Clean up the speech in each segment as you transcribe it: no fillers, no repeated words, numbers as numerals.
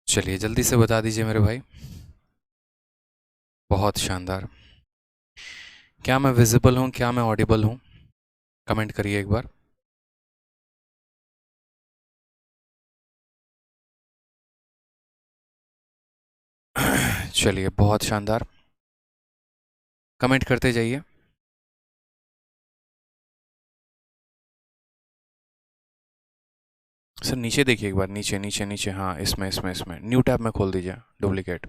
चलिए जल्दी से बता दीजिए मेरे भाई। बहुत शानदार। क्या मैं विजिबल हूँ, क्या मैं ऑडिबल हूँ? कमेंट करिए एक बार। चलिए बहुत शानदार। कमेंट करते जाइए। सर नीचे देखिए एक बार, नीचे नीचे नीचे, हाँ इसमें न्यू टैब में खोल दीजिए, डुप्लीकेट।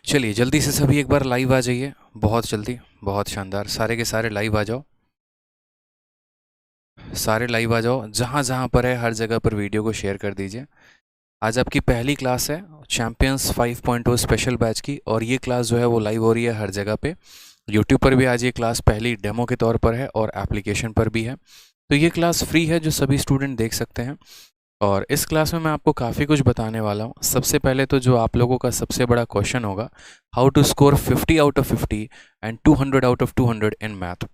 चलिए जल्दी से सभी एक बार लाइव आ जाइए, बहुत जल्दी। बहुत शानदार, सारे के सारे लाइव आ जाओ। सारे लाइव आ जाओ, जहाँ जहाँ पर है हर जगह पर वीडियो को शेयर कर दीजिए। आज आपकी पहली क्लास है चैंपियंस 5.0 स्पेशल बैच की, और ये क्लास जो है वो लाइव हो रही है हर जगह पे। यूट्यूब पर भी आज ये क्लास पहली डेमो के तौर पर है और एप्लीकेशन पर भी है। तो ये क्लास फ्री है, जो सभी स्टूडेंट देख सकते हैं। और इस क्लास में मैं आपको काफ़ी कुछ बताने वाला हूँ। सबसे पहले तो जो आप लोगों का सबसे बड़ा क्वेश्चन होगा, how to score 50 out of 50 and 200 out of 200 in math.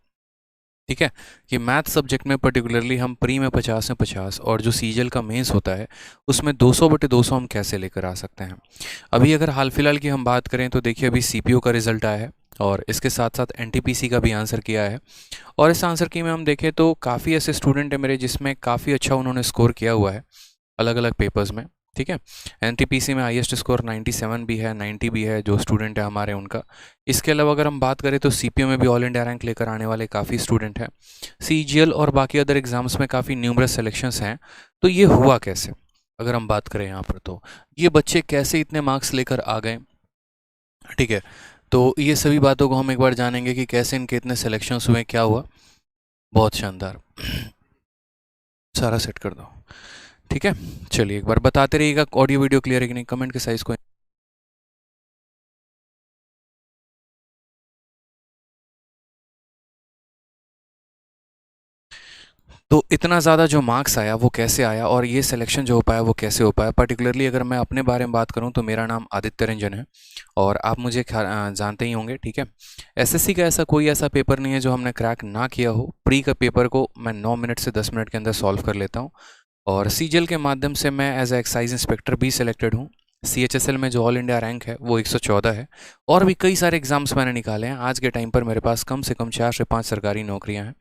ठीक है, कि मैथ सब्जेक्ट में पर्टिकुलरली हम प्री में 50 में 50 और जो सीजल का मेंस होता है उसमें 200/200 हम कैसे लेकर आ सकते हैं। अभी अगर हाल फिलहाल की हम बात करें तो देखिए, अभी सीपीओ का रिजल्ट आया है और इसके साथ साथ एनटीपीसी का भी आंसर किया है। और इस आंसर की में हम देखें तो काफ़ी ऐसे स्टूडेंट हैं मेरे जिसमें काफ़ी अच्छा उन्होंने स्कोर किया हुआ है अलग अलग पेपर्स में। ठीक है, एनटीपीसी में हाईएस्ट स्कोर 97 भी है, 90 भी है जो स्टूडेंट है हमारे उनका। इसके अलावा अगर हम बात करें तो सीपीओ में भी ऑल इंडिया रैंक लेकर आने वाले काफ़ी स्टूडेंट हैं। सीजीएल और बाकी अदर एग्जाम्स में काफ़ी न्यूमरस सिलेक्शंस हैं। तो ये हुआ कैसे, अगर हम बात करें यहाँ पर, तो ये बच्चे कैसे इतने मार्क्स लेकर आ गए। ठीक है, तो ये सभी बातों को हम एक बार जानेंगे कि कैसे इनके इतने सिलेक्शंस हुए, क्या हुआ। बहुत शानदार। सारा सेट कर दो। ठीक है, चलिए एक बार बताते रहिएगा ऑडियो वीडियो क्लियर है कि नहीं, कमेंट के साइज को। तो इतना ज़्यादा जो मार्क्स आया वो कैसे आया, और ये सिलेक्शन जो हो पाया वो कैसे हो पाया। पर्टिकुलरली अगर मैं अपने बारे में बात करूं तो मेरा नाम आदित्य रंजन है और आप मुझे जानते ही होंगे। ठीक है, एसएससी का ऐसा कोई ऐसा पेपर नहीं है जो हमने क्रैक ना किया हो। प्री का पेपर को मैं 9 मिनट से 10 मिनट के अंदर सॉल्व कर लेता हूँ, और सीजीएल के माध्यम से मैं एज ए एक्साइज इंस्पेक्टर भी सिलेक्टेड हूँ। सीएचएसएल में जो ऑल इंडिया रैंक है वो 114 है। और भी कई सारे एग्जाम्स मैंने निकाले हैं। आज के टाइम पर मेरे पास कम से कम 4 से 5 सरकारी नौकरियां हैं।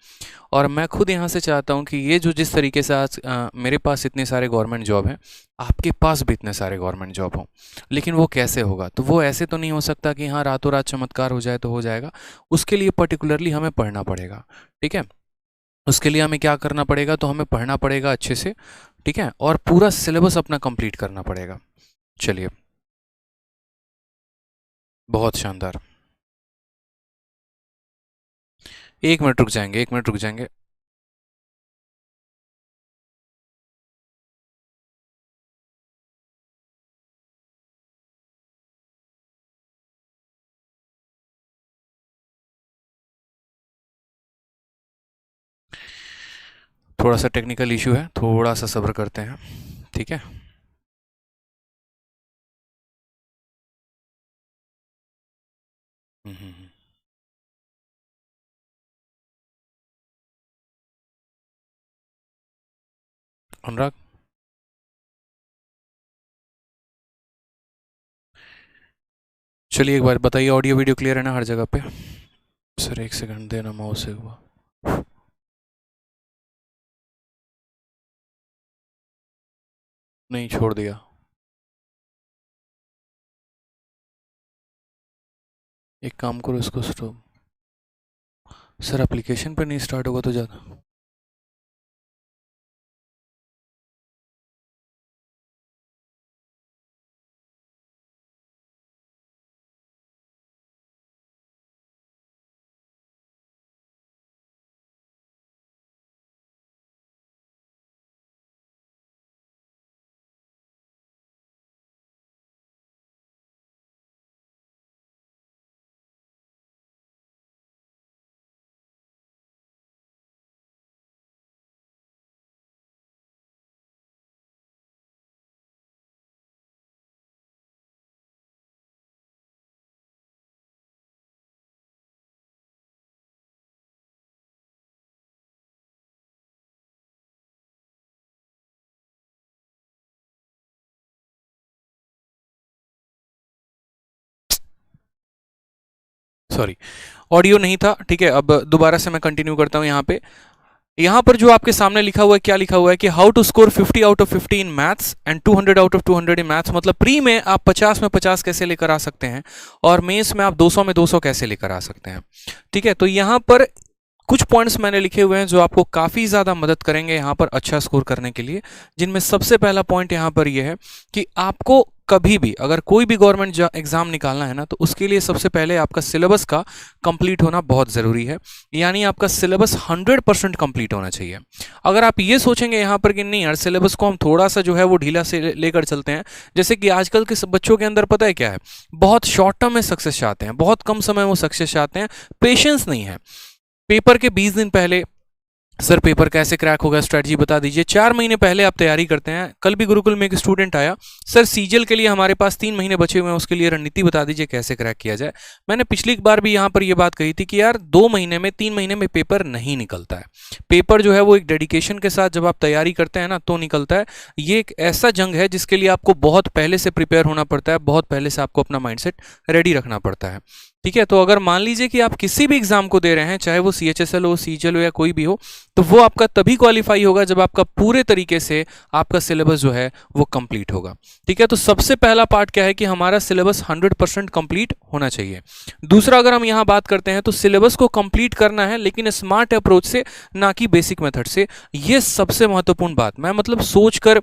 और मैं खुद यहाँ से चाहता हूँ कि ये जो जिस तरीके से आज मेरे पास इतने सारे गवर्नमेंट जॉब हैं, आपके पास भी इतने सारे गवर्नमेंट जॉब हों। लेकिन वो कैसे होगा, तो वो ऐसे तो नहीं हो सकता कि हाँ रातों रात चमत्कार हो जाए तो हो जाएगा। उसके लिए पर्टिकुलरली हमें पढ़ना पड़ेगा। ठीक है, उसके लिए हमें क्या करना पड़ेगा, तो हमें पढ़ना पड़ेगा अच्छे से। ठीक है, और पूरा सिलेबस अपना कंप्लीट करना पड़ेगा। चलिए, बहुत शानदार। 1 मिनट रुक जाएंगे, 1 मिनट रुक जाएंगे। थोड़ा सा टेक्निकल इशू है, थोड़ा सा सब्र करते हैं। ठीक है। हम्म, हम्म, अनुराग, चलिए एक बार बताइए, ऑडियो वीडियो क्लियर है ना हर जगह पे? सर 1 सेकंड देना, माउस से हुआ। नहीं, छोड़ दिया। एक काम करो, इसको स्टॉप। सर एप्लीकेशन पे नहीं स्टार्ट होगा तो ज़्यादा। सॉरी, ऑडियो नहीं था, ठीक है। अब दोबारा से मैं कंटिन्यू करता हूँ। यहाँ पर जो आपके सामने लिखा हुआ है, क्या लिखा हुआ है कि how to score 50 out of 50 in maths and 200 out of 200 in maths. मतलब प्री में आप 50 में 50 कैसे लेकर आ सकते हैं और मेंस में आप 200 में 200 कैसे लेकर आ सकते हैं, ठीक है। तो यहाँ पर कुछ पॉइंट्स मैंने लिखे हुए हैं जो आपको काफ़ी ज़्यादा मदद करेंगे यहाँ पर अच्छा स्कोर करने के लिए, जिनमें सबसे पहला पॉइंट यहाँ पर यह है कि आपको कभी भी अगर कोई भी गवर्नमेंट एग्जाम निकालना है ना, तो उसके लिए सबसे पहले आपका सिलेबस का कंप्लीट होना बहुत ज़रूरी है। यानी आपका सिलेबस 100% कंप्लीट होना चाहिए। अगर आप ये सोचेंगे यहाँ पर कि नहीं यार सिलेबस को हम थोड़ा सा जो है वो ढीला से लेकर चलते हैं, जैसे कि आजकल के बच्चों के अंदर पता है क्या है, बहुत शॉर्ट टर्म में सक्सेस चाहते हैं, बहुत कम समय में वो सक्सेस चाहते हैं, पेशेंस नहीं है। पेपर के 20 दिन पहले सर पेपर कैसे क्रैक होगा, स्ट्रेटजी बता दीजिए। 4 महीने पहले आप तैयारी करते हैं। कल भी गुरुकुल में एक स्टूडेंट आया, सर सीजीएल के लिए हमारे पास 3 महीने बचे हुए हैं, उसके लिए रणनीति बता दीजिए कैसे क्रैक किया जाए। मैंने पिछली बार भी यहाँ पर ये बात कही थी कि यार 2 महीने में 3 महीने में पेपर नहीं निकलता है। पेपर जो है वो एक डेडिकेशन के साथ जब आप तैयारी करते हैं ना तो निकलता है। ये एक ऐसा जंग है जिसके लिए आपको बहुत पहले से प्रिपेयर होना पड़ता है, बहुत पहले से आपको अपना माइंडसेट रेडी रखना पड़ता है, ठीक है। तो अगर मान लीजिए कि आप किसी भी एग्जाम को दे रहे हैं, चाहे वो CHSL हो, CGL हो या कोई भी हो, तो वो आपका तभी क्वालिफाई होगा जब आपका पूरे तरीके से आपका सिलेबस जो है वो कंप्लीट होगा, ठीक है। तो सबसे पहला पार्ट क्या है कि हमारा सिलेबस 100% कंप्लीट होना चाहिए। दूसरा, अगर हम यहाँ बात करते हैं तो सिलेबस को कंप्लीट करना है लेकिन स्मार्ट अप्रोच से, ना कि बेसिक मेथड से। ये सबसे महत्वपूर्ण बात। मैं मतलब सोचकर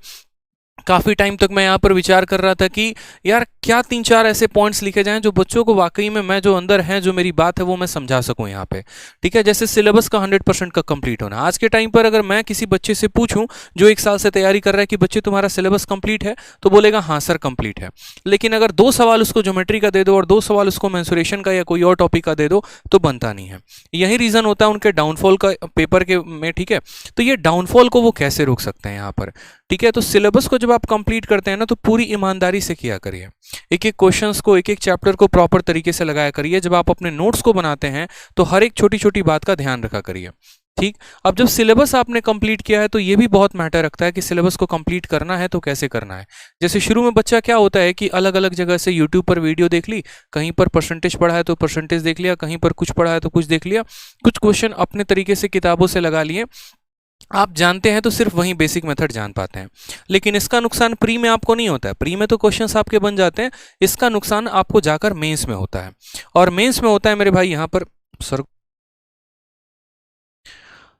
काफ़ी टाइम तक मैं यहाँ पर विचार कर रहा था कि यार क्या 3-4 ऐसे पॉइंट्स लिखे जाएं जो बच्चों को वाकई में मैं जो अंदर है, जो मेरी बात है वो मैं समझा सकूं यहाँ पे, ठीक है। जैसे सिलेबस का 100% का कंप्लीट होना। आज के टाइम पर अगर मैं किसी बच्चे से पूछूं जो 1 साल से तैयारी कर रहा है कि बच्चे तुम्हारा सिलेबस कंप्लीट है, तो बोलेगा हाँ सर कंप्लीट है। लेकिन अगर 2 सवाल उसको ज्योमेट्री का दे दो और 2 सवाल उसको मेंसुरेशन का या कोई और टॉपिक का दे दो तो बनता नहीं है। यही रीज़न होता है उनके डाउनफॉल का पेपर के में, ठीक है। तो ये डाउनफॉल को वो कैसे रोक सकते हैं यहाँ पर, ठीक है। तो सिलेबस को जब आप कंप्लीट करते हैं ना तो पूरी ईमानदारी से किया करिए। एक एक क्वेश्चंस को, एक एक चैप्टर को प्रॉपर तरीके से लगाया करिए। जब आप अपने नोट्स को बनाते हैं तो हर एक छोटी छोटी बात का ध्यान रखा करिए, ठीक। अब जब सिलेबस आपने कंप्लीट किया है तो ये भी बहुत मैटर रखता है कि सिलेबस को कंप्लीट करना है तो कैसे करना है। जैसे शुरू में बच्चा क्या होता है कि अलग अलग जगह से यूट्यूब पर वीडियो देख ली, कहीं पर परसेंटेज पढ़ा है तो परसेंटेज देख लिया, कहीं पर कुछ पढ़ा है तो कुछ देख लिया, कुछ क्वेश्चन अपने तरीके से किताबों से लगा लिए। आप जानते हैं तो सिर्फ वहीं बेसिक मेथड जान पाते हैं। लेकिन इसका नुकसान प्री में आपको नहीं होता है। प्री में तो क्वेश्चंस आपके बन जाते हैं, इसका नुकसान आपको जाकर मेंस में होता है। और मेंस में होता है मेरे भाई यहाँ पर सर,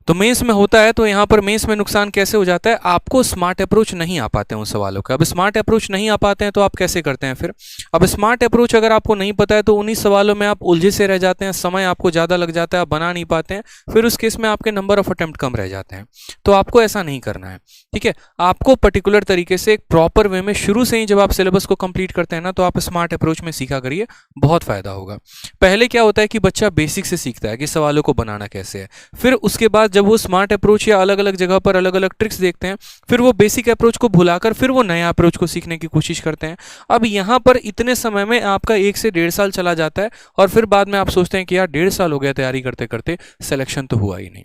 तो मेंस में होता है तो यहाँ पर मेंस में नुकसान कैसे हो जाता है, आपको स्मार्ट अप्रोच नहीं आ पाते हैं उन सवालों का। अब स्मार्ट अप्रोच नहीं आ पाते हैं तो आप कैसे करते हैं फिर। अब स्मार्ट अप्रोच अगर आपको नहीं पता है तो उन्हीं सवालों में आप उलझे से रह जाते हैं, समय आपको ज़्यादा लग जाता है, आप बना नहीं पाते हैं, फिर उस केस में आपके नंबर ऑफ अटेम्प्ट कम रह जाते हैं। तो आपको ऐसा नहीं करना है, ठीक है। आपको पर्टिकुलर तरीके से एक प्रॉपर वे में शुरू से ही जब आप सिलेबस को कंप्लीट करते हैं ना तो आप स्मार्ट अप्रोच में सीखा करिए, बहुत फायदा होगा। पहले क्या होता है कि बच्चा बेसिक से सीखता है कि सवालों को बनाना कैसे है, फिर उसके बाद जब वो स्मार्ट अप्रोच या अलग अलग जगह पर अलग अलग ट्रिक्स देखते हैं, फिर वो बेसिक अप्रोच को भुलाकर फिर वो नया अप्रोच को सीखने की कोशिश करते हैं। अब यहाँ पर इतने समय में आपका 1 से 1.5 साल चला जाता है और फिर बाद में आप सोचते हैं कि यार 1.5 साल हो गया तैयारी करते करते, सिलेक्शन तो हुआ ही नहीं।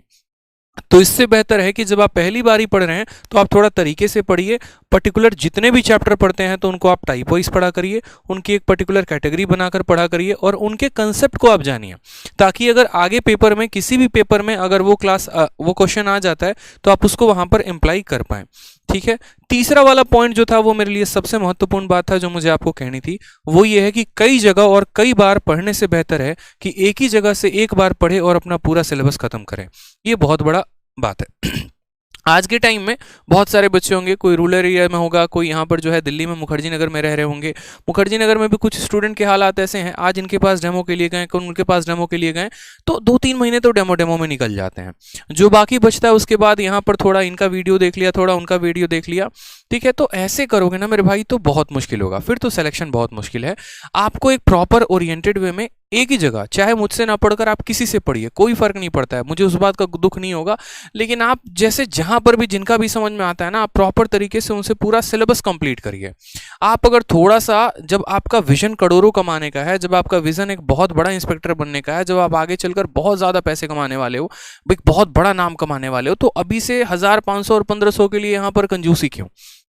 तो इससे बेहतर है कि जब आप पहली बार ही पढ़ रहे हैं तो आप थोड़ा तरीके से पढ़िए। पर्टिकुलर जितने भी चैप्टर पढ़ते हैं तो उनको आप टाइप वाइज पढ़ा करिए, उनकी एक पर्टिकुलर कैटेगरी बनाकर पढ़ा करिए और उनके कंसेप्ट को आप जानिए, ताकि अगर आगे पेपर में, किसी भी पेपर में अगर वो क्वेश्चन आ जाता है तो आप उसको वहां पर इम्प्लाई कर पाएं, ठीक है। तीसरा वाला पॉइंट जो था वो मेरे लिए सबसे महत्वपूर्ण बात था जो मुझे आपको कहनी थी, वो ये है कि कई जगह और कई बार पढ़ने से बेहतर है कि एक ही जगह से एक बार पढ़े और अपना पूरा सिलेबस खत्म करें। ये बहुत बड़ा बात है। आज के टाइम में बहुत सारे बच्चे होंगे, कोई रूरल एरिया में होगा, कोई यहाँ पर जो है दिल्ली में मुखर्जी नगर में रह रहे होंगे। मुखर्जी नगर में भी कुछ स्टूडेंट के हालात ऐसे हैं, आज इनके पास डेमो के लिए गए, कल उनके पास डेमो के लिए गए, तो 2-3 महीने तो डेमो में निकल जाते हैं। जो बाकी बचता है उसके बाद यहाँ पर थोड़ा इनका वीडियो देख लिया, थोड़ा उनका वीडियो देख लिया, ठीक है। तो ऐसे करोगे ना मेरे भाई तो बहुत मुश्किल होगा, फिर तो सिलेक्शन बहुत मुश्किल है। आपको एक प्रॉपर ओरिएंटेड वे में एक ही जगह, चाहे मुझसे ना पढ़कर आप किसी से पढ़िए, कोई फर्क नहीं पड़ता है, मुझे उस बात का दुख नहीं होगा। लेकिन आप जैसे जहां पर भी जिनका भी समझ में आता है ना, आप प्रॉपर तरीके से उनसे पूरा सिलेबस कंप्लीट करिए। आप अगर थोड़ा सा, जब आपका विजन करोड़ों कमाने का है, जब आपका विजन एक बहुत बड़ा इंस्पेक्टर बनने का है, जब आप आगे चलकर बहुत ज़्यादा पैसे कमाने वाले हो, एक बहुत बड़ा नाम कमाने वाले हो, तो अभी से 1000, 500 और 1500 के लिए यहाँ पर कंजूसी क्यों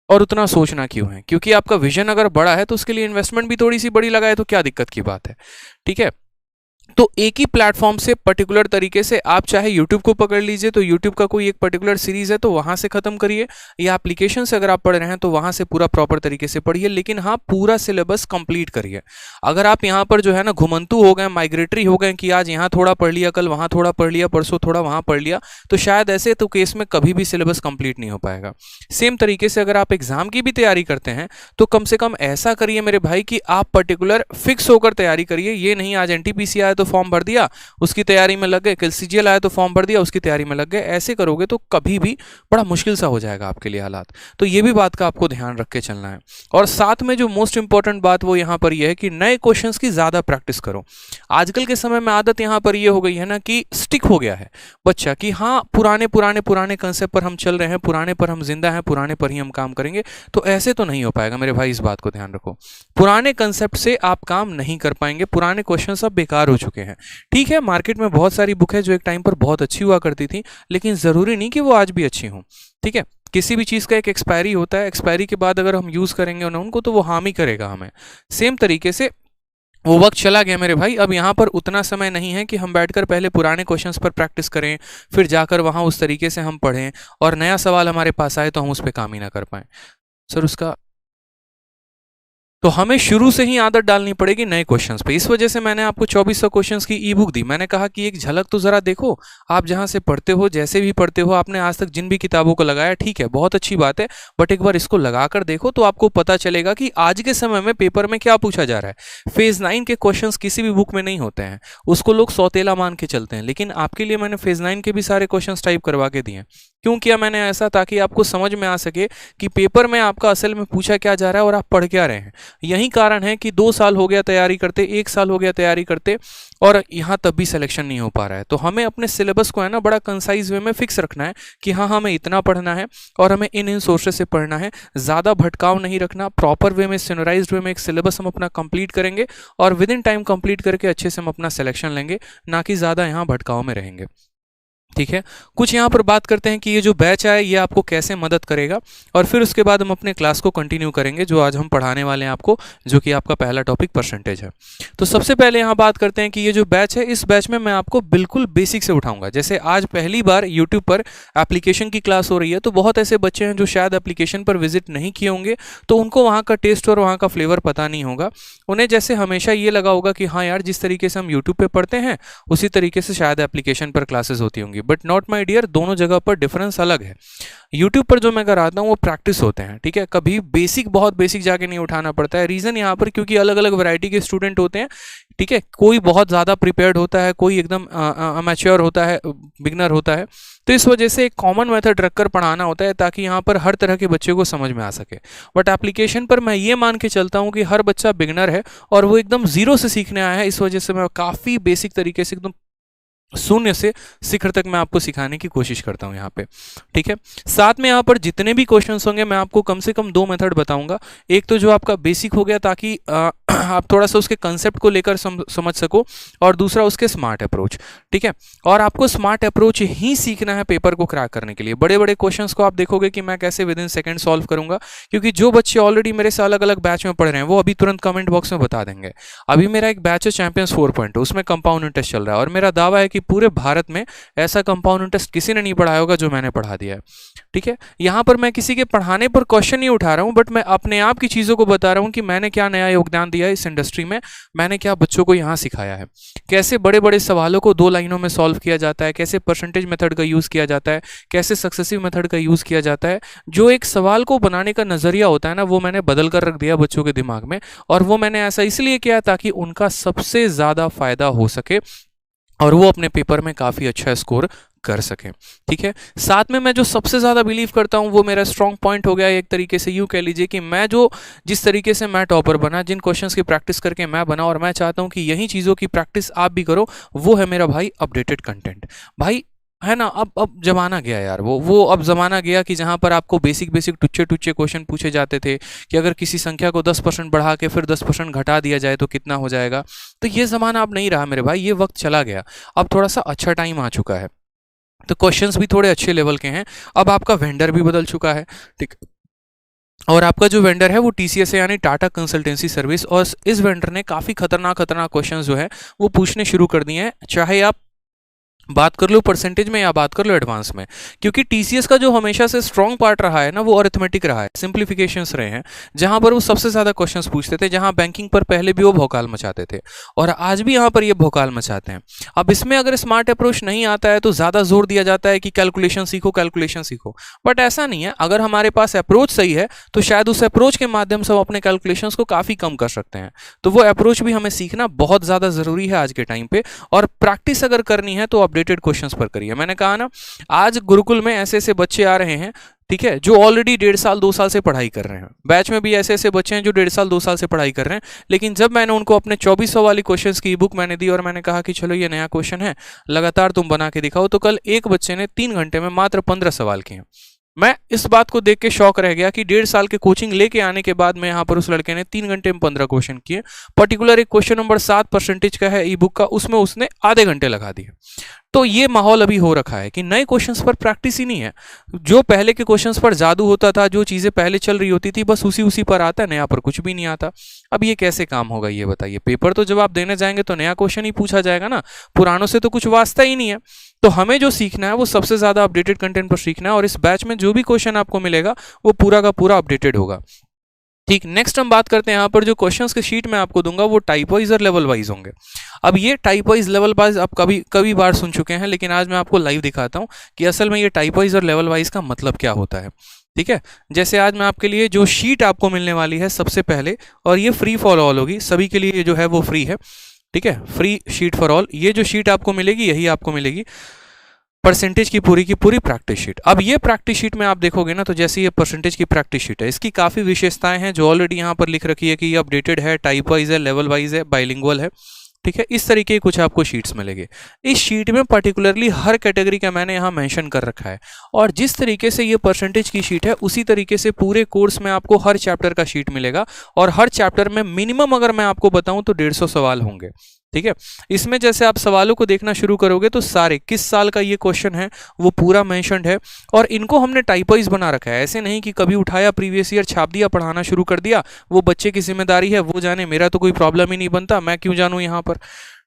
और उतना सोचना क्यों है? क्योंकि आपका विजन अगर बड़ा है तो उसके लिए इन्वेस्टमेंट भी थोड़ी सी बड़ी लगाए तो क्या दिक्कत की बात है, ठीक है। तो एक ही प्लेटफॉर्म से पर्टिकुलर तरीके से आप चाहे YouTube को पकड़ लीजिए, तो YouTube का कोई एक पर्टिकुलर सीरीज है तो वहां से खत्म करिए, या एप्लीकेशन से अगर आप पढ़ रहे हैं तो वहां से पूरा प्रॉपर तरीके से पढ़िए, लेकिन हाँ पूरा सिलेबस कंप्लीट करिए। अगर आप यहाँ पर जो है ना घुमंतु हो गए, माइग्रेटरी हो गए कि आज यहाँ थोड़ा पढ़ लिया, कल वहां थोड़ा पढ़ लिया, परसों थोड़ा वहां पढ़ लिया, तो शायद ऐसे तो केस में कभी भी सिलेबस कंप्लीट नहीं हो पाएगा। सेम तरीके से अगर आप एग्जाम की भी तैयारी करते हैं तो कम से कम ऐसा करिए मेरे भाई कि आप पर्टिकुलर फिक्स होकर तैयारी करिए। ये नहीं आज एनटीपीसी आया तो फॉर्म भर दिया, उसकी तैयारी में लग गए, कल सीजीएल आया तो फॉर्म भर दिया, उसकी तैयारी में लग गए। ऐसे करोगे तो कभी भी बड़ा मुश्किल सा हो जाएगा आपके लिए हालात। तो ये भी बात का आपको ध्यान रख के चलना है। और साथ में जो मोस्ट इंपॉर्टेंट बात वो यहाँ पर ये है कि नए क्वेश्चंस की ज्यादा प्रैक्टिस करो। आजकल के समय में आदत यहाँ पर ये हो गई है ना कि स्टिक हो गया है बच्चा कि हाँ पुराने पुराने पुराने कंसेप्ट पर हम चल रहे हैं, पुराने पर हम जिंदा हैं, पुराने पर ही हम काम करेंगे। तो ऐसे तो नहीं हो पाएगा मेरे भाई, इस बात को ध्यान रखो। पुराने कंसेप्ट से आप काम नहीं कर पाएंगे, पुराने क्वेश्चन सब बेकार हो चुके हैं। ठीक है, मार्केट में बहुत सारी बुक है जो एक टाइम पर बहुत अच्छी हुआ करती थी, लेकिन जरूरी नहीं कि वो आज भी अच्छी हों। ठीक है, किसी भी चीज़ का एक एक्सपायरी होता है, एक्सपायरी के बाद अगर हम यूज़ करेंगे ना उनको तो वो हार्म ही करेगा हमें। सेम तरीके से वो वक्त चला गया मेरे भाई, अब यहाँ पर उतना समय नहीं है कि हम बैठकर पहले पुराने क्वेश्चंस पर प्रैक्टिस करें, फिर जाकर वहाँ उस तरीके से हम पढ़ें और नया सवाल हमारे पास आए तो हम उस पर काम ही ना कर पाएं। सर उसका तो हमें शुरू से ही आदत डालनी पड़ेगी नए क्वेश्चंस पे। इस वजह से मैंने आपको 2400 क्वेश्चंस की ई बुक दी। मैंने कहा कि एक झलक तो जरा देखो, आप जहां से पढ़ते हो, जैसे भी पढ़ते हो, आपने आज तक जिन भी किताबों को लगाया, ठीक है बहुत अच्छी बात है, बट एक बार इसको लगाकर देखो तो आपको पता चलेगा कि आज के समय में पेपर में क्या पूछा जा रहा है। फेज 9 के क्वेश्चन किसी भी बुक में नहीं होते हैं, उसको लोग सौतेला मान के चलते हैं, लेकिन आपके लिए मैंने फेज 9 के भी सारे क्वेश्चन टाइप करवा के दिए। क्यों किया मैंने ऐसा? ताकि आपको समझ में आ सके कि पेपर में आपका असल में पूछा क्या जा रहा है और आप पढ़ क्या रहे हैं। यही कारण है कि 2 साल हो गया तैयारी करते, 1 साल हो गया तैयारी करते, और यहाँ तब भी सिलेक्शन नहीं हो पा रहा है। तो हमें अपने सिलेबस को है ना बड़ा कंसाइज वे में फिक्स रखना है कि हाँ हमें इतना पढ़ना है और हमें इन सोर्सेस से पढ़ना है। ज़्यादा भटकाव नहीं रखना, प्रॉपर वे में सिनराइज्ड वे में एक सिलेबस हम अपना कंप्लीट करेंगे और विद इन टाइम कंप्लीट करके अच्छे से हम अपना सिलेक्शन लेंगे, ना कि ज़्यादा यहाँ भटकाव में रहेंगे। ठीक है, कुछ यहाँ पर बात करते हैं कि ये जो बैच है ये आपको कैसे मदद करेगा, और फिर उसके बाद हम अपने क्लास को कंटिन्यू करेंगे जो आज हम पढ़ाने वाले हैं आपको, जो कि आपका पहला टॉपिक परसेंटेज है। तो सबसे पहले यहाँ बात करते हैं कि ये जो बैच है, इस बैच में मैं आपको बिल्कुल बेसिक से उठाऊंगा। जैसे आज पहली बार यूट्यूब पर एप्लीकेशन की क्लास हो रही है, तो बहुत ऐसे बच्चे हैं जो शायद एप्लीकेशन पर विजिट नहीं किए होंगे, तो उनको वहाँ का टेस्ट और वहाँ का फ्लेवर पता नहीं होगा। उन्हें जैसे हमेशा ये लगा होगा कि हाँ यार जिस तरीके से हम यूट्यूब पर पढ़ते हैं उसी तरीके से शायद एप्लीकेशन पर क्लासेस होती होंगी, बट नॉट माय डियर, दोनों जगह पर डिफरेंस अलग है। यूट्यूब पर जो मैं कराता हूँ वो प्रैक्टिस होते हैं, ठीक है, कभी बेसिक बहुत बेसिक जाके नहीं उठाना पड़ता है। रीजन यहाँ पर क्योंकि अलग अलग वैरायटी के स्टूडेंट होते हैं, ठीक है, कोई बहुत ज़्यादा प्रिपेयर्ड होता है, कोई एकदम अमेच्योर होता है, बिगनर होता है। तो इस वजह से एक कॉमन मेथड रखकर पढ़ाना होता है ताकि यहाँ पर हर तरह के बच्चे को समझ में आ सके। बट एप्लीकेशन पर मैं ये मान के चलता हूँ कि हर बच्चा बिगनर है और वो एकदम जीरो से सीखने आया है, इस वजह से मैं काफ़ी बेसिक तरीके से एकदम शून्य से शिखर तक मैं आपको सिखाने की कोशिश करता हूं यहाँ पे। ठीक है, साथ में यहाँ पर जितने भी क्वेश्चंस होंगे मैं आपको कम से कम 2 मेथड बताऊंगा। एक तो जो आपका बेसिक हो गया ताकि आप थोड़ा सा उसके कंसेप्ट को लेकर समझ सको, और दूसरा उसके स्मार्ट अप्रोच। ठीक है, और आपको स्मार्ट अप्रोच ही सीखना है पेपर को क्रैक करने के लिए। बड़े बड़े क्वेश्चंस को आप देखोगे कि मैं कैसे विद इन सेकंड सॉल्व करूंगा, क्योंकि जो बच्चे ऑलरेडी मेरे से अलग अलग बैच में पढ़ रहे हैं वो अभी तुरंत कमेंट बॉक्स में बता देंगे। अभी मेरा एक बैच है चैंपियंस 4.0, उसमें कंपाउंड इंटरेस्ट चल रहा है और मेरा दावा है कि पूरे भारत में ऐसा कंपाउंड इंटरेस्ट किसी ने नहीं पढ़ाया होगा जो मैंने पढ़ा दिया है। ठीक है, यहाँ पर मैं किसी के पढ़ाने पर क्वेश्चन नहीं उठा रहा हूँ, बट मैं अपने आप की चीज़ों को बता रहा हूँ कि मैंने क्या नया योगदान दिया है इस इंडस्ट्री में, मैंने क्या बच्चों को यहाँ सिखाया है, कैसे बड़े बड़े सवालों को 2 लाइनों में सॉल्व किया जाता है, कैसे परसेंटेज मेथड का यूज़ किया जाता है, कैसे सक्सेसिव मेथड का यूज़ किया जाता है। जो एक सवाल को बनाने का नज़रिया होता है ना, वो मैंने बदल कर रख दिया बच्चों के दिमाग में, और वो मैंने ऐसा इसलिए किया ताकि उनका सबसे ज़्यादा फायदा हो सके और वो अपने पेपर में काफ़ी अच्छा स्कोर कर सकें। ठीक है, साथ में मैं जो सबसे ज़्यादा बिलीव करता हूँ वो मेरा स्ट्रॉन्ग पॉइंट हो गया, एक तरीके से यूँ कह लीजिए कि मैं जो जिस तरीके से मैं टॉपर बना, जिन क्वेश्चंस की प्रैक्टिस करके मैं बना, और मैं चाहता हूँ कि यही चीज़ों की प्रैक्टिस आप भी करो, वो है मेरा भाई अपडेटेड कंटेंट। भाई है ना, अब जमाना गया यार, वो अब जमाना गया कि जहाँ पर आपको बेसिक टुच्चे क्वेश्चन पूछे जाते थे कि अगर किसी संख्या को 10% बढ़ा के फिर 10% घटा दिया जाए तो कितना हो जाएगा। तो ये ज़माना अब नहीं रहा मेरे भाई, ये वक्त चला गया। अब थोड़ा सा अच्छा टाइम आ चुका है, तो क्वेश्चंस भी थोड़े अच्छे लेवल के हैं। अब आपका वेंडर भी बदल चुका है। ठीक, और आपका जो वेंडर है वो टीसीएस है, यानी टाटा कंसल्टेंसी सर्विस। और इस वेंडर ने काफ़ी खतरनाक क्वेश्चंस जो है वो पूछने शुरू कर दिए हैं, चाहे आप बात कर लो परसेंटेज में या बात कर लो एडवांस में। क्योंकि टीसीएस का जो हमेशा से स्ट्रॉन्ग पार्ट रहा है ना, वो अरिथमेटिक रहा है, सिंप्लीफिकेशंस रहे हैं, जहां पर वो सबसे ज़्यादा क्वेश्चंस पूछते थे, जहां बैंकिंग पर पहले भी वो भौकाल मचाते थे और आज भी यहां पर ये भौकाल मचाते हैं। अब इसमें अगर स्मार्ट अप्रोच नहीं आता है तो ज़्यादा जोर दिया जाता है कि कैलकुलेशन सीखो, कैलकुलेशन सीखो, बट ऐसा नहीं है। अगर हमारे पास अप्रोच सही है तो शायद उस अप्रोच के माध्यम से हम अपने कैलकुलेशंस को काफ़ी कम कर सकते हैं। तो वो अप्रोच भी हमें सीखना बहुत ज़्यादा ज़रूरी है आज के टाइम पे। और प्रैक्टिस अगर करनी है तो अपडेटेड क्वेश्चंस पर करिए। मैंने कहा ना, आज गुरुकुल में ऐसे ऐसे बच्चे आ रहे हैं, ठीक है, जो ऑलरेडी 1.5 साल 2 साल से पढ़ाई कर रहे हैं। बैच में भी ऐसे ऐसे बच्चे हैं जो 1.5 साल 2 साल से पढ़ाई कर रहे हैं, लेकिन जब मैंने उनको अपने 2400 वाली क्वेश्चंस की बुक मैंने दी और मैंने कहा कि चलो ये नया क्वेश्चन है, लगातार तुम बना के दिखाओ, तो कल एक बच्चे ने 3 घंटे में मात्र 15 सवाल किए। मैं इस बात को देख के शौक रह गया कि 1.5 साल के कोचिंग लेके आने के बाद में यहाँ पर उस लड़के ने 3 घंटे में 15 क्वेश्चन किए। पर्टिकुलर एक क्वेश्चन नंबर 7 परसेंटेज का है ई बुक का, उसमें उसने आधे घंटे लगा दिए। तो ये माहौल अभी हो रखा है कि नए क्वेश्चंस पर प्रैक्टिस ही नहीं है। जो पहले के क्वेश्चंस पर जादू होता था, जो चीजें पहले चल रही होती थी, बस उसी पर आता है, नया पर कुछ भी नहीं आता। अब ये कैसे काम होगा ये बताइए? पेपर तो जब आप देने जाएंगे तो नया क्वेश्चन ही पूछा जाएगा ना, पुरानों से तो कुछ वास्ता ही नहीं है। तो हमें जो सीखना है वो सबसे ज्यादा अपडेटेड कंटेंट पर सीखना है, और इस बैच में जो भी क्वेश्चन आपको मिलेगा वो पूरा का पूरा अपडेटेड होगा। ठीक, नेक्स्ट हम बात करते हैं यहाँ पर जो क्वेश्चंस के शीट में आपको दूंगा वो टाइप वाइज और लेवल वाइज होंगे। अब ये टाइप वाइज लेवल वाइज आप कभी बार सुन चुके हैं, लेकिन आज मैं आपको लाइव दिखाता हूँ कि असल में ये टाइप वाइज और लेवल वाइज का मतलब क्या होता है। ठीक है, जैसे आज मैं आपके लिए जो शीट आपको मिलने वाली है सबसे पहले, और ये फ्री फॉर ऑल होगी, सभी के लिए जो है वो फ्री है। ठीक है, फ्री शीट फॉर ऑल। ये जो शीट आपको मिलेगी यही आपको मिलेगी परसेंटेज की पूरी प्रैक्टिस शीट। अब ये प्रैक्टिस शीट में आप देखोगे ना, तो जैसे ये परसेंटेज की प्रैक्टिस शीट है, इसकी काफ़ी विशेषताएं हैं जो ऑलरेडी यहाँ पर लिख रखी है कि ये अपडेटेड है, टाइप वाइज है, लेवल वाइज है, बाइलिंगुअल है। ठीक है, इस तरीके के कुछ आपको शीट्स मिलेंगे। इस शीट में पर्टिकुलरली हर कैटेगरी का मैंने यहाँ मेंशन कर रखा है, और जिस तरीके से ये परसेंटेज की शीट है उसी तरीके से पूरे कोर्स में आपको हर चैप्टर का शीट मिलेगा, और हर चैप्टर में मिनिमम अगर मैं आपको बताऊं तो 150 सवाल होंगे। ठीक है, इसमें जैसे आप सवालों को देखना शुरू करोगे तो सारे किस साल का ये क्वेश्चन है वो पूरा मेंशन्ड है, और इनको हमने टाइप वाइज बना रखा है। ऐसे नहीं कि कभी उठाया प्रीवियस ईयर छाप दिया, पढ़ाना शुरू कर दिया, वो बच्चे की जिम्मेदारी है, वो जाने, मेरा तो कोई प्रॉब्लम ही नहीं बनता, मैं क्यों जानूं यहाँ पर।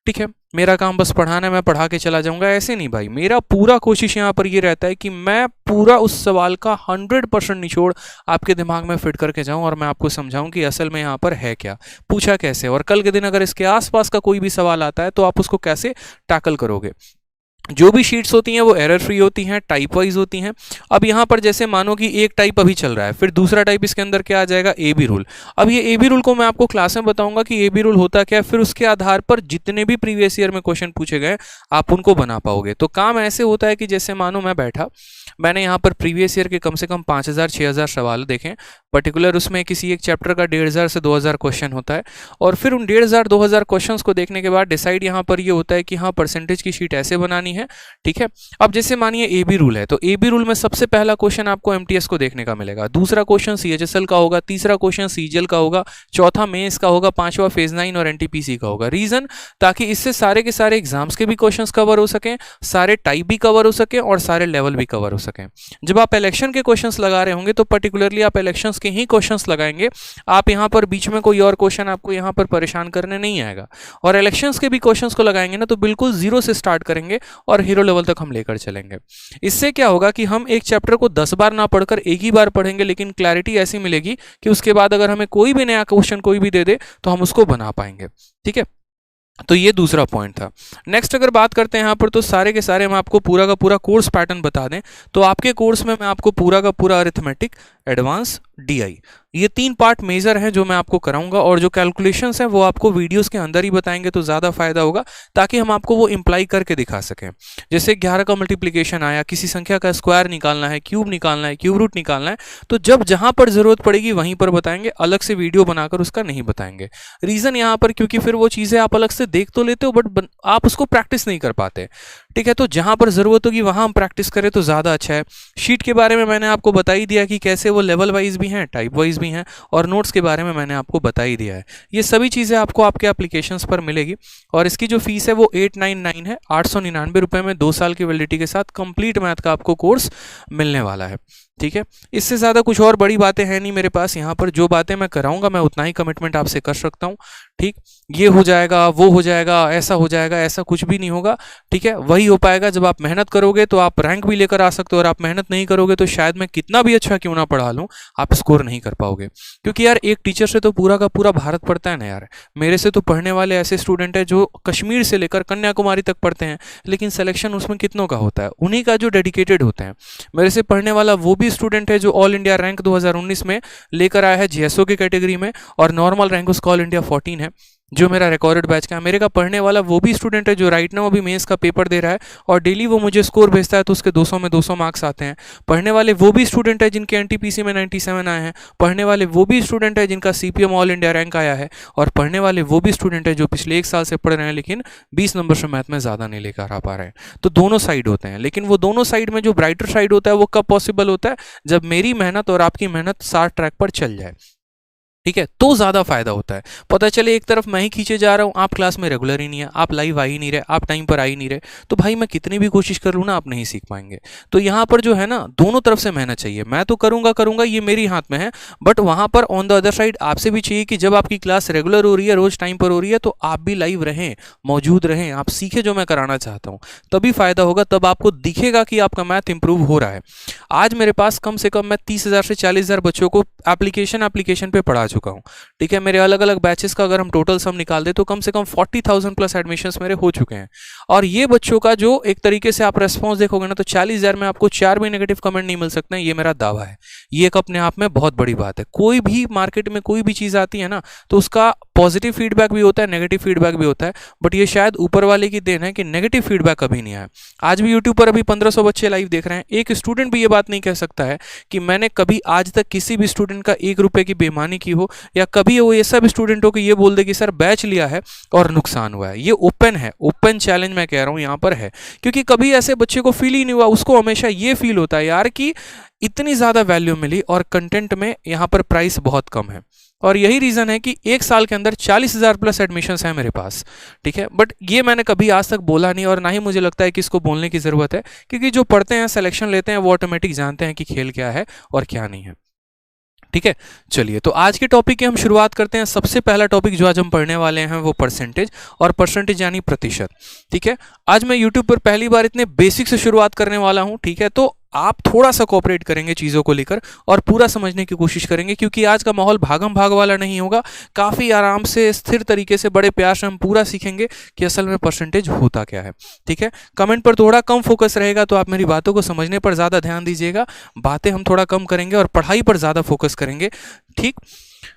ठीक है, मेरा काम बस पढ़ाना है, मैं पढ़ा के चला जाऊंगा, ऐसे नहीं भाई। मेरा पूरा कोशिश यहाँ पर ये रहता है कि मैं पूरा उस सवाल का 100% निचोड़ आपके दिमाग में फिट करके जाऊं, और मैं आपको समझाऊं कि असल में यहाँ पर है क्या, पूछा कैसे, और कल के दिन अगर इसके आसपास का कोई भी सवाल आता है तो आप उसको कैसे टैकल करोगे। जो भी शीट्स होती हैं वो एरर फ्री होती हैं, टाइप वाइज होती हैं। अब यहाँ पर जैसे मानो कि एक टाइप अभी चल रहा है, फिर दूसरा टाइप इसके अंदर क्या आ जाएगा, ए बी रूल। अब ये ए बी रूल को मैं आपको क्लास में बताऊंगा कि ए बी रूल होता क्या है, फिर उसके आधार पर जितने भी प्रीवियस ईयर में क्वेश्चन पूछे गए आप उनको बना पाओगे। तो काम ऐसे होता है कि जैसे मानो मैं बैठा, मैंने यहाँ पर प्रीवियस ईयर के कम से कम 5000 6000 सवाल देखें, पर्टिकुलर उसमें किसी एक चैप्टर का 1500 से 2000 क्वेश्चन होता है, और फिर उन 1500 2000 क्वेश्चन को देखने के बाद डिसाइड यहाँ पर ये होता है कि हाँ परसेंटेज की शीट ऐसे बनानी है। ठीक है, अब जैसे मानिए ए बी रूल है, तो ए बी रूल में सबसे पहला क्वेश्चन आपको एमटीएस को देखने का मिलेगा, दूसरा क्वेश्चन सीएचएसएल का होगा, तीसरा क्वेश्चन सीजीएल का होगा, चौथा मेंस का होगा, पांचवा फेज 9 और एनटीपीसी का होगा। रीजन, ताकि इससे सारे के सारे एग्जाम्स के भी क्वेश्चंस कवर हो सकें, सारे टाइप भी कवर हो सके और सारे लेवल भी कवर हो सकें। जब आप इलेक्शन के क्वेश्चंस लगा रहे होंगे तो पर्टिकुलरली आप इलेक्शंस के ही क्वेश्चंस लगाएंगे, आप यहाँ पर बीच में कोई और क्वेश्चन आपको यहाँ पर परेशान करने नहीं आएगा। और इलेक्शंस के भी क्वेश्चंस को लगाएंगे ना तो बिल्कुल जीरो से स्टार्ट करेंगे और हीरो लेवल तक हम लेकर चलेंगे। इससे क्या होगा कि हम एक चैप्टर को 10 बार ना पढ़कर एक ही बार पढ़ेंगे, लेकिन क्लैरिटी ऐसी मिलेगी कि उसके बाद अगर हमें कोई भी नया क्वेश्चन कोई भी दे दे तो हम उसको बना पाएंगे। ठीक है, तो ये दूसरा पॉइंट था। नेक्स्ट अगर बात करते हैं यहाँ पर, तो सारे के सारे हम आपको पूरा का पूरा कोर्स पैटर्न बता दें तो आपके कोर्स में मैं आपको पूरा का पूरा अरिथमेटिक, एडवांस, डीआई, ये 3 पार्ट मेजर हैं जो मैं आपको कराऊंगा, और जो कैलकुलेशंस हैं वो आपको वीडियोस के अंदर ही बताएंगे तो ज़्यादा फायदा होगा, ताकि हम आपको वो इम्प्लाई करके दिखा सकें। जैसे 11 का मल्टीप्लिकेशन आया, किसी संख्या का स्क्वायर निकालना है, क्यूब निकालना है, क्यूब रूट निकालना है, तो जब जहां पर जरूरत पड़ेगी वहीं पर बताएंगे, अलग से वीडियो बनाकर उसका नहीं बताएंगे। रीजन यहाँ पर क्योंकि फिर वो चीज़ें आप अलग से देख तो लेते हो बट आप उसको प्रैक्टिस नहीं कर पाते। ठीक है, तो जहां पर जरूरत होगी वहां हम प्रैक्टिस करें तो ज़्यादा अच्छा है। शीट के बारे में मैंने आपको बता ही दिया कि कैसे वो लेवल वाइज भी हैं, टाइप वाइज भी हैं, और नोट्स के बारे में मैंने आपको बता ही दिया है। ये सभी चीज़ें आपको आपके एप्लीकेशंस पर मिलेगी, और इसकी जो फीस है वो 899 है, 899 रुपये में 2 साल की वैलिडिटी के साथ कंप्लीट मैथ का आपको कोर्स मिलने वाला है। ठीक है, इससे ज़्यादा कुछ और बड़ी बातें हैं नहीं मेरे पास यहाँ पर। जो बातें मैं कराऊंगा मैं उतना ही कमिटमेंट आपसे कर सकता हूँ। ठीक, ये हो जाएगा, वो हो जाएगा, ऐसा हो जाएगा, ऐसा कुछ भी नहीं होगा। ठीक है, वही हो पाएगा जब आप मेहनत करोगे तो आप रैंक भी लेकर आ सकते हो, और आप मेहनत नहीं करोगे तो शायद मैं कितना भी अच्छा क्यों ना पढ़ा लूँ, आप स्कोर नहीं कर पाओगे। क्योंकि यार एक टीचर से तो पूरा का पूरा भारत पढ़ता है ना यार। मेरे से तो पढ़ने वाले ऐसे स्टूडेंट हैं जो कश्मीर से लेकर कन्याकुमारी तक पढ़ते हैं, लेकिन सिलेक्शन उसमें कितनों का होता है, उन्हीं का जो डेडिकेटेड होते हैं। मेरे से पढ़ने वाला वो भी स्टूडेंट है जो ऑल इंडिया रैंक 2019 में लेकर आया है जीएसओ की कैटेगरी में, और नॉर्मल रैंक उसका ऑल इंडिया 14 है, जो मेरा रिकॉर्डेड बैच का है। मेरे का पढ़ने वाला वो भी स्टूडेंट है जो राइट नाउ अभी मेंस का पेपर दे रहा है, और डेली वो मुझे स्कोर भेजता है, तो उसके 200 में 200 मार्क्स आते हैं। पढ़ने वाले वो भी स्टूडेंट है जिनके एनटीपीसी में 97 आए हैं। पढ़ने वाले वो भी स्टूडेंट है जिनका सीपीएम ऑल इंडिया रैंक आया है। और पढ़ने वाले वो भी स्टूडेंट है जो पिछले 1 साल से पढ़ रहे हैं, लेकिन 20 नंबर से मैथ में ज़्यादा नहीं लेकर आ पा रहे हैं। तो दोनों साइड होते हैं, लेकिन वो दोनों साइड में जो ब्राइटर साइड होता है वो कब पॉसिबल होता है, जब मेरी मेहनत और आपकी मेहनत साथ ट्रैक पर चल जाए। ठीक है, तो ज़्यादा फायदा होता है। पता चले एक तरफ मैं ही खींचे जा रहा हूँ, आप क्लास में रेगुलर ही नहीं है, आप लाइव आ ही नहीं रहे, आप टाइम पर आ ही नहीं रहे, तो भाई मैं कितनी भी कोशिश कर लूँ ना, आप नहीं सीख पाएंगे। तो यहाँ पर जो है ना, दोनों तरफ से मेहनत चाहिए। मैं तो करूँगा करूँगा, ये मेरी हाथ में है, बट वहाँ पर ऑन द अदर साइड आपसे भी चाहिए कि जब आपकी क्लास रेगुलर हो रही है, रोज टाइम पर हो रही है, तो आप भी लाइव रहें, मौजूद रहें, आप सीखे जो मैं कराना चाहता हूँ, तभी फायदा होगा। तब आपको दिखेगा कि आपका मैथ इंप्रूव हो रहा है। आज मेरे पास कम से कम मैं 30,000 से 40,000 बच्चों को एप्लीकेशन पे पढ़ा चुका हूँ। ठीक है, मेरे अलग अलग बैचेस का अगर हम टोटल सम निकाल दे तो कम से कम 40,000 प्लस एडमिशन्स मेरे हो चुके हैं। और ये बच्चों का जो एक तरीके से आप रेस्पॉन्स देखोगे ना, तो 40,000 में आपको 4 भी नेगेटिव कमेंट नहीं मिल सकते हैं, ये मेरा दावा है। ये एक अपने आप में बहुत बड़ी बात है। कोई भी मार्केट में कोई भी चीज़ आती है ना, तो उसका पॉजिटिव फीडबैक भी होता है, नेगेटिव फीडबैक भी होता है, बट ये शायद ऊपर वाले की देन है कि नेगेटिव फीडबैक कभी नहीं आया। आज भी यूट्यूब पर अभी 1500 बच्चे लाइव देख रहे हैं। एक स्टूडेंट भी ये बात नहीं कह सकता है कि मैंने कभी आज तक किसी भी स्टूडेंट का 1 रुपए की बेईमानी की हो, या कभी वो ऐसा भी स्टूडेंट हो कि ये बोल दे कि सर बैच लिया है और नुकसान हुआ है। ये ओपन है, ओपन चैलेंज मैं कह रहा हूँ यहाँ पर है, क्योंकि कभी ऐसे बच्चे को फील ही नहीं हुआ। उसको हमेशा ये फील होता है यार कि इतनी ज़्यादा वैल्यू मिली और कंटेंट में यहाँ पर प्राइस बहुत कम है। और यही रीज़न है कि 1 साल के अंदर 40,000 प्लस एडमिशन्स हैं मेरे पास। ठीक है, बट ये मैंने कभी आज तक बोला नहीं, और ना ही मुझे लगता है कि इसको बोलने की ज़रूरत है, क्योंकि जो पढ़ते हैं, सिलेक्शन लेते हैं, वो ऑटोमेटिक जानते हैं कि खेल क्या है और क्या नहीं है। ठीक है, चलिए तो आज के टॉपिक की हम शुरुआत करते हैं। सबसे पहला टॉपिक जो आज हम पढ़ने वाले हैं वो परसेंटेज, और परसेंटेज यानी प्रतिशत। ठीक है, आज मैं यूट्यूब पर पहली बार इतने बेसिक से शुरुआत करने वाला हूं। ठीक है, तो आप थोड़ा सा कोऑपरेट करेंगे चीज़ों को लेकर और पूरा समझने की कोशिश करेंगे, क्योंकि आज का माहौल भागम भाग वाला नहीं होगा। काफ़ी आराम से, स्थिर तरीके से, बड़े प्यार से हम पूरा सीखेंगे कि असल में परसेंटेज होता क्या है। ठीक है, कमेंट पर थोड़ा कम फोकस रहेगा, तो आप मेरी बातों को समझने पर ज़्यादा ध्यान दीजिएगा। बातें हम थोड़ा कम करेंगे और पढ़ाई पर ज़्यादा फोकस करेंगे। ठीक,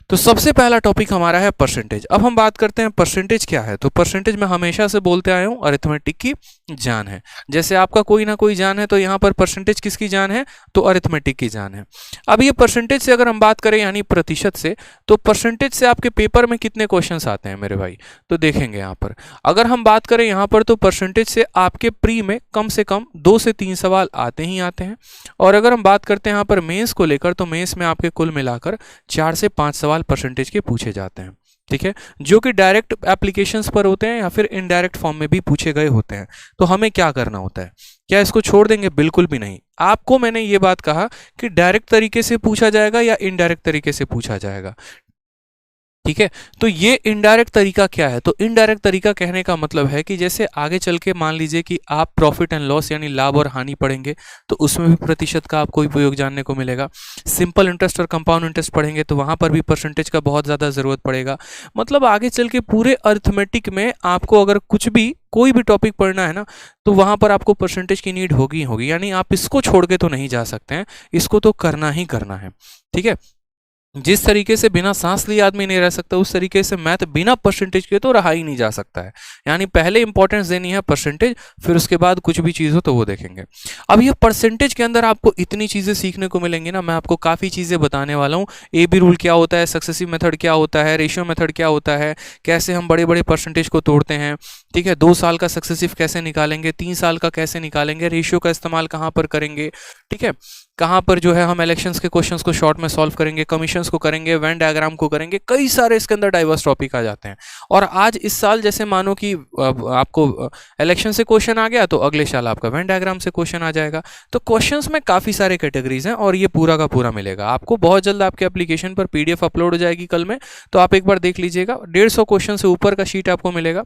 तो सबसे पहला टॉपिक हमारा है परसेंटेज। अब हम बात करते हैं परसेंटेज क्या है। तो परसेंटेज मैं हमेशा से बोलते आया हूं, अरिथमेटिक की जान है। जैसे आपका कोई ना कोई जान है, तो यहाँ पर परसेंटेज किसकी जान है, तो अरिथमेटिक की जान है। अब ये परसेंटेज से अगर हम बात करें, यानी प्रतिशत से, तो परसेंटेज से आपके पेपर में कितने क्वेश्चंस आते हैं मेरे भाई, तो देखेंगे यहाँ पर। अगर हम बात करें यहाँ पर, तो परसेंटेज से आपके प्री में कम से कम 2 से 3 सवाल आते ही आते हैं। और अगर हम बात करते हैं यहाँ पर मेंस को लेकर, तो मेंस में आपके कुल मिलाकर 4 से 5 सवाल परसेंटेज के पूछे जाते हैं। ठीक है, जो कि डायरेक्ट एप्लीकेशंस पर होते हैं या फिर इनडायरेक्ट फॉर्म में भी पूछे गए होते हैं। तो हमें क्या करना होता है, क्या इसको छोड़ देंगे? बिल्कुल भी नहीं। आपको मैंने ये बात कहा कि डायरेक्ट तरीके से पूछा जाएगा या इनडायरेक्ट तरीके से पूछा जाएगा। ठीक है, तो ये इनडायरेक्ट तरीका क्या है? तो इनडायरेक्ट तरीका कहने का मतलब है कि जैसे आगे चल के मान लीजिए कि आप प्रॉफिट एंड लॉस यानी लाभ और हानि पढ़ेंगे, तो उसमें भी प्रतिशत का आपको उपयोग जानने को मिलेगा। सिंपल इंटरेस्ट और कंपाउंड इंटरेस्ट पढ़ेंगे, तो वहां पर भी परसेंटेज का बहुत ज़्यादा ज़रूरत पड़ेगा। मतलब आगे चल के पूरे अरिथमेटिक में आपको अगर कुछ भी कोई भी टॉपिक पढ़ना है ना, तो वहां पर आपको परसेंटेज की नीड होगी होगी। यानी आप इसको छोड़ के तो नहीं जा सकते हैं, इसको तो करना ही करना है। ठीक है, जिस तरीके से बिना सांस लिए आदमी नहीं रह सकता, उस तरीके से मैथ बिना परसेंटेज के तो रहा ही नहीं जा सकता है। यानी पहले इंपॉर्टेंस देनी है परसेंटेज, फिर उसके बाद कुछ भी चीज़ हो तो वो देखेंगे। अब ये परसेंटेज के अंदर आपको इतनी चीज़ें सीखने को मिलेंगी ना, मैं आपको काफ़ी चीज़ें बताने वाला हूँ। ए बी रूल क्या होता है, सक्सेसिव मेथड क्या होता है, रेशियो मेथड क्या होता है, कैसे हम बड़े बड़े परसेंटेज को तोड़ते हैं। ठीक है, 2 साल का सक्सेसिव कैसे निकालेंगे, 3 साल का कैसे निकालेंगे, रेशियो का इस्तेमाल कहाँ पर करेंगे। ठीक है, कहाँ पर जो है हम इलेक्शंस के क्वेश्चंस को शॉर्ट में सॉल्व करेंगे, कमीशंस को करेंगे, वेन डायग्राम को करेंगे, कई सारे इसके अंदर डाइवर्स टॉपिक आ जाते हैं। और आज इस साल जैसे मानो कि आपको इलेक्शन से क्वेश्चन आ गया तो अगले साल आपका वेन डायग्राम से क्वेश्चन आ जाएगा। तो क्वेश्चंस में काफ़ी सारे कैटेगरीज हैं और ये पूरा का पूरा मिलेगा आपको। बहुत जल्द आपके एप्लीकेशन पर PDF अपलोड हो जाएगी कल में, तो आप एक बार देख लीजिएगा। 150 क्वेश्चन से ऊपर का शीट आपको मिलेगा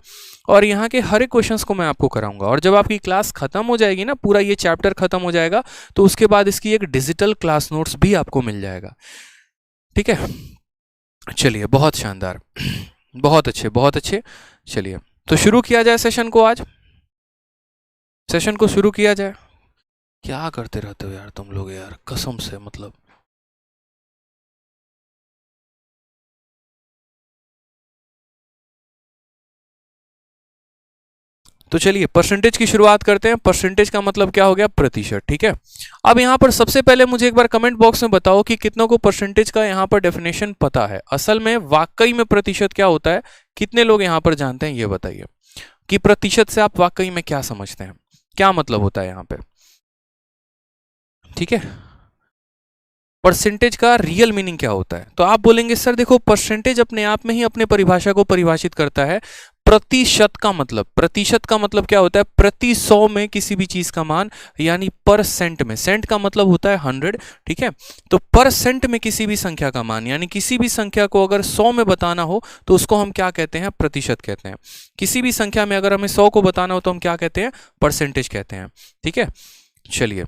और यहाँ के हर एक क्वेश्चंस को मैं आपको कराऊंगा। और जब आपकी क्लास खत्म हो जाएगी ना, पूरा ये चैप्टर खत्म हो जाएगा, तो उसके बाद इसकी एक डिजिटल क्लास नोट्स भी आपको मिल जाएगा। ठीक है, चलिए, बहुत शानदार, बहुत अच्छे, बहुत अच्छे। चलिए, तो शुरू किया जाए सेशन को। आज सेशन को शुरू किया जाए। क्या करते रहते हो यार तुम लोग यार, कसम से, मतलब। तो चलिए परसेंटेज की शुरुआत करते हैं। परसेंटेज का मतलब क्या हो गया? प्रतिशत। ठीक है, अब यहाँ पर सबसे पहले मुझे एक बार कमेंट बॉक्स में बताओ कि कितनों को परसेंटेज का यहाँ पर डेफिनेशन पता है। असल में वाकई में प्रतिशत क्या होता है, कितने लोग यहाँ पर जानते हैं, ये बताइए कि प्रतिशत से आप वाकई में क्या समझते हैं, क्या मतलब होता है यहाँ पे। ठीक है, परसेंटेज का रियल मीनिंग क्या होता है? तो आप बोलेंगे सर देखो, परसेंटेज अपने आप में ही अपने परिभाषा को परिभाषित करता है। प्रतिशत का मतलब क्या होता है? प्रति 100 में किसी भी चीज का मान, यानी परसेंट में। सेंट का मतलब होता है 100। ठीक है, तो परसेंट में किसी भी संख्या का मान, यानी किसी भी संख्या को अगर 100 में बताना हो तो उसको हम क्या कहते हैं? प्रतिशत कहते हैं। किसी भी संख्या में अगर हमें 100 को बताना हो तो हम क्या कहते हैं? परसेंटेज कहते हैं। ठीक है, चलिए,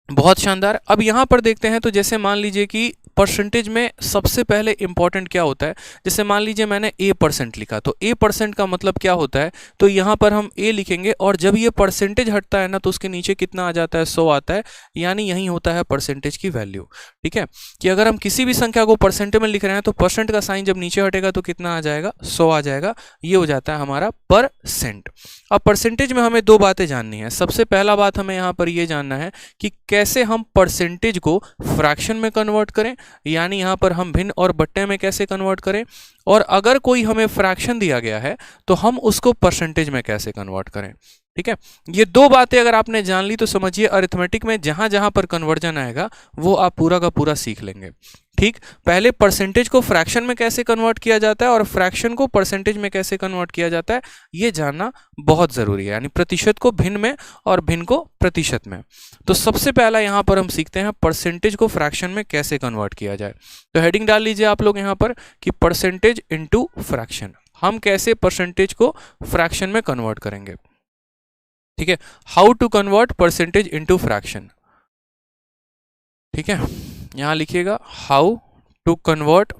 बहुत शानदार। अब यहां पर देखते हैं, तो जैसे मान लीजिए कि परसेंटेज में सबसे पहले इंपॉर्टेंट क्या होता है। जैसे मान लीजिए मैंने A% लिखा, तो A% का मतलब क्या होता है? तो यहां पर हम A लिखेंगे और जब ये परसेंटेज हटता है ना, तो उसके नीचे कितना आ जाता है? 100 आता है, यानी यही होता है परसेंटेज की वैल्यू। ठीक है, कि अगर हम किसी भी संख्या को परसेंट में लिख रहे हैं तो परसेंट का साइन जब नीचे हटेगा तो कितना आ जाएगा? 100 आ जाएगा। ये हो जाता है हमारा परसेंट। अब परसेंटेज में हमें दो बातें जाननी है। सबसे पहला बात हमें यहाँ पर यह जानना है कि कैसे हम परसेंटेज को फ्रैक्शन में कन्वर्ट करें, यानी यहां पर हम भिन्न और बट्टे में कैसे कन्वर्ट करें, और अगर कोई हमें फ्रैक्शन दिया गया है तो हम उसको परसेंटेज में कैसे कन्वर्ट करें। ठीक है, ये दो बातें अगर आपने जान ली तो समझिए अरिथमेटिक में जहां जहां पर कन्वर्जन आएगा वो आप पूरा का पूरा सीख लेंगे। ठीक, पहले परसेंटेज को फ्रैक्शन में कैसे कन्वर्ट किया जाता है और फ्रैक्शन को परसेंटेज में कैसे कन्वर्ट किया जाता है, ये जानना बहुत जरूरी है। यानी प्रतिशत को भिन्न में और भिन्न को प्रतिशत में। तो सबसे पहला यहां पर हम सीखते हैं परसेंटेज को फ्रैक्शन में कैसे कन्वर्ट किया जाए। तो हेडिंग डाल लीजिए आप लोग यहां पर कि परसेंटेज इनटू फ्रैक्शन। हम कैसे परसेंटेज को फ्रैक्शन में कन्वर्ट करेंगे। ठीक है, how to convert percentage into fraction. ठीक है, यहां लिखिएगा how to convert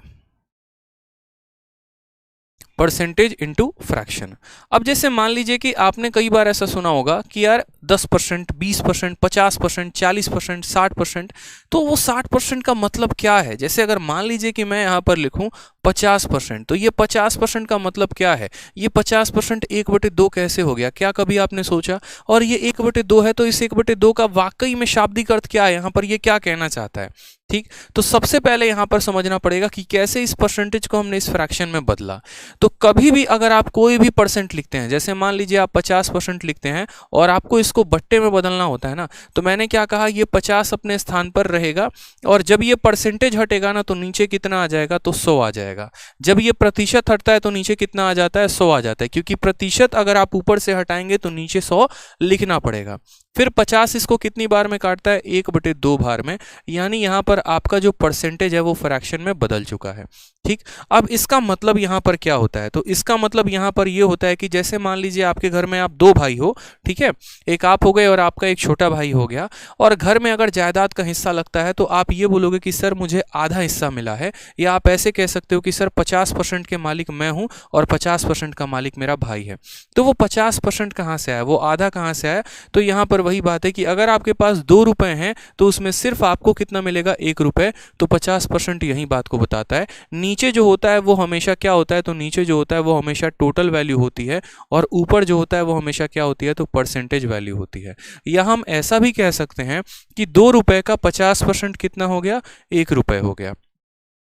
percentage into fraction. अब जैसे मान लीजिए कि आपने कई बार ऐसा सुना होगा कि यार 10%, 20%, 50%, 40%, 60%, तो वो 60% का मतलब क्या है? जैसे अगर मान लीजिए कि मैं यहाँ पर लिखूं 50%, तो ये 50% का मतलब क्या है? ये 50% 1/2 कैसे हो गया? क्या कभी आपने सोचा? और ये 1/2 है, तो इस 1/2 का वाकई में शाब्दिक अर्थ क्या है? यहाँ पर ये क्या कहना चाहता है? ठीक, तो सबसे पहले यहां पर समझना पड़ेगा कि कैसे इस परसेंटेज को हमने इस फ्रैक्शन में बदला। तो कभी भी अगर आप कोई भी परसेंट लिखते हैं, जैसे मान लीजिए आप 50% लिखते हैं और आपको इसको बट्टे में बदलना होता है ना, तो मैंने क्या कहा, ये 50 अपने स्थान पर रहेगा और जब ये परसेंटेज हटेगा ना तो नीचे कितना आ जाएगा? तो 100 आ जाएगा। जब ये प्रतिशत हटता है तो नीचे कितना आ जाता है? 100 आ जाता है, क्योंकि प्रतिशत अगर आप ऊपर से हटाएंगे तो नीचे 100 लिखना पड़ेगा। फिर 50 इसको कितनी बार में काटता है? 1/2 बार में, यानी यहां पर आपका जो परसेंटेज है वो फ्रैक्शन में बदल चुका है। ठीक, अब इसका मतलब यहां पर क्या होता है? तो इसका मतलब यहां पर ये होता है कि जैसे मान लीजिए आपके घर में आप 2 भाई हो, ठीक है, एक आप हो गए और आपका एक छोटा भाई हो गया, और घर में अगर जायदाद का हिस्सा लगता है तो आप ये बोलोगे कि सर मुझे आधा हिस्सा मिला है, या आप ऐसे कह सकते हो कि सर 50% के मालिक मैं हूं और 50% का मालिक मेरा भाई है। तो वो 50% कहां से आया, वो आधा कहां से आया? तो यहां पर वही बात है कि अगर आपके पास 2 रुपए हैं तो उसमें सिर्फ आपको कितना मिलेगा? 1 रुपए। तो 50% यही बात को बताता है। नीचे जो होता है वो हमेशा क्या होता है? तो नीचे जो होता है वो हमेशा टोटल वैल्यू होती है और ऊपर जो होता है वो हमेशा क्या होती है? तो परसेंटेज वैल्यू होती है। या हम ऐसा भी कह सकते हैं कि 2 रुपए का 50% कितना हो गया? 1 रुपए हो गया।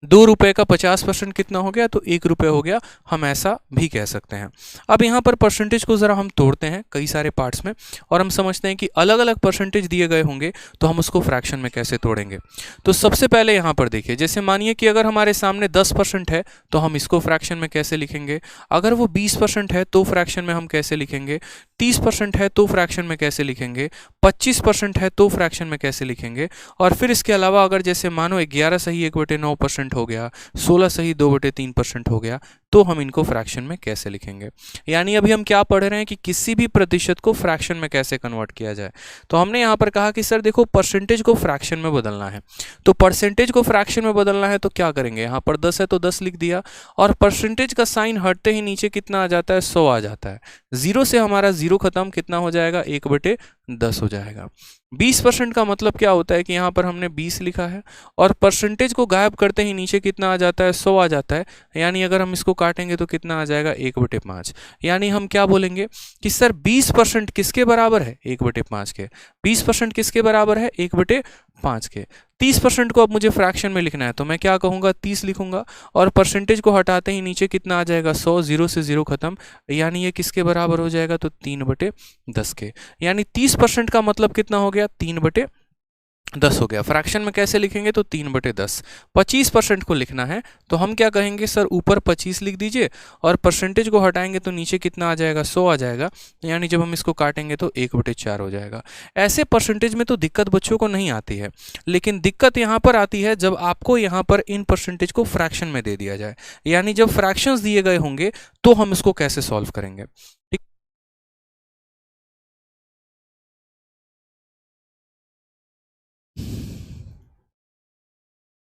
₹2 का 50% कितना हो गया, तो ₹1 हो गया, हम ऐसा भी कह सकते हैं। अब यहाँ पर परसेंटेज को ज़रा हम तोड़ते हैं कई सारे पार्ट्स में और हम समझते हैं कि अलग अलग परसेंटेज दिए गए होंगे तो हम उसको फ्रैक्शन में कैसे तोड़ेंगे। तो सबसे पहले यहाँ पर देखिए, जैसे मानिए कि अगर हमारे सामने 10% है तो हम इसको फ्रैक्शन में कैसे लिखेंगे, अगर वो 20% है तो फ्रैक्शन में हम कैसे लिखेंगे, 30% है तो फ्रैक्शन में कैसे लिखेंगे, 25% है तो फ्रैक्शन में कैसे लिखेंगे, और फिर इसके अलावा अगर जैसे मानो 11 सही 1/9% हो गया, 16 सही 2/3% हो गया, तो हम इनको फ्रैक्शन में कैसे लिखेंगे। यानी अभी हम क्या पढ़ रहे हैं कि किसी भी प्रतिशत को फ्रैक्शन में कैसे कन्वर्ट किया जाए। तो हमने यहाँ पर कहा कि सर देखो परसेंटेज को फ्रैक्शन में बदलना है, तो परसेंटेज को फ्रैक्शन में बदलना है तो क्या करेंगे, यहाँ पर 10 है तो 10 लिख दिया, और परसेंटेज का साइन हटते ही नीचे कितना आ जाता है, 100 आ जाता है। 0 से हमारा 0 खत्म, कितना हो जाएगा, 1/10 हो जाएगा। 20% का मतलब क्या होता है कि यहाँ पर हमने 20 लिखा है और परसेंटेज को गायब करते ही नीचे कितना आ जाता है, 100 आ जाता है। यानी अगर हम इसको काटेंगे तो कितना आ जाएगा, 1/5। यानी हम क्या बोलेंगे कि सर 20% किसके बराबर है, 1/5 के। 20% किसके बराबर है, 1/5 के। 30% को अब मुझे फ्रैक्शन में लिखना है तो मैं क्या कहूँगा, 30 लिखूंगा, और परसेंटेज को हटाते ही नीचे कितना आ जाएगा, 100, 0 से 0 खत्म। यानी ये किसके बराबर हो जाएगा, तो 3/10 के। यानी 30% का मतलब कितना हो गया, 3/10 हो गया। फ्रैक्शन में कैसे लिखेंगे, तो 3/10। 25% को लिखना है तो हम क्या कहेंगे, सर ऊपर 25 लिख दीजिए और परसेंटेज को हटाएंगे तो नीचे कितना आ जाएगा, 100 आ जाएगा। यानी जब हम इसको काटेंगे तो 1/4 हो जाएगा। ऐसे परसेंटेज में तो दिक्कत बच्चों को नहीं आती है, लेकिन दिक्कत यहाँ पर आती है जब आपको यहाँ पर इन परसेंटेज को फ्रैक्शन में दे दिया जाए। यानी जब फ्रैक्शंस दिए गए होंगे तो हम इसको कैसे सॉल्व करेंगे।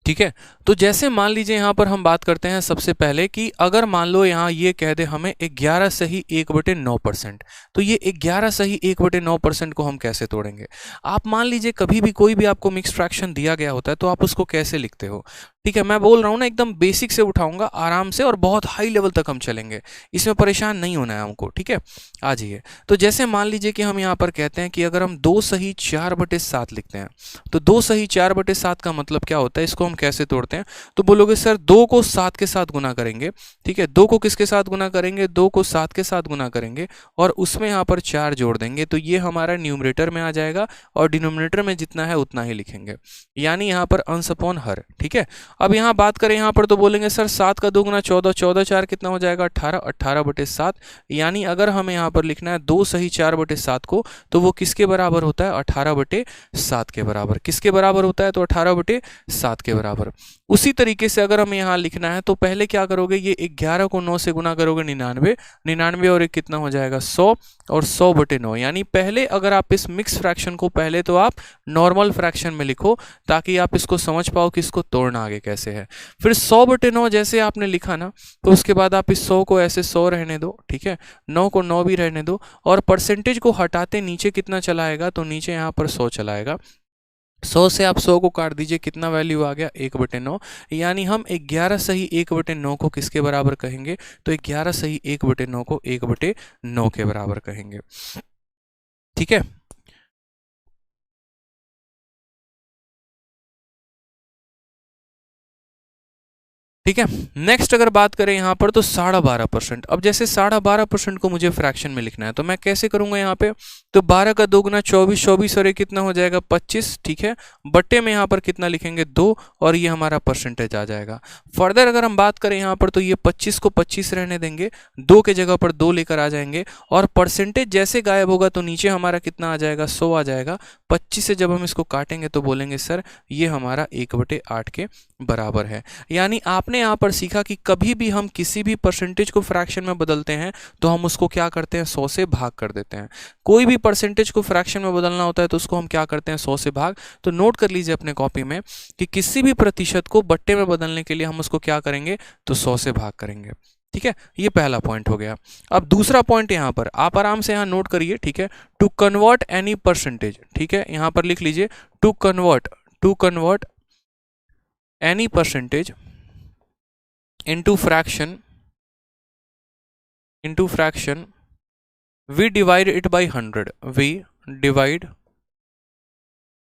ठीक है, तो जैसे मान लीजिए यहाँ पर हम बात करते हैं सबसे पहले कि अगर मान लो यहाँ ये कह दे हमें 11 सही 1/9%, तो ये 11 सही 1/9% को हम कैसे तोड़ेंगे। आप मान लीजिए कभी भी कोई भी आपको मिक्स फ्रैक्शन दिया गया होता है तो आप उसको कैसे लिखते हो। ठीक है, मैं बोल रहा हूँ ना, एकदम बेसिक से उठाऊंगा आराम से और बहुत हाई लेवल तक हम चलेंगे, इसमें परेशान नहीं होना है हमको। ठीक है, आ जाइए। तो जैसे मान लीजिए कि हम यहाँ पर कहते हैं कि अगर हम 2 सही 4/7 लिखते हैं, तो 2 सही 4/7 का मतलब क्या होता है, इसको हम कैसे तोड़ते हैं। तो बोलोगे सर 2 को 7 के साथ गुना करेंगे। ठीक है, 2 को किसके साथ गुना करेंगे, 2 को 7 के साथ गुना करेंगे और उसमें यहाँ पर 4 जोड़ देंगे, तो ये हमारा न्यूमरेटर में आ जाएगा और डिनोमिनेटर में जितना है उतना ही लिखेंगे, यानी यहाँ पर अंश अपॉन हर। ठीक है, अब यहाँ बात करें यहाँ पर तो बोलेंगे सर 7 का 2 गुना 14, 14 4 कितना हो जाएगा, 18, 18/7। यानी अगर हमें यहाँ पर लिखना है 2 सही 4/7 को, तो वो किसके बराबर होता है, 18/7 के बराबर। किसके बराबर होता है, तो 18/7 के बराबर। उसी तरीके से अगर हमें यहाँ लिखना है तो पहले क्या करोगे, ये 11 को 9 से गुना करोगे, 99, 99 और एक कितना हो जाएगा, 100, और 100/9। यानी पहले अगर आप इस मिक्स फ्रैक्शन को पहले तो आप नॉर्मल फ्रैक्शन में लिखो ताकि आप इसको समझ पाओ कि इसको तोड़ना आगे कैसे है। फिर 100/9 जैसे आपने लिखा ना, तो उसके बाद आप इस 100 को ऐसे 100 रहने दो। ठीक है, 9 को 9 भी रहने दो, और परसेंटेज को हटाते नीचे कितना चलाएगा, तो नीचे यहाँ पर 100 चलाएगा। 100 से आप 100 को काट दीजिए, कितना वैल्यू आ गया, 1/9। यानी हम 11 सही 1/9 को किसके बराबर कहेंगे, तो 11 सही 1/9 को 1/9 के बराबर कहेंगे। ठीक है, ठीक है। नेक्स्ट अगर बात करें यहाँ पर तो 12.5%। अब जैसे 12.5% को मुझे फ्रैक्शन में लिखना है तो मैं कैसे करूंगा, यहाँ पे तो 12 का 2 गुना 24, 24 और ये कितना हो जाएगा, 25। ठीक है, बट्टे में यहाँ पर कितना लिखेंगे, 2, और ये हमारा परसेंटेज आ जाएगा। फर्दर अगर हम बात करें यहाँ पर तो ये 25 को 25 रहने देंगे, 2 के जगह पर 2 लेकर आ जाएंगे, और परसेंटेज जैसे गायब होगा तो नीचे हमारा कितना आ जाएगा, 100 आ जाएगा। 25 से जब हम इसको काटेंगे तो बोलेंगे सर ये हमारा 1/8 के बराबर है। यानी आपने यहाँ पर सीखा कि कभी भी हम किसी भी परसेंटेज को फ्रैक्शन में बदलते हैं तो हम उसको क्या करते हैं, 100 से भाग कर देते हैं। कोई भी परसेंटेज को फ्रैक्शन में बदलना होता है तो उसको हम क्या करते हैं, 100 से भाग। तो नोट कर लीजिए अपने कॉपी में कि किसी भी प्रतिशत को बट्टे में बदलने के लिए हम उसको क्या करेंगे, तो 100 से भाग करेंगे। ठीक है, ये पहला पॉइंट हो गया। अब दूसरा पॉइंट यहाँ पर आप आराम से यहाँ नोट करिए। ठीक है, टू कन्वर्ट एनी परसेंटेज, ठीक है, यहाँ पर लिख लीजिए to convert any percentage into fraction we divide it by 100, we divide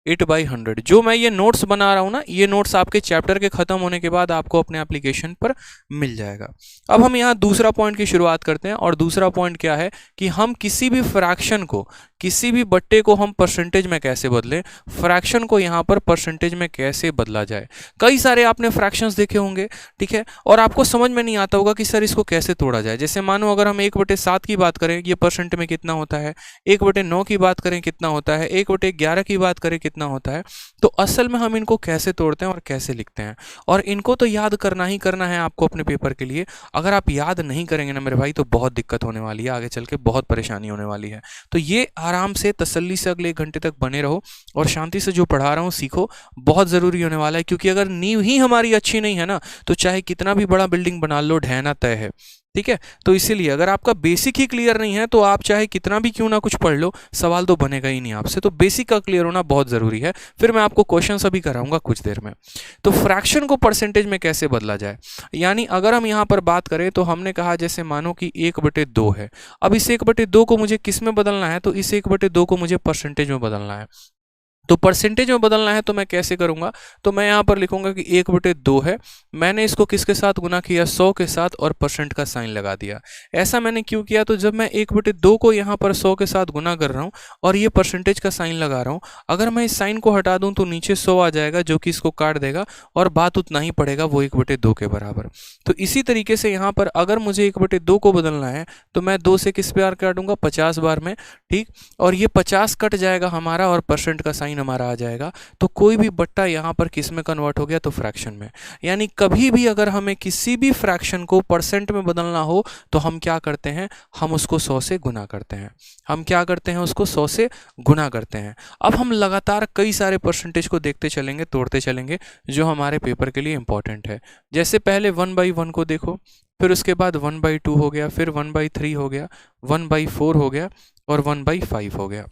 8/100। जो मैं ये नोट्स बना रहा हूँ ना, ये नोट्स आपके चैप्टर के खत्म होने के बाद आपको अपने एप्लीकेशन पर मिल जाएगा। अब हम यहाँ दूसरा पॉइंट की शुरुआत करते हैं, और दूसरा पॉइंट क्या है कि हम किसी भी फ्रैक्शन को, किसी भी बट्टे को हम परसेंटेज में कैसे बदलें, फ्रैक्शन को यहाँ पर परसेंटेज में कैसे बदला जाए। कई सारे आपने फ्रैक्शंस देखे होंगे, ठीक है, और आपको समझ में नहीं आता होगा कि सर इसको कैसे तोड़ा जाए। जैसे मानो अगर हम 1/7 की बात करें, ये परसेंट में कितना होता है, 1/9 की बात करें कितना होता है, 1/11 की बात करें कितना होता है। तो असल में हम इनको कैसे तोड़ते हैं और कैसे लिखते हैं, और इनको तो याद करना ही करना है आपको अपने पेपर के लिए। अगर आप याद नहीं करेंगे ना मेरे भाई, तो बहुत दिक्कत होने वाली है, आगे चल के बहुत परेशानी होने वाली है। तो ये आराम से तसल्ली से अगले 1 घंटे तक बने रहो और शांति से जो पढ़ा रहा हूँ सीखो, बहुत ज़रूरी होने वाला है। क्योंकि अगर नींव ही हमारी अच्छी नहीं है ना, तो चाहे कितना भी बड़ा बिल्डिंग बना लो, ढहना तय है, ठीक है। तो इसीलिए अगर आपका बेसिक ही क्लियर नहीं है, तो आप चाहे कितना भी क्यों ना कुछ पढ़ लो, सवाल तो बनेगा ही नहीं आपसे। तो बेसिक का क्लियर होना बहुत ज़रूरी है। फिर मैं आपको क्वेश्चन अभी कराऊंगा कुछ देर में। तो फ्रैक्शन को परसेंटेज में कैसे बदला जाए, यानी अगर हम यहाँ पर बात करें तो हमने कहा जैसे मानो कि 1/2 है। अब इस 1/2 को मुझे किस में बदलना है, तो इस 1/2 को मुझे परसेंटेज में बदलना है। तो परसेंटेज में बदलना है तो मैं कैसे करूंगा, तो मैं यहाँ पर लिखूंगा कि 1/2 है, मैंने इसको किसके साथ गुना किया, 100 के साथ, और परसेंट का साइन लगा दिया। ऐसा मैंने क्यों किया, तो जब मैं 1/2 को यहाँ पर 100 के साथ गुना कर रहा हूँ और ये परसेंटेज का साइन लगा रहा हूँ, अगर मैं इस साइन को हटा दूँ तो नीचे 100 आ जाएगा, जो कि इसको काट देगा और बात उतना ही पड़ेगा, वो 1/2 के बराबर। तो इसी तरीके से यहाँ पर अगर मुझे 1/2 को बदलना है तो मैं 2 से किस बार काटूंगा, 50 बार में, ठीक। और ये 50 कट जाएगा हमारा और परसेंट का साइन हमारा आ जाएगा। तो कोई भी बट्टा यहाँ पर किस में कन्वर्ट हो गया, तो फ्रैक्शन में। यानी कभी भी अगर हमें किसी भी फ्रैक्शन को परसेंट में बदलना हो तो हम क्या करते हैं, हम उसको 100 से गुना करते हैं। हम क्या करते हैं, उसको 100 से गुना करते हैं। अब हम लगातार कई सारे परसेंटेज को देखते चलेंगे, तोड़ते चलेंगे, जो हमारे पेपर के लिए इंपॉर्टेंट है। जैसे पहले 1/1 को देखो, फिर उसके बाद 1/2 हो गया, फिर 1/3 हो गया, 1/4 हो गया और 1/5 हो गया,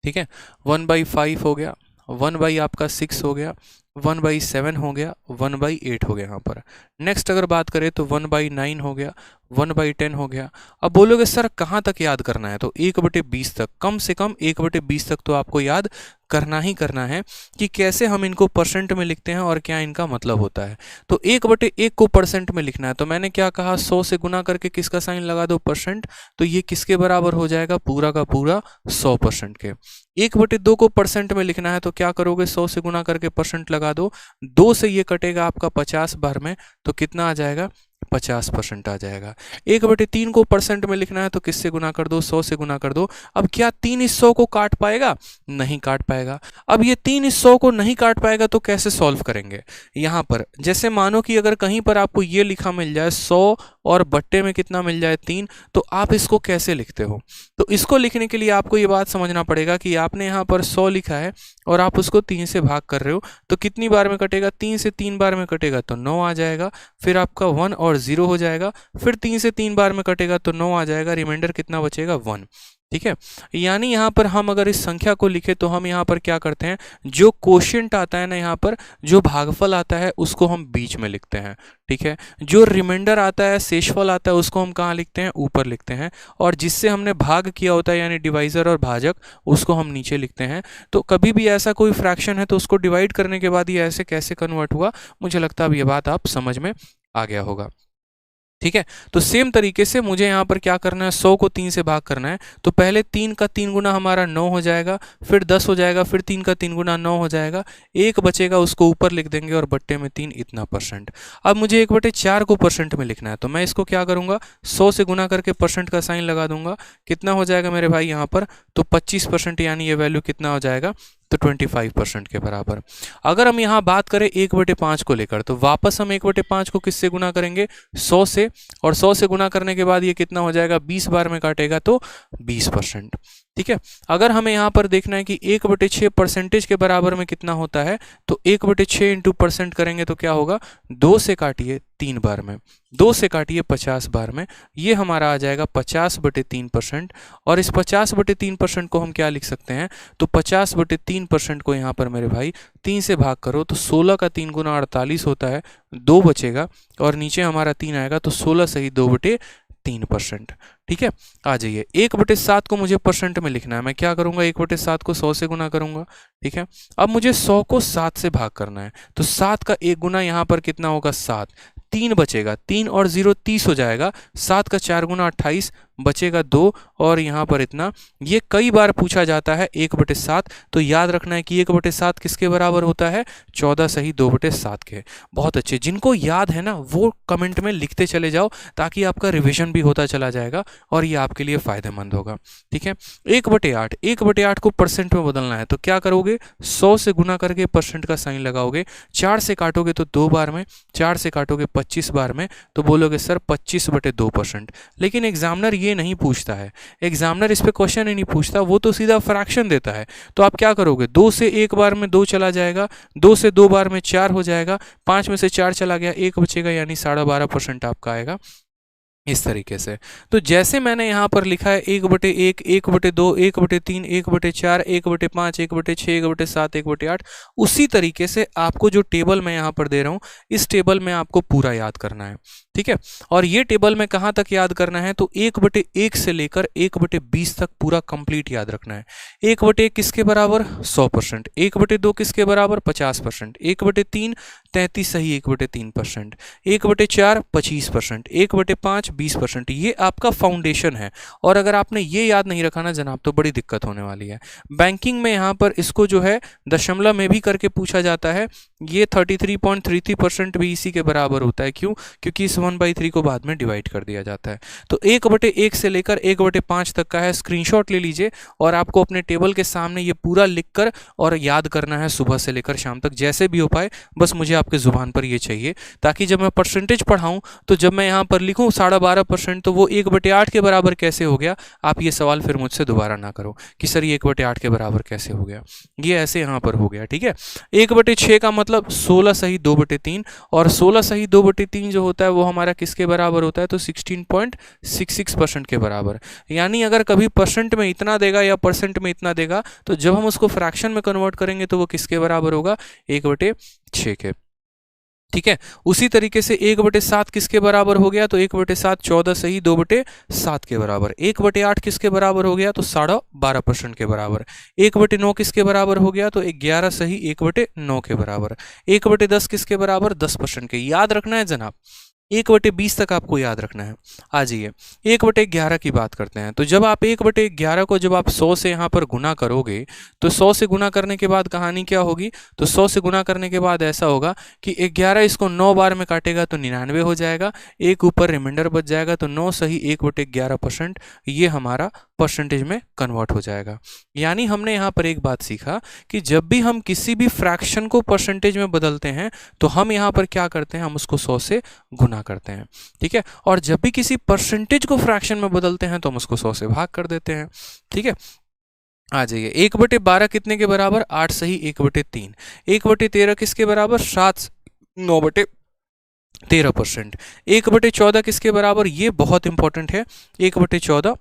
ठीक है। 1/5 हो गया, 1/6 हो गया, 1/7 हो गया, 1/8 हो गया यहाँ पर। नेक्स्ट अगर बात करें तो 1/9 हो गया, 1/10 हो गया। अब बोलोगे सर कहाँ तक याद करना है, तो 1/20 तक, कम से कम 1/20 तक तो आपको याद करना ही करना है कि कैसे हम इनको परसेंट में लिखते हैं और क्या इनका मतलब होता है। तो 1/1 को परसेंट में लिखना है, तो मैंने क्या कहा, 100 से गुना करके किसका साइन लगा दो, परसेंट। तो ये किसके बराबर हो जाएगा, पूरा का पूरा 100% के। 1/2 को परसेंट में लिखना है तो क्या करोगे, 100 से गुना करके परसेंट लगा दो, 2 से ये कटेगा आपका 50 बार में, तो कितना आ जाएगा, 50% आ जाएगा। 1/3 को परसेंट में लिखना है तो किससे गुना कर दो, 100 से गुना कर दो। अब क्या 3 इस 100 को काट पाएगा, नहीं काट पाएगा। अब ये 3 इस 100 को नहीं काट पाएगा तो कैसे सॉल्व करेंगे, यहाँ पर जैसे मानो कि अगर कहीं पर आपको ये लिखा मिल जाए 100 और बट्टे में कितना मिल जाए 3, तो आप इसको कैसे लिखते हो। तो इसको लिखने के लिए आपको ये बात समझना पड़ेगा कि आपने यहाँ पर 100 लिखा है और आप उसको 3 से भाग कर रहे हो, तो कितनी बार में कटेगा, 3 से 3 बार में कटेगा तो 9 आ जाएगा। फिर आपका 1 और 0 हो जाएगा, फिर 3 से 3 बार में कटेगा तो 9 आ जाएगा, रिमाइंडर कितना बचेगा, 1, ठीक है। यानी यहाँ पर हम अगर इस संख्या को लिखे तो हम यहाँ पर क्या करते हैं, जो कोशिएंट आता है ना, यहाँ पर जो भागफल आता है उसको हम बीच में लिखते हैं, ठीक है। जो रिमाइंडर आता है, शेषफल आता है, उसको हम कहाँ लिखते हैं, ऊपर लिखते हैं। और जिससे हमने भाग किया होता है यानी डिवाइजर और भाजक, उसको हम नीचे लिखते हैं। तो कभी भी ऐसा कोई फ्रैक्शन है तो उसको डिवाइड करने के बाद ये ऐसे कैसे कन्वर्ट हुआ, मुझे लगता है अब ये बात आप समझ में आ गया होगा, ठीक है। तो सेम तरीके से मुझे यहाँ पर क्या करना है, 100 को 3 से भाग करना है। तो पहले 3 का 3 गुना हमारा 9 हो जाएगा, फिर 10 हो जाएगा, फिर 3 का 3 गुना 9 हो जाएगा, 1 बचेगा, उसको ऊपर लिख देंगे और बट्टे में 3 इतना परसेंट। अब मुझे 1/4 को परसेंट में लिखना है, तो मैं इसको क्या करूँगा, 100 से गुना करके परसेंट का साइन लगा दूंगा। कितना हो जाएगा मेरे भाई यहाँ पर, तो 25%, यानी ये वैल्यू कितना हो जाएगा, तो 25% के बराबर। अगर हम यहाँ बात करें 1/5 को लेकर, तो वापस हम 1/5 को किससे गुना करेंगे, 100 से, और 100 से गुना करने के बाद ये कितना हो जाएगा, 20 बार में काटेगा तो 20%, ठीक है। अगर हमें यहाँ पर देखना है कि 1/6 परसेंटेज के बराबर में कितना होता है, तो 1/6 इंटू परसेंट करेंगे तो क्या होगा, 2 से काटिए 3 बार में, 2 से काटिए 50 बार में, ये हमारा आ जाएगा 50/3%। और इस 50/3% को हम क्या लिख सकते हैं, तो 50/3% को यहाँ पर मेरे भाई 3 से भाग करो तो 16 का 3 गुना 48 होता है, 2 बचेगा और नीचे हमारा 3 आएगा, तो 16 सही 2/3 3%। ठीक है, आ जाइए 1/7 को मुझे परसेंट में लिखना है। मैं क्या करूंगा, 1/7 को 100 से गुना करूंगा। ठीक है, अब मुझे 100 को 7 से भाग करना है, तो 7 का 1 गुना यहाँ पर कितना होगा 7, 3 बचेगा, 3 और 0 30 हो जाएगा, 7 का 4 गुना 28, बचेगा 2 और यहाँ पर इतना। ये कई बार पूछा जाता है 1/7, तो याद रखना है कि 1/7 किसके बराबर होता है, 14 सही 2/7 के। बहुत अच्छे, जिनको याद है ना वो कमेंट में लिखते चले जाओ, ताकि आपका रिवीजन भी होता चला जाएगा और ये आपके लिए फायदेमंद होगा। ठीक है, 1/8, 1/8 को परसेंट में बदलना है, तो क्या करोगे, 100 से गुना करके परसेंट का साइन लगाओगे, 4 से काटोगे तो 2 बार में, 4 से काटोगे 25 बार में, तो बोलोगे सर 25/2%। लेकिन एग्जामिनर ये नहीं पूछता है, एग्जामिनर इस पे क्वेश्चन ही नहीं पूछता, वो तो सीधा फ्रैक्शन देता है। तो आप क्या करोगे, 2 से 1 बार में 2 चला जाएगा, 2 से 2 बार में 4 हो जाएगा, 5 में से 4 चला गया, 1 बचेगा, यानी 12.5% आपका आएगा। इस तरीके से, तो जैसे मैंने यहाँ पर लिखा है 1/1, 1/2, 1/3, 1/4, 1/5, 1/6, 1/7, 1/8, उसी तरीके से आपको जो टेबल मैं यहाँ पर दे रहा हूँ, इस टेबल में आपको पूरा याद करना है। ठीक है, और ये टेबल में कहाँ तक याद करना है, तो 1/1 से लेकर 1/20 तक पूरा कंप्लीट याद रखना है। 1/1 किसके बराबर, 100%, 1/2 किसके बराबर, 50%, 1/3 33 सही 1/3%, 1/4 25%, 1/5 20%। ये आपका फाउंडेशन है, और अगर आपने ये याद नहीं रखा ना जनाब, तो बड़ी दिक्कत होने वाली है। बैंकिंग में यहाँ पर इसको जो है दशमलव में भी करके पूछा जाता है, ये 33.33% भी इसी के बराबर होता है। क्यों, क्योंकि इस 1/3 को बाद में डिवाइड कर दिया जाता है। तो 1/1 से लेकर 1/5 तक का है, स्क्रीनशॉट ले लीजिए, और आपको अपने टेबल के सामने ये पूरा लिखकर और याद करना है सुबह से लेकर शाम तक, जैसे भी हो पाए। बस मुझे आपके जुबान पर ये चाहिए, ताकि जब मैं परसेंटेज पढ़ाऊं, तो जब मैं यहाँ पर लिखूं 12.5%, तो वो 1/8 के बराबर कैसे हो गया, आप ये सवाल फिर मुझसे दोबारा ना करो कि सर ये 1/8 के बराबर कैसे हो गया, ये ऐसे यहाँ पर हो गया। ठीक है, 1/6 का मतलब 16 सही 2/3, और 16 सही 2/3 जो होता है वो हमारा किसके बराबर होता है, तो 16.66% के बराबर। यानी अगर कभी परसेंट में इतना देगा या परसेंट में इतना देगा, तो जब हम उसको फ्रैक्शन में कन्वर्ट करेंगे तो वो किसके बराबर होगा, 1/6 के। ठीक है, उसी तरीके से 1/7 किसके बराबर हो गया, तो 1/7 14 सही 2/7 के बराबर। 1/8 किसके बराबर हो गया, तो 12.5% के बराबर। 1/9 किसके बराबर हो गया, तो 11 सही 1/9 के बराबर। 1/10 किसके बराबर, 10% के। याद रखना है जनाब, 1/20 तक आपको याद रखना है। आ जाइए 1/11 की बात करते हैं। तो जब आप 1/11 को जब आप 100 से यहाँ पर गुना करोगे, तो 100 से गुना करने के बाद कहानी क्या होगी, तो 100 से गुना करने के बाद ऐसा होगा कि 11 इसको 9 बार में काटेगा तो 99 हो जाएगा, एक ऊपर रिमाइंडर बच जाएगा, तो 9 सही 1/11%, ये हमारा परसेंटेज में कन्वर्ट हो जाएगा। यानी हमने यहाँ पर एक बात सीखा कि जब भी हम किसी भी फ्रैक्शन को परसेंटेज में बदलते हैं, तो हम यहाँ पर क्या करते हैं, हम उसको 100 से गुना करते हैं। ठीक है, और जब भी किसी परसेंटेज को फ्रैक्शन में बदलते हैं, तो हम उसको 100 से भाग कर देते हैं। ठीक है, आ जाइए 1/12 कितने के बराबर, 8 सही 1/3। 1/13 किसके बराबर, 7 9/13%। 1/14 किसके बराबर, ये बहुत इंपॉर्टेंट है, 1/14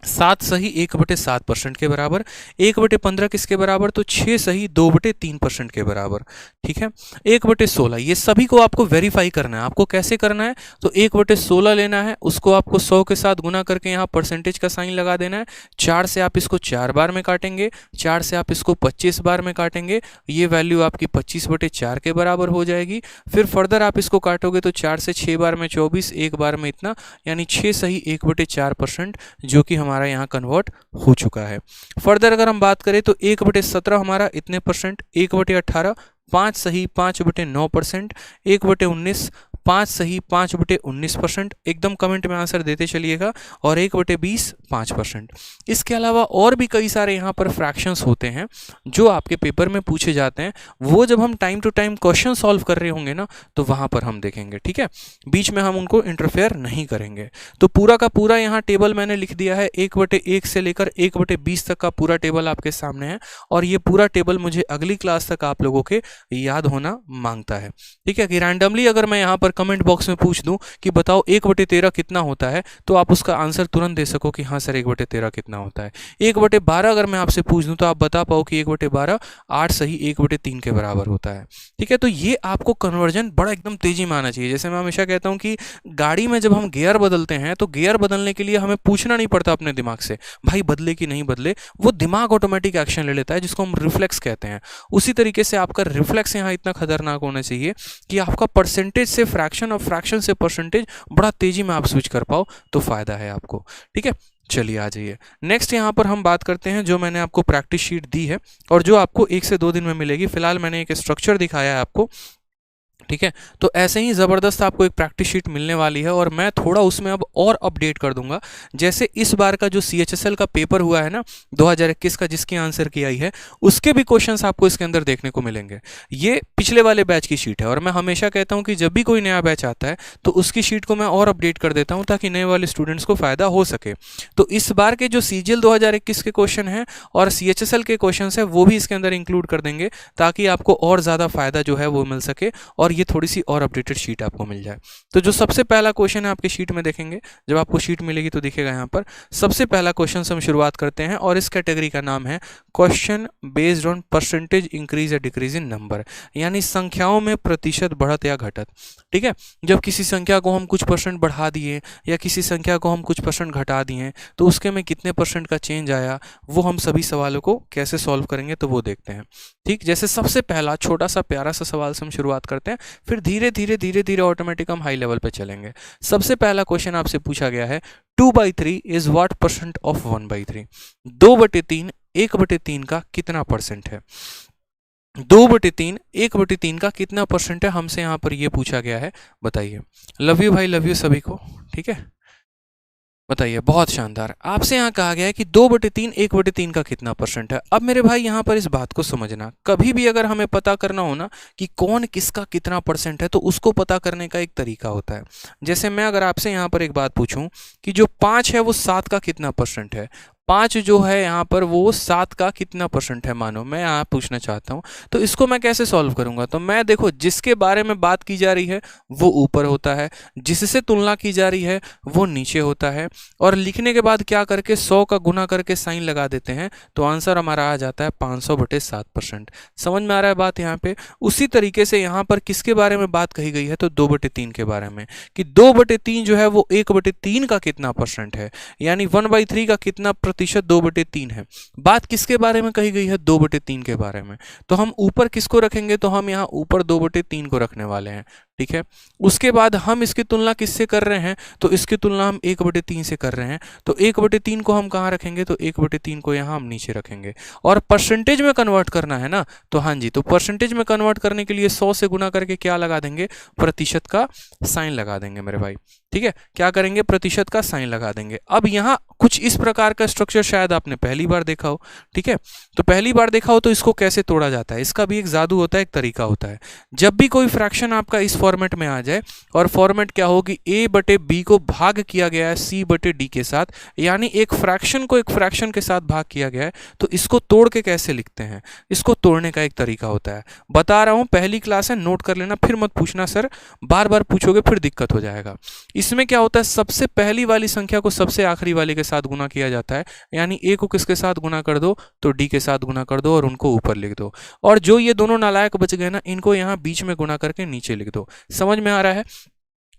7 सही 1/7% के बराबर। 1/15 किसके बराबर, तो 6 सही 2/3% के बराबर। ठीक है, 1/16 ये सभी को आपको वेरीफाई करना है। आपको कैसे करना है, तो 1/16 लेना है, उसको आपको 100 के साथ गुना करके यहाँ परसेंटेज का साइन लगा देना है। 4 से आप इसको 4 बार में काटेंगे, 4 से आप इसको 25 बार में काटेंगे, ये वैल्यू आपकी 25/4 के बराबर हो जाएगी। फिर फर्दर आप इसको काटोगे तो 4 से 6 बार में 24, एक बार में इतना, यानी 6 सही 1/4%, जो कि हमारा यहाँ कन्वर्ट हो चुका है। फर्दर अगर हम बात करें तो 1/17 हमारा इतने परसेंट, 1/18 5 सही 5/9%, 1/19 5 सही 5/19%, एकदम कमेंट में आंसर देते चलिएगा, और 1/20 5%। इसके अलावा और भी कई सारे यहाँ पर फ्रैक्शंस होते हैं जो आपके पेपर में पूछे जाते हैं, वो जब हम time to time question solve कर रहे होंगे ना, तो वहाँ पर हम देखेंगे। ठीक है, बीच में हम उनको इंटरफेयर नहीं करेंगे। तो पूरा का पूरा यहाँ टेबल मैंने लिख दिया है, 1/1 से लेकर 1/20 तक का पूरा टेबल आपके सामने है, और ये पूरा टेबल मुझे अगली क्लास तक आप लोगों के याद होना मांगता है। ठीक है, कि रैंडमली अगर मैं यहाँ पर कमेंट बॉक्स में पूछ दूं कि बताओ 1/13 कितना होता है, तो आप उसका आंसर तुरंत दे सको कि हाँ सर 1/13 कितना होता है। 1/12 अगर मैं आपसे पूछ दूं तो आप बता पाओ कि 1/12 8 सही 1/3 के बराबर होता है। ठीक है, तो ये आपको कन्वर्जन बड़ा एकदम तेजी में आना चाहिए। जैसे मैं हमेशा कहता हूँ कि गाड़ी में जब हम गियर बदलते हैं तो गियर बदलने के लिए हमें पूछना नहीं पड़ता अपने दिमाग से भाई बदले कि नहीं बदले, वो दिमाग ऑटोमेटिक एक्शन ले लेता है, जिसको हम रिफ्लेक्स कहते हैं। उसी तरीके से आपका रिफ्लेक्स यहाँ इतना खतरनाक होना चाहिए कि आपका परसेंटेज से फ्रैक्शन और फ्रैक्शन से परसेंटेज बड़ा तेजी में आप स्विच कर पाओ, तो फायदा है आपको। ठीक है, चलिए आ जाइए नेक्स्ट। यहाँ पर हम बात करते हैं जो मैंने आपको प्रैक्टिस शीट दी है और जो आपको 1 से 2 दिन में मिलेगी। फिलहाल मैंने एक स्ट्रक्चर दिखाया है आपको, ठीक है, तो ऐसे ही ज़बरदस्त आपको एक प्रैक्टिस शीट मिलने वाली है और मैं थोड़ा उसमें अब और अपडेट कर दूंगा। जैसे इस बार का जो CHSL का पेपर हुआ है ना 2021 का, जिसकी आंसर की आई है, उसके भी क्वेश्चंस आपको इसके अंदर देखने को मिलेंगे। ये पिछले वाले बैच की शीट है और मैं हमेशा कहता हूं कि जब भी कोई नया बैच आता है तो उसकी शीट को मैं और अपडेट कर देता हूँ ताकि नए वाले स्टूडेंट्स को फायदा हो सके। तो इस बार के जो CGL 2021 के क्वेश्चन हैं और CHSL के क्वेश्चन है वो भी इसके अंदर इंक्लूड कर देंगे ताकि आपको और ज़्यादा फायदा जो है वो मिल सके और ये थोड़ी सी और अपडेटेड शीट आपको मिल जाए। तो जो सबसे पहला क्वेश्चन है आपकी शीट में देखेंगे, जब आपको शीट मिलेगी तो दिखेगा यहाँ पर। सबसे पहला क्वेश्चन से हम शुरुआत करते हैं और इस कैटेगरी का नाम है question based on percentage increase या डिक्रीज इन नंबर, यानी संख्याओं में प्रतिशत बढ़त या घटत। ठीक है, जब किसी संख्या को हम कुछ परसेंट बढ़ा दिए या किसी संख्या को हम कुछ परसेंट घटा दिए तो उसके में कितने परसेंट का चेंज आया, वो हम सभी सवालों को कैसे सॉल्व करेंगे तो वो देखते हैं। ठीक, जैसे सबसे पहला छोटा सा प्यारा सा सवाल से हम शुरुआत करते हैं, फिर धीरे धीरे ऑटोमेटिक हम हाई लेवल पे चलेंगे। सबसे पहला क्वेश्चन आपसे पूछा गया है 2/3 इज व्हाट परसेंट ऑफ 1/3। 2/3 1/3 का कितना परसेंट है? 2/3 1/3 का कितना परसेंट है, हमसे यहाँ पर ये पूछा गया है। बताइए। लव यू भाई, लव यू सभी को। ठीक है, बताइए, बहुत शानदार। आपसे यहाँ कहा गया है कि 2/3 1/3 का कितना परसेंट है। अब मेरे भाई यहाँ पर इस बात को समझना, कभी भी अगर हमें पता करना हो ना कि कौन किसका कितना परसेंट है तो उसको पता करने का एक तरीका होता है। जैसे मैं अगर आपसे यहाँ पर एक बात पूछूं कि जो 5 है वो 7 का कितना परसेंट है, 5 जो है यहाँ पर वो 7 का कितना परसेंट है, मानो मैं यहाँ पूछना चाहता हूँ, तो इसको मैं कैसे सॉल्व करूँगा? तो मैं देखो, जिसके बारे में बात की जा रही है वो ऊपर होता है, जिससे तुलना की जा रही है वो नीचे होता है, और लिखने के बाद क्या करके 100 का गुना करके साइन लगा देते हैं तो आंसर हमारा आ जाता है 500/7%। समझ में आ रहा है बात यहाँ पे? उसी तरीके से यहाँ पर किसके बारे में बात कही गई है तो 2/3 के बारे में, कि 2/3 जो है वो 1/3 का कितना परसेंट है, यानी 1/3 का कितना प्रतिशत 2/3 है। बात किसके बारे में कही गई है? 2/3 के बारे में। तो हम ऊपर किसको रखेंगे? तो हम यहाँ ऊपर 2/3 को रखने वाले हैं। ठीक है, उसके बाद हम इसकी तुलना किससे कर रहे हैं? तो इसकी तुलना हम 1/3 से कर रहे हैं, तो 1/3 को हम कहाँ रखेंगे? तो 1/3 को यहाँ हम नीचे रखेंगे। और परसेंटेज में कन्वर्ट करना है ना, तो हाँ जी, तो परसेंटेज में कन्वर्ट करने के लिए 100 से गुना करके क्या लगा देंगे? प्रतिशत का साइन लगा देंगे मेरे भाई। ठीक है, क्या करेंगे? प्रतिशत का साइन लगा देंगे। अब यहाँ कुछ इस प्रकार का स्ट्रक्चर शायद आपने पहली बार देखा हो। ठीक है, तो पहली बार देखा हो तो इसको कैसे तोड़ा जाता है, इसका भी एक जादू होता है, एक तरीका होता है। जब भी कोई फ्रैक्शन आपका इस फॉर्मेट में आ जाए, और फॉर्मेट क्या हो कि a/b को भाग किया गया है c/d के साथ, यानी एक फ्रैक्शन को एक फ्रैक्शन के साथ भाग किया गया है, तो इसको तोड़ के कैसे लिखते हैं? इसको तोड़ने का एक तरीका होता है, बता रहा हूं, पहली क्लास है, नोट कर लेना, फिर मत पूछना सर, बार बार पूछोगे फिर दिक्कत हो जाएगा। इसमें क्या होता है, सबसे पहली वाली संख्या को सबसे आखिरी वाले के साथ गुना किया जाता है, यानी a को किसके साथ गुना कर दो? तो d के साथ गुना कर दो और उनको ऊपर लिख दो, और जो ये दोनों नालायक बच गए ना, इनको यहाँ बीच में गुना करके नीचे लिख दो। समझ में आ रहा है?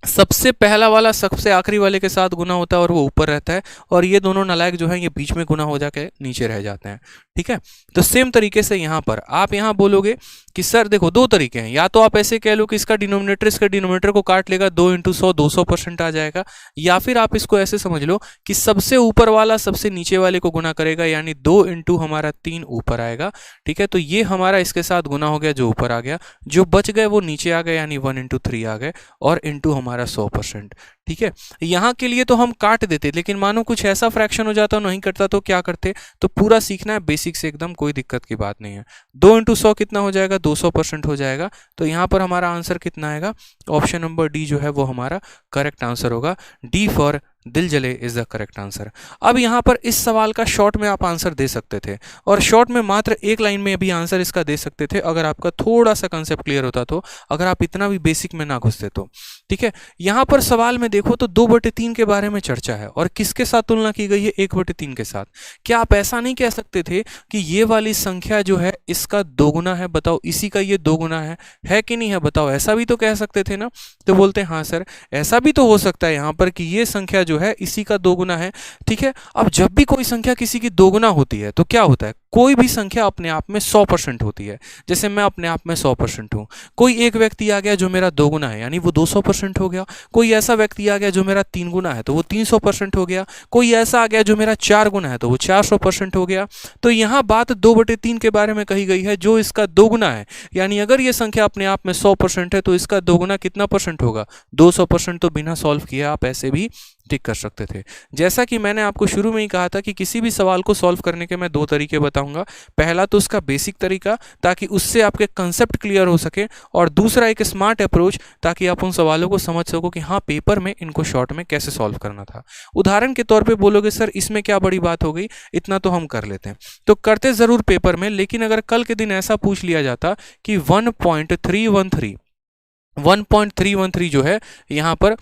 सबसे पहला वाला सबसे आखिरी वाले के साथ गुना होता है और वो ऊपर रहता है, और ये दोनों नालायक जो है ये बीच में गुना हो जाके नीचे रह जाते हैं। ठीक है, तो सेम तरीके से यहाँ पर आप यहाँ बोलोगे कि सर देखो, दो तरीके हैं, या तो आप ऐसे कह लो कि इसका डिनोमिनेटर इसके डिनोमिनेटर को काट लेगा, 2 × 100 200% आ जाएगा, या फिर आप इसको ऐसे समझ लो कि सबसे ऊपर वाला सबसे नीचे वाले को गुना करेगा, यानी 2 × हमारा 3 ऊपर आएगा। ठीक है, तो ये हमारा इसके साथ गुना हो गया जो ऊपर आ गया, जो बच गए वो नीचे आ गए, यानी 1 × 3 आ गए, और इंटू हमारा 100%। ठीक है, यहाँ के लिए तो हम काट देते, लेकिन मानो कुछ ऐसा फ्रैक्शन हो जाता नहीं कटता तो क्या करते? तो पूरा सीखना है बेसिक से एकदम, कोई दिक्कत की बात नहीं है। 2 × 100 कितना हो जाएगा? 200% हो जाएगा। तो यहाँ पर हमारा आंसर कितना आएगा? ऑप्शन नंबर डी जो है वो हमारा करेक्ट आंसर होगा, डी फॉर दिल जले इज द करेक्ट आंसर। अब यहाँ पर इस सवाल का शॉर्ट में आप आंसर दे सकते थे, और शॉर्ट में मात्र एक लाइन में भी आंसर इसका दे सकते थे अगर आपका थोड़ा सा कंसेप्ट क्लियर होता तो, अगर आप इतना भी बेसिक में ना घुसते तो। ठीक है, यहाँ पर सवाल में देखो तो 2/3 के बारे में चर्चा है, और किसके साथ तुलना की गई है? 1/3 के साथ। क्या आप ऐसा नहीं कह सकते थे कि ये वाली संख्या जो है इसका दोगुना है? बताओ, इसी का ये दोगुना है कि नहीं है? बताओ, ऐसा भी तो कह सकते थे ना। तो बोलते हैं हाँ सर, ऐसा भी तो हो सकता है यहाँ पर कि ये संख्या जो है इसी का दोगुना है। ठीक है, अब जब भी कोई संख्या किसी की दोगुना होती है तो क्या होता है? कोई भी संख्या अपने आप में 100% होती है। जैसे मैं अपने आप में 100% हूँ, कोई एक व्यक्ति आ गया जो मेरा दोगुना है, यानी वो 200% हो गया। कोई ऐसा व्यक्ति आ गया जो मेरा 3 गुना है, तो वो 300% हो गया। कोई ऐसा आ गया जो मेरा 4 गुना है, तो वो 400% हो गया। तो यहाँ बात 2/3 के बारे में कही गई है, जो इसका दोगुना है। यानी अगर ये संख्या अपने आप में 100% है तो इसका दोगुना कितना परसेंट होगा? 200%। तो बिना सॉल्व किए आप ऐसे भी टिक कर सकते थे। जैसा कि मैंने आपको शुरू में ही कहा था कि किसी भी सवाल को सॉल्व करने के मैं 2 तरीके बताऊंगा। पहला तो उसका बेसिक तरीका, ताकि उससे आपके कंसेप्ट क्लियर हो सके, और दूसरा एक स्मार्ट अप्रोच, ताकि आप उन सवालों को समझ सको कि हाँ, पेपर में इनको शॉर्ट में कैसे सॉल्व करना था। उदाहरण के तौर पे बोलोगे सर इसमें क्या बड़ी बात हो गई, इतना तो हम कर लेते हैं, तो करते ज़रूर पेपर में, लेकिन अगर कल के दिन ऐसा पूछ लिया जाता कि 1.313 जो है यहाँ पर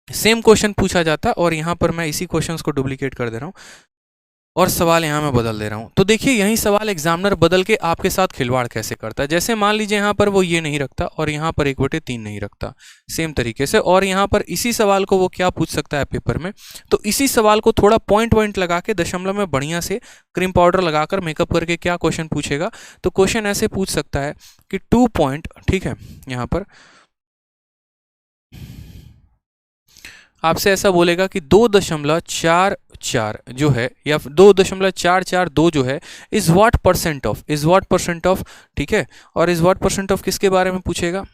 सेम क्वेश्चन पूछा जाता, और यहाँ पर मैं इसी क्वेश्चंस को डुप्लीकेट कर दे रहा हूँ और सवाल यहाँ मैं बदल दे रहा हूँ, तो देखिए यही सवाल एग्जामिनर बदल के आपके साथ खिलवाड़ कैसे करता है। जैसे मान लीजिए यहाँ पर वो ये नहीं रखता और यहाँ पर 1/3 नहीं रखता, सेम तरीके से, और यहाँ पर इसी सवाल को वो क्या पूछ सकता है पेपर में, तो इसी सवाल को थोड़ा पॉइंट लगा के दशमलव में बढ़िया से क्रीम पाउडर लगाकर मेकअप करके क्या क्वेश्चन पूछेगा, तो क्वेश्चन ऐसे पूछ सकता है कि 2 पॉइंट, ठीक है, यहाँ पर आपसे ऐसा बोलेगा कि 2.44 जो है, या 2.442 जो है, इज व्हाट परसेंट ऑफ, ठीक है, और इज व्हाट परसेंट ऑफ किसके बारे में पूछेगा?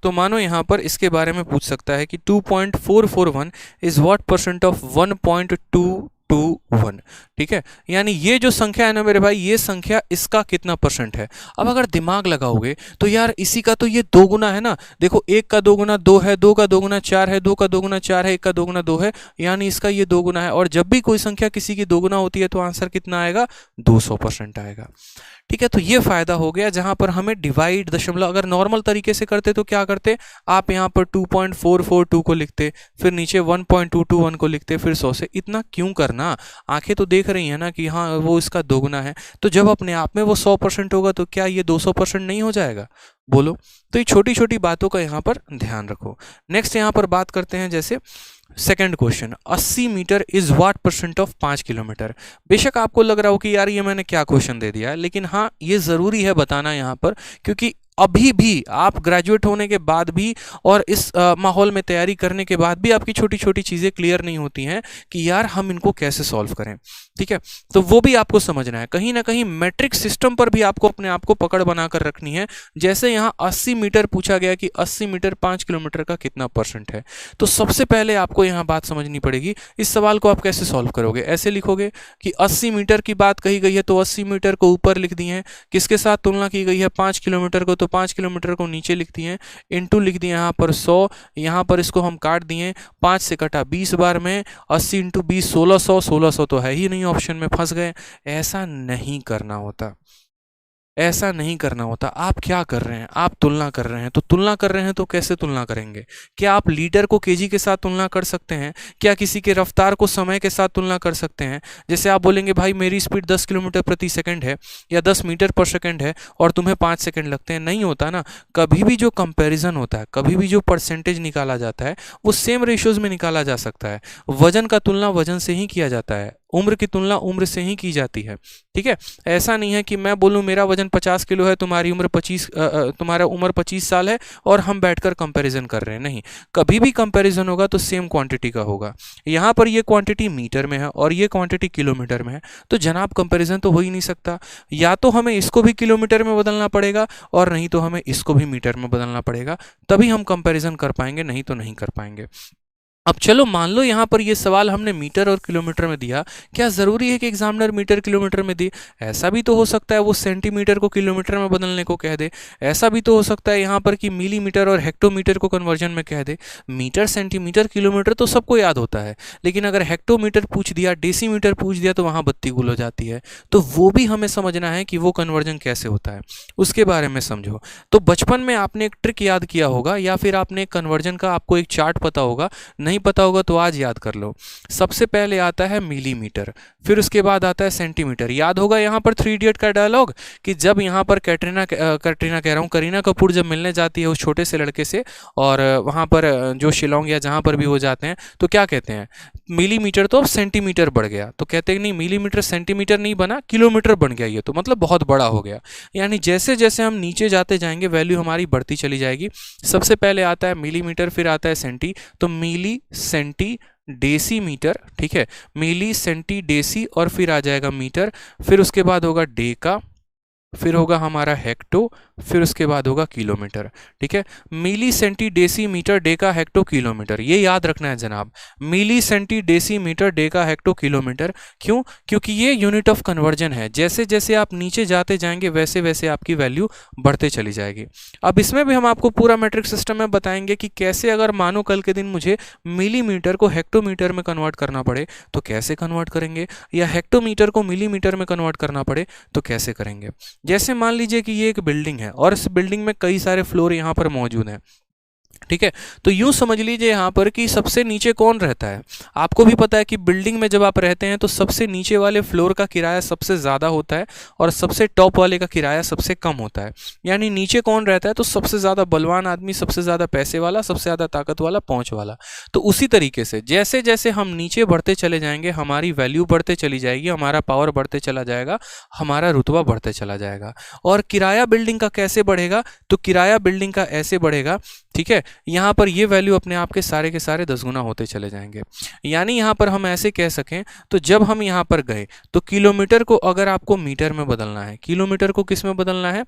तो मानो यहाँ पर इसके बारे में पूछ सकता है कि 2.441 इज व्हाट परसेंट ऑफ 1.221, ठीक है, यानी ये जो संख्या है ना मेरे भाई, ये संख्या इसका कितना परसेंट है। अब अगर दिमाग लगाओगे तो यार इसी का तो ये 2 गुना है ना। देखो, 1 का 2 गुना 2 है, 2 का 2 गुना 4 है, 2 का 2 गुना 4 है, 1 का 2 गुना 2 है, यानी इसका ये 2 गुना है। और जब भी कोई संख्या किसी की 2 गुना होती है तो आंसर कितना आएगा? 200% आएगा। ठीक है, तो ये फायदा हो गया जहां पर हमें डिवाइड दशमलव, अगर नॉर्मल तरीके से करते तो क्या करते, आप यहां पर 2.442 को लिखते, फिर नीचे 1.221 को लिखते, फिर 100 से। इतना क्यों करना? आंखें तो देख रही है ना कि हाँ वो इसका दोगुना है, तो जब अपने आप में वो 100% होगा तो क्या ये 200% नहीं हो जाएगा? बोलो। तो ये छोटी छोटी बातों का यहाँ पर ध्यान रखो। नेक्स्ट यहाँ पर बात करते हैं, जैसे second question, 80 metre is what percent of 5 kilometre. बेशक आपको लग रहा हो कि यार ये मैंने क्या क्वेश्चन दे दिया है, लेकिन हाँ ये जरूरी है बताना यहाँ पर, क्योंकि अभी भी आप ग्रेजुएट होने के बाद भी और इस माहौल में तैयारी करने के बाद भी आपकी छोटी छोटी चीज़ें क्लियर नहीं होती हैं कि यार हम इनको कैसे सॉल्व करें। ठीक है, तो वो भी आपको समझना है। कहीं ना कहीं मैट्रिक सिस्टम पर भी आपको अपने आप को पकड़ बनाकर रखनी है। जैसे यहाँ 80 मीटर पूछा गया कि 80 मीटर 5 किलोमीटर का कितना परसेंट है, तो सबसे पहले आपको यहाँ बात समझनी पड़ेगी। इस सवाल को आप कैसे सॉल्व करोगे? ऐसे लिखोगे कि 80 मीटर की बात कही गई है तो 80 मीटर को ऊपर लिख दिए हैं, किसके साथ तुलना की गई है? 5 किलोमीटर को, तो 5 किलोमीटर को नीचे लिख दिए, इनटू लिख दिए यहाँ पर 100, यहाँ पर इसको हम काट दिए, 5 से कटा 20 बार में, 80 इंटू 20 1600, 1600 तो है ही नहीं, ऑप्शन में फंस गए। ऐसा नहीं करना होता, ऐसा नहीं करना होता। आप क्या कर रहे हैं? आप तुलना कर रहे हैं, तो तुलना कर रहे हैं तो कैसे तुलना करेंगे? क्या आप लीटर को केजी के साथ तुलना कर सकते हैं? क्या किसी के रफ्तार को समय के साथ तुलना कर सकते हैं? जैसे आप बोलेंगे भाई मेरी स्पीड 10 किलोमीटर प्रति सेकंड है या 10 मीटर पर सेकंड है और तुम्हें 5 सेकंड लगते हैं, नहीं होता ना। कभी भी जो कंपेरिजन होता है, कभी भी जो परसेंटेज निकाला जाता है, वो सेम रेशियोज में निकाला जा सकता है। वजन का तुलना वजन से ही किया जाता है, उम्र की तुलना उम्र से ही की जाती है। ठीक है, ऐसा नहीं है कि मैं बोलूं मेरा वजन 50 किलो है, तुम्हारी उम्र 25 तुम्हारा उम्र 25 साल है और हम बैठकर कंपैरिजन कर रहे हैं, नहीं। कभी भी कंपैरिजन होगा तो सेम क्वांटिटी का होगा। यहाँ पर ये क्वांटिटी मीटर में है और ये क्वांटिटी किलोमीटर में है, तो जनाब कंपैरिजन तो हो ही नहीं सकता। या तो हमें इसको भी किलोमीटर में बदलना पड़ेगा और नहीं तो हमें इसको भी मीटर में बदलना पड़ेगा, तभी हम कंपैरिजन कर पाएंगे, नहीं तो नहीं कर पाएंगे। अब चलो मान लो यहाँ पर ये सवाल हमने मीटर और किलोमीटर में दिया, क्या ज़रूरी है कि एग्जामिनर मीटर किलोमीटर में दे? ऐसा भी तो हो सकता है वो सेंटीमीटर को किलोमीटर में बदलने को कह दे, ऐसा भी तो हो सकता है यहाँ पर कि मिलीमीटर और हेक्टोमीटर को कन्वर्जन में कह दे। मीटर सेंटीमीटर किलोमीटर तो सबको याद होता है, लेकिन अगर हेक्टोमीटर पूछ दिया, डेसीमीटर पूछ दिया तो वहाँ बत्ती गुल हो जाती है। तो वो भी हमें समझना है कि वो कन्वर्जन कैसे होता है, उसके बारे में समझो। तो बचपन में आपने एक ट्रिक याद किया होगा, या फिर आपने कन्वर्जन का आपको एक चार्ट पता होगा, नहीं पता होगा तो आज याद कर लो। सबसे पहले आता है मिलीमीटर, फिर उसके बाद आता है सेंटीमीटर। याद होगा यहाँ पर 3 इडियट का डायलॉग कि जब यहाँ पर कटरीना कह रहा हूँ, करीना कपूर जब मिलने जाती है उस छोटे से लड़के से, और वहाँ पर जो शिलोंग या जहाँ पर भी वो जाते हैं, तो क्या कहते हैं, मिलीमीटर तो अब सेंटीमीटर बढ़ गया, तो कहते हैं नहीं मिलीमीटर सेंटीमीटर नहीं बना, किलोमीटर बन गया ये तो, मतलब बहुत बड़ा हो गया। यानी जैसे जैसे हम नीचे जाते जाएंगे वैल्यू हमारी बढ़ती चली जाएगी। सबसे पहले आता है मिलीमीटर, फिर आता है सेंटी, तो मिली सेंटी डेसीमीटर, ठीक है, मिली सेंटी डेसी, और फिर आ जाएगा मीटर, फिर उसके बाद होगा डेका, फिर होगा हमारा हेक्टो, फिर उसके बाद होगा किलोमीटर। ठीक है, milli centi deci metre deca hecto kilometre, ये याद रखना है जनाब, milli centi deci metre deca hecto kilometre. क्यों? क्योंकि ये यूनिट ऑफ कन्वर्जन है, जैसे जैसे आप नीचे जाते जाएंगे वैसे वैसे आपकी वैल्यू बढ़ते चली जाएगी। अब इसमें भी हम आपको पूरा मैट्रिक सिस्टम में बताएंगे कि कैसे, अगर मानो कल के दिन मुझे मिलीमीटर को हेक्टोमीटर में कन्वर्ट करना पड़े तो कैसे कन्वर्ट करेंगे, या हेक्टोमीटर को मिलीमीटर में कन्वर्ट करना पड़े तो कैसे करेंगे। जैसे मान लीजिए कि ये एक बिल्डिंग है और इस बिल्डिंग में कई सारे फ्लोर यहाँ पर मौजूद हैं, ठीक है, तो यूं समझ लीजिए यहाँ पर कि सबसे नीचे कौन रहता है। आपको भी पता है कि बिल्डिंग में जब आप रहते हैं तो सबसे नीचे वाले फ्लोर का किराया सबसे ज़्यादा होता है और सबसे टॉप वाले का किराया सबसे कम होता है। यानी नीचे कौन रहता है, तो सबसे ज़्यादा बलवान आदमी, सबसे ज़्यादा पैसे वाला, सबसे ज़्यादा ताकत वाला, पहुँच वाला। तो उसी तरीके से जैसे जैसे हम नीचे बढ़ते चले जाएंगे हमारी वैल्यू बढ़ते चली जाएगी, हमारा पावर बढ़ते चला जाएगा, हमारा रुतबा बढ़ते चला जाएगा। और किराया बिल्डिंग का कैसे बढ़ेगा, तो किराया बिल्डिंग का ऐसे बढ़ेगा, ठीक है, यहाँ पर ये वैल्यू अपने आप के सारे 10 गुना होते चले जाएंगे। यानी यहाँ पर हम ऐसे कह सकें, तो जब हम यहाँ पर गए तो किलोमीटर को अगर आपको मीटर में बदलना है, किलोमीटर को किस में बदलना है,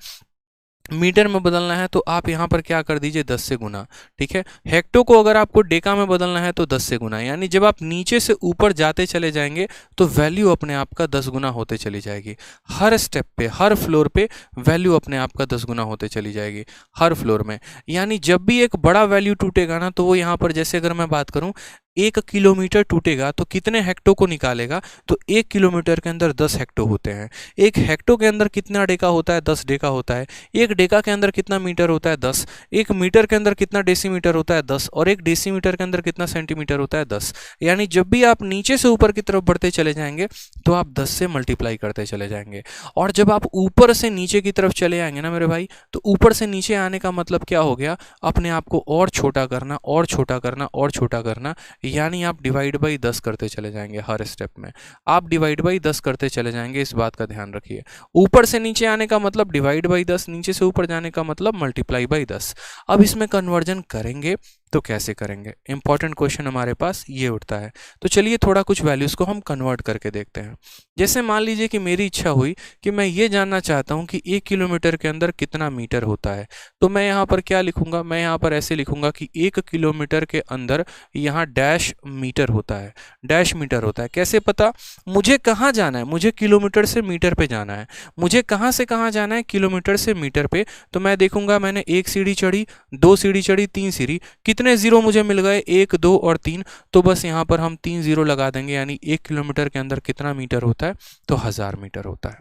मीटर में बदलना है, तो आप यहाँ पर क्या कर दीजिए 10 से गुना। ठीक है, हेक्टो को अगर आपको डेका में बदलना है तो 10 से गुना। यानी जब आप नीचे से ऊपर जाते चले जाएंगे तो वैल्यू अपने आप का 10 गुना होते चली जाएगी। हर स्टेप पे, हर फ्लोर पे वैल्यू अपने आप का 10 गुना होते चली जाएगी, हर फ्लोर में। यानी जब भी एक बड़ा वैल्यू टूटेगा ना, तो वो यहाँ पर, जैसे अगर मैं बात करूँ, 1 किलोमीटर टूटेगा तो कितने हेक्टो को निकालेगा, तो 1 किलोमीटर के अंदर 10 हेक्टो होते हैं। 1 हेक्टो के अंदर कितना डेका होता है, 10 डेका होता है। 1 डेका के अंदर कितना मीटर होता है, 10। 1 मीटर के अंदर कितना डेसीमीटर होता है, 10। और 1 डेसीमीटर के अंदर कितना सेंटीमीटर होता है, 10। यानी जब भी आप नीचे से ऊपर की तरफ बढ़ते चले जाएंगे तो आप 10 से मल्टीप्लाई करते चले जाएंगे। और जब आप ऊपर से नीचे की तरफ चले आएंगे ना मेरे भाई, तो ऊपर से नीचे आने का मतलब क्या हो गया, अपने आप को और छोटा करना, और छोटा करना, और छोटा करना। यानी आप डिवाइड बाई 10 करते चले जाएंगे, हर स्टेप में आप डिवाइड बाई 10 करते चले जाएंगे। इस बात का ध्यान रखिए, ऊपर से नीचे आने का मतलब डिवाइड बाई 10, नीचे से ऊपर जाने का मतलब मल्टीप्लाई बाई 10। अब इसमें कन्वर्जन करेंगे तो कैसे करेंगे, इंपॉर्टेंट क्वेश्चन हमारे पास ये उठता है। तो चलिए थोड़ा कुछ वैल्यूज़ को हम कन्वर्ट करके देखते हैं। जैसे मान लीजिए कि मेरी इच्छा हुई कि मैं ये जानना चाहता हूँ कि 1 किलोमीटर के अंदर कितना मीटर होता है, तो मैं यहाँ पर क्या लिखूंगा, मैं यहाँ पर ऐसे लिखूंगा कि 1 किलोमीटर के अंदर यहाँ डैश मीटर होता है, डैश मीटर होता है। कैसे पता, मुझे कहाँ जाना है, मुझे किलोमीटर से मीटर पे जाना है, मुझे कहाँ से कहाँ जाना है, किलोमीटर से मीटर पे। तो मैं देखूंगा मैंने 1 सीढ़ी चढ़ी, 2 सीढ़ी चढ़ी, 3 सीढ़ी, कितने जीरो मुझे मिल गए, 1, 2 और 3। तो बस यहाँ पर हम 3 जीरो लगा देंगे। यानी 1 किलोमीटर के अंदर कितना मीटर होता है, तो 1000 मीटर होता है।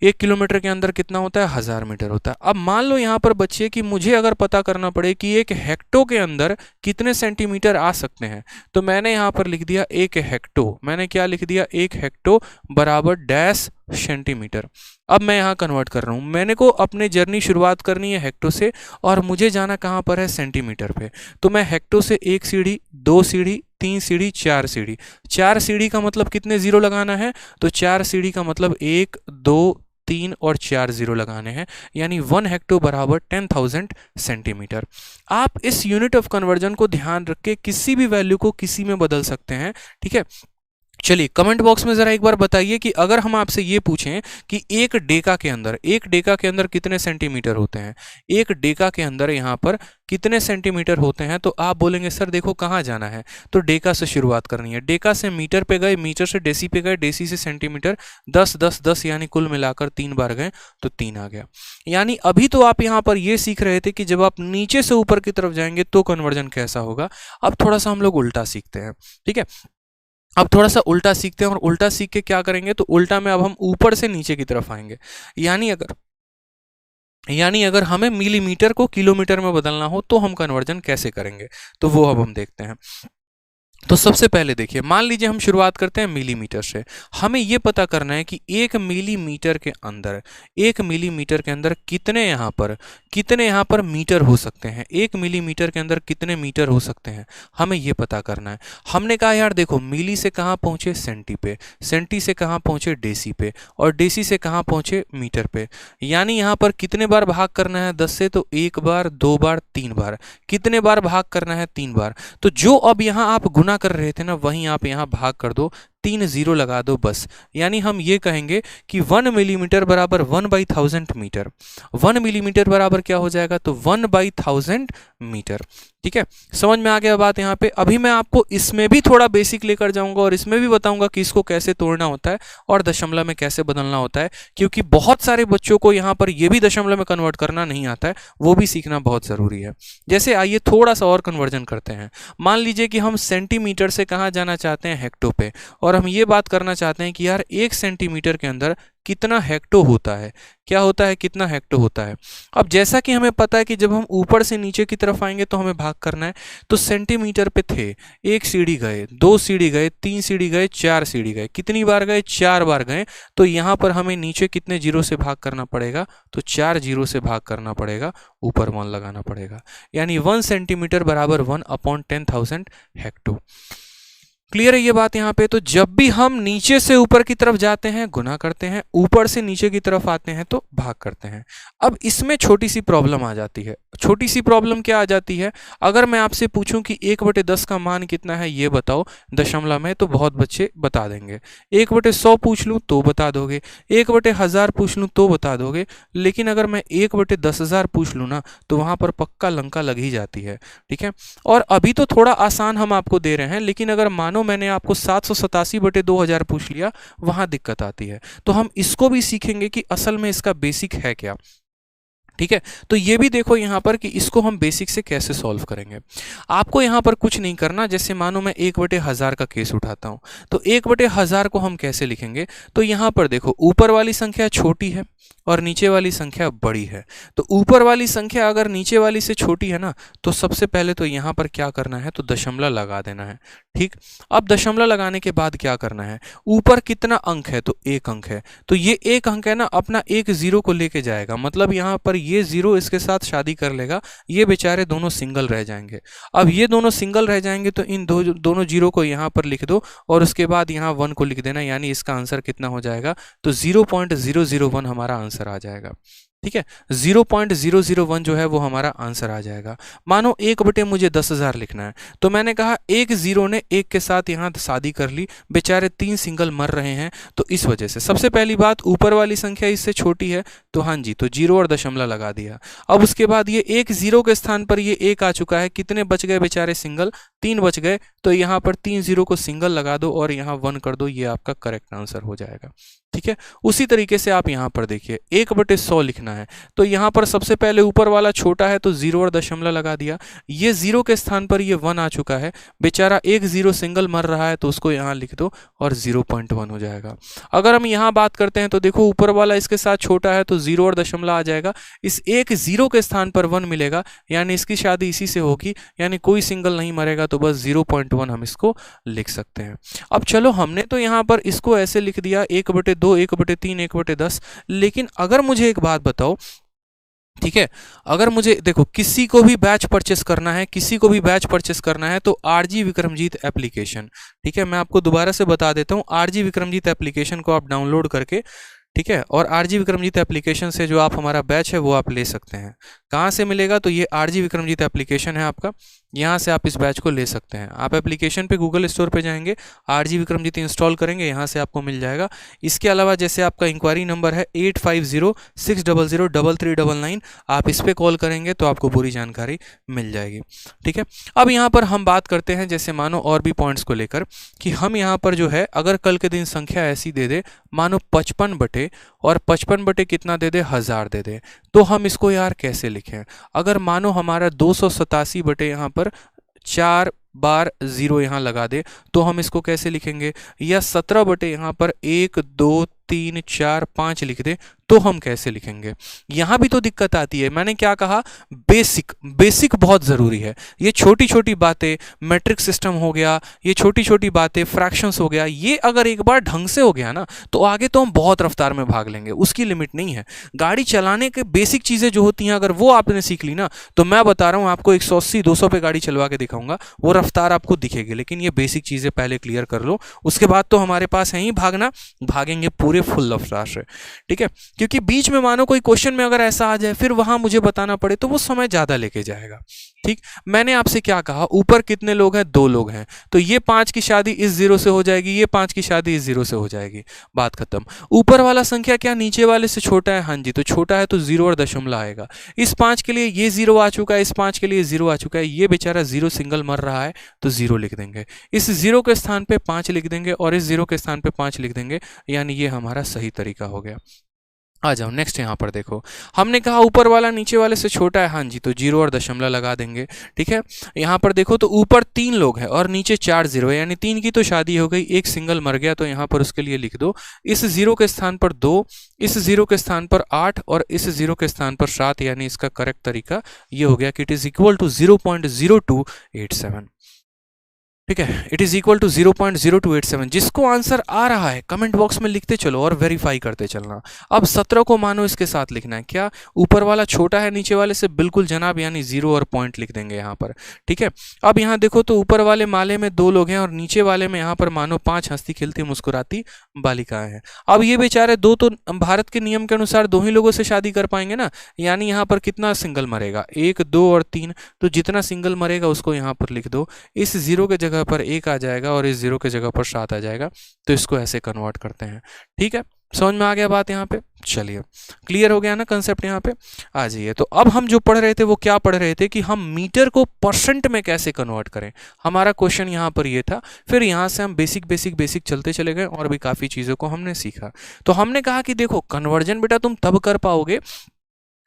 1 किलोमीटर के अंदर कितना होता है, 1000 मीटर होता है। अब मान लो यहाँ पर बच्चे कि मुझे अगर पता करना पड़े कि एक हेक्टो के अंदर कितने सेंटीमीटर आ सकते हैं, तो मैंने यहाँ पर लिख दिया 1 हेक्टो। मैंने क्या लिख दिया, 1 हेक्टो बराबर डैश सेंटीमीटर। अब मैं यहाँ कन्वर्ट कर रहा हूँ, मैंने को अपने जर्नी शुरुआत करनी है हेक्टो से और मुझे जाना कहाँ पर है, सेंटीमीटर पे। तो मैं हेक्टो से 1 सीढ़ी, 2 सीढ़ी, 3 सीढ़ी, 4 सीढ़ी। 4 सीढ़ी का मतलब कितने जीरो लगाना है, तो 4 सीढ़ी का मतलब 1, 2, 3 और 4 जीरो लगाने हैं। यानी 1 हेक्टो बराबर 10,000 सेंटीमीटर। आप इस यूनिट ऑफ कन्वर्जन को ध्यान रख के किसी भी वैल्यू को किसी में बदल सकते हैं, ठीक है। चलिए कमेंट बॉक्स में ज़रा एक बार बताइए कि अगर हम आपसे ये पूछें कि एक डेका के अंदर कितने सेंटीमीटर होते हैं, एक डेका के अंदर यहाँ पर कितने सेंटीमीटर होते हैं, तो आप बोलेंगे सर देखो कहाँ जाना है, तो डेका से शुरुआत करनी है। डेका से मीटर पे गए, मीटर से डेसी पे गए, डेसी से सेंटीमीटर, 10 10 10 यानी कुल मिलाकर 3 बार गए तो 3 आ गया। यानी अभी तो आप यहाँ पर ये सीख रहे थे कि जब आप नीचे से ऊपर की तरफ जाएंगे तो कन्वर्जन कैसा होगा। अब थोड़ा सा हम लोग उल्टा सीखते हैं, ठीक है। अब थोड़ा सा उल्टा सीखते हैं और उल्टा सीख के क्या करेंगे, तो उल्टा में अब हम ऊपर से नीचे की तरफ आएंगे। यानी अगर हमें मिलीमीटर को किलोमीटर में बदलना हो तो हम कन्वर्जन कैसे करेंगे, तो वो अब हम देखते हैं। तो सबसे पहले देखिए, मान लीजिए हम शुरुआत करते हैं मिलीमीटर से। हमें यह पता करना है कि 1 मिलीमीटर के अंदर कितने यहाँ पर मीटर हो सकते हैं। 1 मिलीमीटर के अंदर कितने मीटर हो सकते हैं, हमें यह पता करना है। हमने कहा यार देखो, मिली से कहाँ पहुंचे, सेंटी पे, सेंटी से कहाँ पहुंचे, डेसी पे, और डेसी से कहाँ पहुंचे, मीटर पे। यानी यहाँ पर कितने बार भाग करना है 10 से, तो 1 बार, 2 बार, 3 बार। कितने बार भाग करना है, 3 बार। तो जो अब यहाँ आप गुना कर रहे थे ना, वहीं आप यहाँ भाग कर दो, 3 जीरो लगा दो बस। यानी हम ये कहेंगे कि 1 मिलीमीटर बराबर 1/1000 मीटर। 1 मिलीमीटर बराबर क्या हो जाएगा, तो 1/1000 मीटर। ठीक है, समझ में आ गया बात यहाँ पे। अभी मैं आपको इसमें भी थोड़ा बेसिक लेकर जाऊंगा और इसमें भी बताऊंगा कि इसको कैसे तोड़ना होता है और दशमलव में कैसे बदलना होता है, क्योंकि बहुत सारे बच्चों को यहाँ पर ये भी दशमलव में कन्वर्ट करना नहीं आता है, वो भी सीखना बहुत जरूरी है। जैसे आइए थोड़ा सा और कन्वर्जन करते हैं। मान लीजिए कि हम सेंटीमीटर से कहाँ जाना चाहते हैं, हेक्टो पे, और हम ये बात करना चाहते हैं कि यार 1 सेंटीमीटर के अंदर कितना हेक्टो होता है, क्या होता है, कितना हेक्टो होता है। अब जैसा कि हमें पता है कि जब हम ऊपर से नीचे की तरफ आएंगे तो हमें भाग करना है, तो सेंटीमीटर पे थे, 1 सीढ़ी गए, 2 सीढ़ी गए, 3 सीढ़ी गए, 4 सीढ़ी गए। कितनी बार गए, 4 बार गए। तो यहाँ पर हमें नीचे कितने जीरो से भाग करना पड़ेगा, तो 4 जीरो से भाग करना पड़ेगा, ऊपर 1 लगाना पड़ेगा। यानी 1 सेंटीमीटर बराबर 1/10,000 हेक्टो। क्लियर है ये बात यहाँ पे। तो जब भी हम नीचे से ऊपर की तरफ जाते हैं गुना करते हैं, ऊपर से नीचे की तरफ आते हैं तो भाग करते हैं। अब इसमें छोटी सी प्रॉब्लम आ जाती है। छोटी सी प्रॉब्लम क्या आ जाती है, अगर मैं आपसे पूछूं कि 1/10 का मान कितना है ये बताओ दशमलव में, तो बहुत बच्चे बता देंगे। 1/100 पूछ लूं तो बता दोगे, 1/1000 पूछ लूं तो बता दोगे, लेकिन अगर मैं 1/10,000 पूछ लूं ना, तो वहां पर पक्का लंका लग ही जाती है। ठीक है, और अभी तो थोड़ा आसान हम आपको दे रहे हैं, लेकिन अगर मानो मैंने आपको 787/2000 पूछ लिया, वहां दिक्कत आती है। तो हम इसको भी सीखेंगे कि असल में इसका बेसिक है क्या। ठीक है, तो ये भी देखो यहाँ पर कि इसको हम बेसिक से कैसे सॉल्व करेंगे। आपको यहाँ पर कुछ नहीं करना। जैसे मानो मैं 1/1000 का केस उठाता हूँ, तो 1/1000 को हम कैसे लिखेंगे, तो यहाँ पर देखो ऊपर वाली संख्या छोटी है और नीचे वाली संख्या बड़ी है। तो ऊपर वाली संख्या अगर नीचे वाली से छोटी है ना, तो सबसे पहले तो यहाँ पर क्या करना है, तो दशमलव लगा देना है। ठीक, अब दशमलव लगाने के बाद क्या करना है, ऊपर कितना अंक है, तो 1 अंक है, तो ये 1 अंक है ना, अपना 1 जीरो को लेके जाएगा, मतलब यहाँ पर ये जीरो इसके साथ शादी कर लेगा, ये बेचारे दोनों सिंगल रह जाएंगे। अब ये दोनों सिंगल रह जाएंगे तो इन दोनों जीरो को यहाँ पर लिख दो और उसके बाद यहाँ 1 को लिख देना, यानी इसका आंसर कितना हो जाएगा, तो 0.001 हमारा आंसर आ जाएगा। ठीक है, 0.001 जो है वो हमारा आंसर आ जाएगा। मानो 1/, मुझे 10,000 लिखना है, तो मैंने कहा 1 जीरो ने 1 के साथ यहाँ शादी कर ली, बेचारे 3 सिंगल मर रहे हैं, तो इस वजह से सबसे पहली बात ऊपर वाली संख्या इससे छोटी है, तो हाँ जी, तो जीरो और दशमलव लगा दिया। अब उसके बाद ये 1 जीरो के स्थान पर ये 1 आ चुका है, कितने बच गए बेचारे सिंगल, 3 बच गए, तो यहाँ पर 3 जीरो को सिंगल लगा दो और यहाँ 1 कर दो, ये आपका करेक्ट आंसर हो जाएगा। ठीक है, उसी तरीके से आप यहाँ पर देखिए 1/100 लिखना है, तो यहाँ पर सबसे पहले ऊपर वाला छोटा है तो जीरो और दशमलव लगा दिया, ये जीरो के स्थान पर ये 1 आ चुका है, बेचारा 1 जीरो सिंगल मर रहा है, तो उसको यहाँ लिख दो और 0.1 हो जाएगा। अगर हम यहाँ बात करते हैं तो देखो ऊपर वाला इसके साथ छोटा है तो जीरो और दशमलव आ जाएगा, इस 1 जीरो के स्थान पर 1 मिलेगा, यानी इसकी शादी इसी से होगी, यानी कोई सिंगल नहीं मरेगा, तो बस 0.1 हम इसको लिख सकते हैं। अब चलो हमने तो यहाँ पर इसको ऐसे लिख दिया 1/2, 1/3, 1/10, लेकिन अगर मुझे एक बात बताओ, ठीक है, अगर मुझे देखो किसी को भी बैच परचेस करना है, तो आरजी विक्रमजीत एप्लीकेशन, ठीक है, मैं आपको दोबारा से बता देता हूँ, आरजी विक्रमजीत एप्लीकेशन को आप डाउनलोड करके, ठीक है, और आरजी विक्रमजीत एप्लीकेशन से जो आप हमारा बैच है वो आप ले सकते हैं। कहाँ से मिलेगा, तो ये आरजी विक्रमजीत एप्लीकेशन है आपका, यहाँ से आप इस बैच को ले सकते हैं। आप एप्लीकेशन पे गूगल स्टोर पे जाएंगे, RG विक्रमजीत इंस्टॉल करेंगे, यहाँ से आपको मिल जाएगा। इसके अलावा जैसे आपका इंक्वायरी नंबर है 8506003399, आप इस पर कॉल करेंगे तो आपको पूरी जानकारी मिल जाएगी। ठीक है, अब यहाँ पर हम बात करते हैं जैसे मानो और भी पॉइंट्स को लेकर कि हम यहाँ पर जो है अगर कल के दिन संख्या ऐसी दे दे, मानो 55 बटे और 55 बटे कितना दे दे, 1000 दे दे, तो हम इसको यार कैसे लिखें। अगर मानो हमारा 287 बटे यहाँ पर 4 बार 0 यहाँ लगा दे तो हम इसको कैसे लिखेंगे, या 17 बटे यहाँ पर 1 2 3 4 5 लिख दे तो हम कैसे लिखेंगे। यहां भी तो दिक्कत आती है। मैंने क्या कहा, बेसिक बहुत जरूरी है। ये छोटी छोटी बातें, मैट्रिक सिस्टम हो गया, ये छोटी छोटी बातें, फ्रैक्शंस हो गया, ये अगर एक बार ढंग से हो गया ना तो आगे तो हम बहुत रफ्तार में भाग लेंगे, उसकी लिमिट नहीं है। गाड़ी चलाने के बेसिक चीजें जो होती हैं अगर वो आपने सीख ली ना तो मैं बता रहा हूं आपको 180-200 पे गाड़ी चलवा के दिखाऊंगा, वो रफ्तार आपको दिखेगी। लेकिन ये बेसिक चीजें पहले क्लियर कर लो, उसके बाद तो हमारे पास है ही भागना, भागेंगे पूरे फुल रफ्तार से। ठीक है, क्योंकि बीच में मानो कोई क्वेश्चन में अगर ऐसा आ जाए फिर वहां मुझे बताना पड़े तो वो समय ज्यादा लेके जाएगा। ठीक, मैंने आपसे क्या कहा, ऊपर कितने लोग हैं, 2 लोग हैं, तो ये 5 की शादी इस 0 से हो जाएगी, ये 5 की शादी इस 0 से हो जाएगी, बात खत्म। ऊपर वाला संख्या क्या नीचे वाले से छोटा है, हाँ जी, तो छोटा है तो 0 और दशमलव आएगा। इस 5 के लिए ये 0 आ चुका है, इस 5 के लिए 0 आ चुका है, ये बेचारा 0 सिंगल मर रहा है तो 0 लिख देंगे। इस 0 के स्थान पे 5 लिख देंगे और इस 0 के स्थान पे 5 लिख देंगे, यानी ये हमारा सही तरीका हो गया। आ जाओ नेक्स्ट, यहाँ पर देखो, हमने कहा ऊपर वाला नीचे वाले से छोटा है, हाँ जी, तो 0 और दशमलव लगा देंगे। ठीक है, यहाँ पर देखो तो ऊपर 3 लोग हैं और नीचे 4 0 है, यानी 3 की तो शादी हो गई, एक सिंगल मर गया, तो यहाँ पर उसके लिए लिख दो इस 0 के स्थान पर 2, इस 0 के स्थान पर 8 और इस 0 के स्थान पर 7, यानी इसका करेक्ट तरीका ये हो गया कि इट इज इक्वल टू 0.0287। ठीक है, इट इज इक्वल टू 0.0287। जिसको आंसर आ रहा है कमेंट बॉक्स में लिखते चलो और वेरीफाई करते चलना। अब 17 को मानो इसके साथ लिखना है, क्या ऊपर वाला छोटा है नीचे वाले से, बिल्कुल जनाब, यानी 0 और पॉइंट लिख देंगे यहाँ पर। ठीक है, अब यहाँ देखो तो ऊपर वाले माले में 2 लोग हैं और नीचे वाले में यहाँ पर मानो 5 हंसती खिलती मुस्कुराती बालिकाएं हैं। अब ये बेचारे 2 तो भारत के नियम के अनुसार 2 ही लोगों से शादी कर पाएंगे ना, यानी यहाँ पर कितना सिंगल मरेगा, 1 2 और 3, तो जितना सिंगल मरेगा उसको यहाँ पर लिख दो। इस 0 के जगह पर 1 आ जाएगा और इस 0 के जगह पर 7 आ जाएगा, तो इसको ऐसे कन्वर्ट करते हैं। ठीक है, समझ में आ गया बात यहाँ पे, चलिए क्लियर हो गया ना कंसेप्ट। यहाँ पे आ जाइए, तो अब हम जो पढ़ रहे थे वो क्या पढ़ रहे थे कि हम मीटर को परसेंट में कैसे कन्वर्ट करें, हमारा क्वेश्चन यहाँ पर ये था। फिर यहाँ से हम बेसिक चलते चले गए और भी काफ़ी चीज़ों को हमने सीखा। तो हमने कहा कि देखो कन्वर्जन बेटा तुम तब कर पाओगे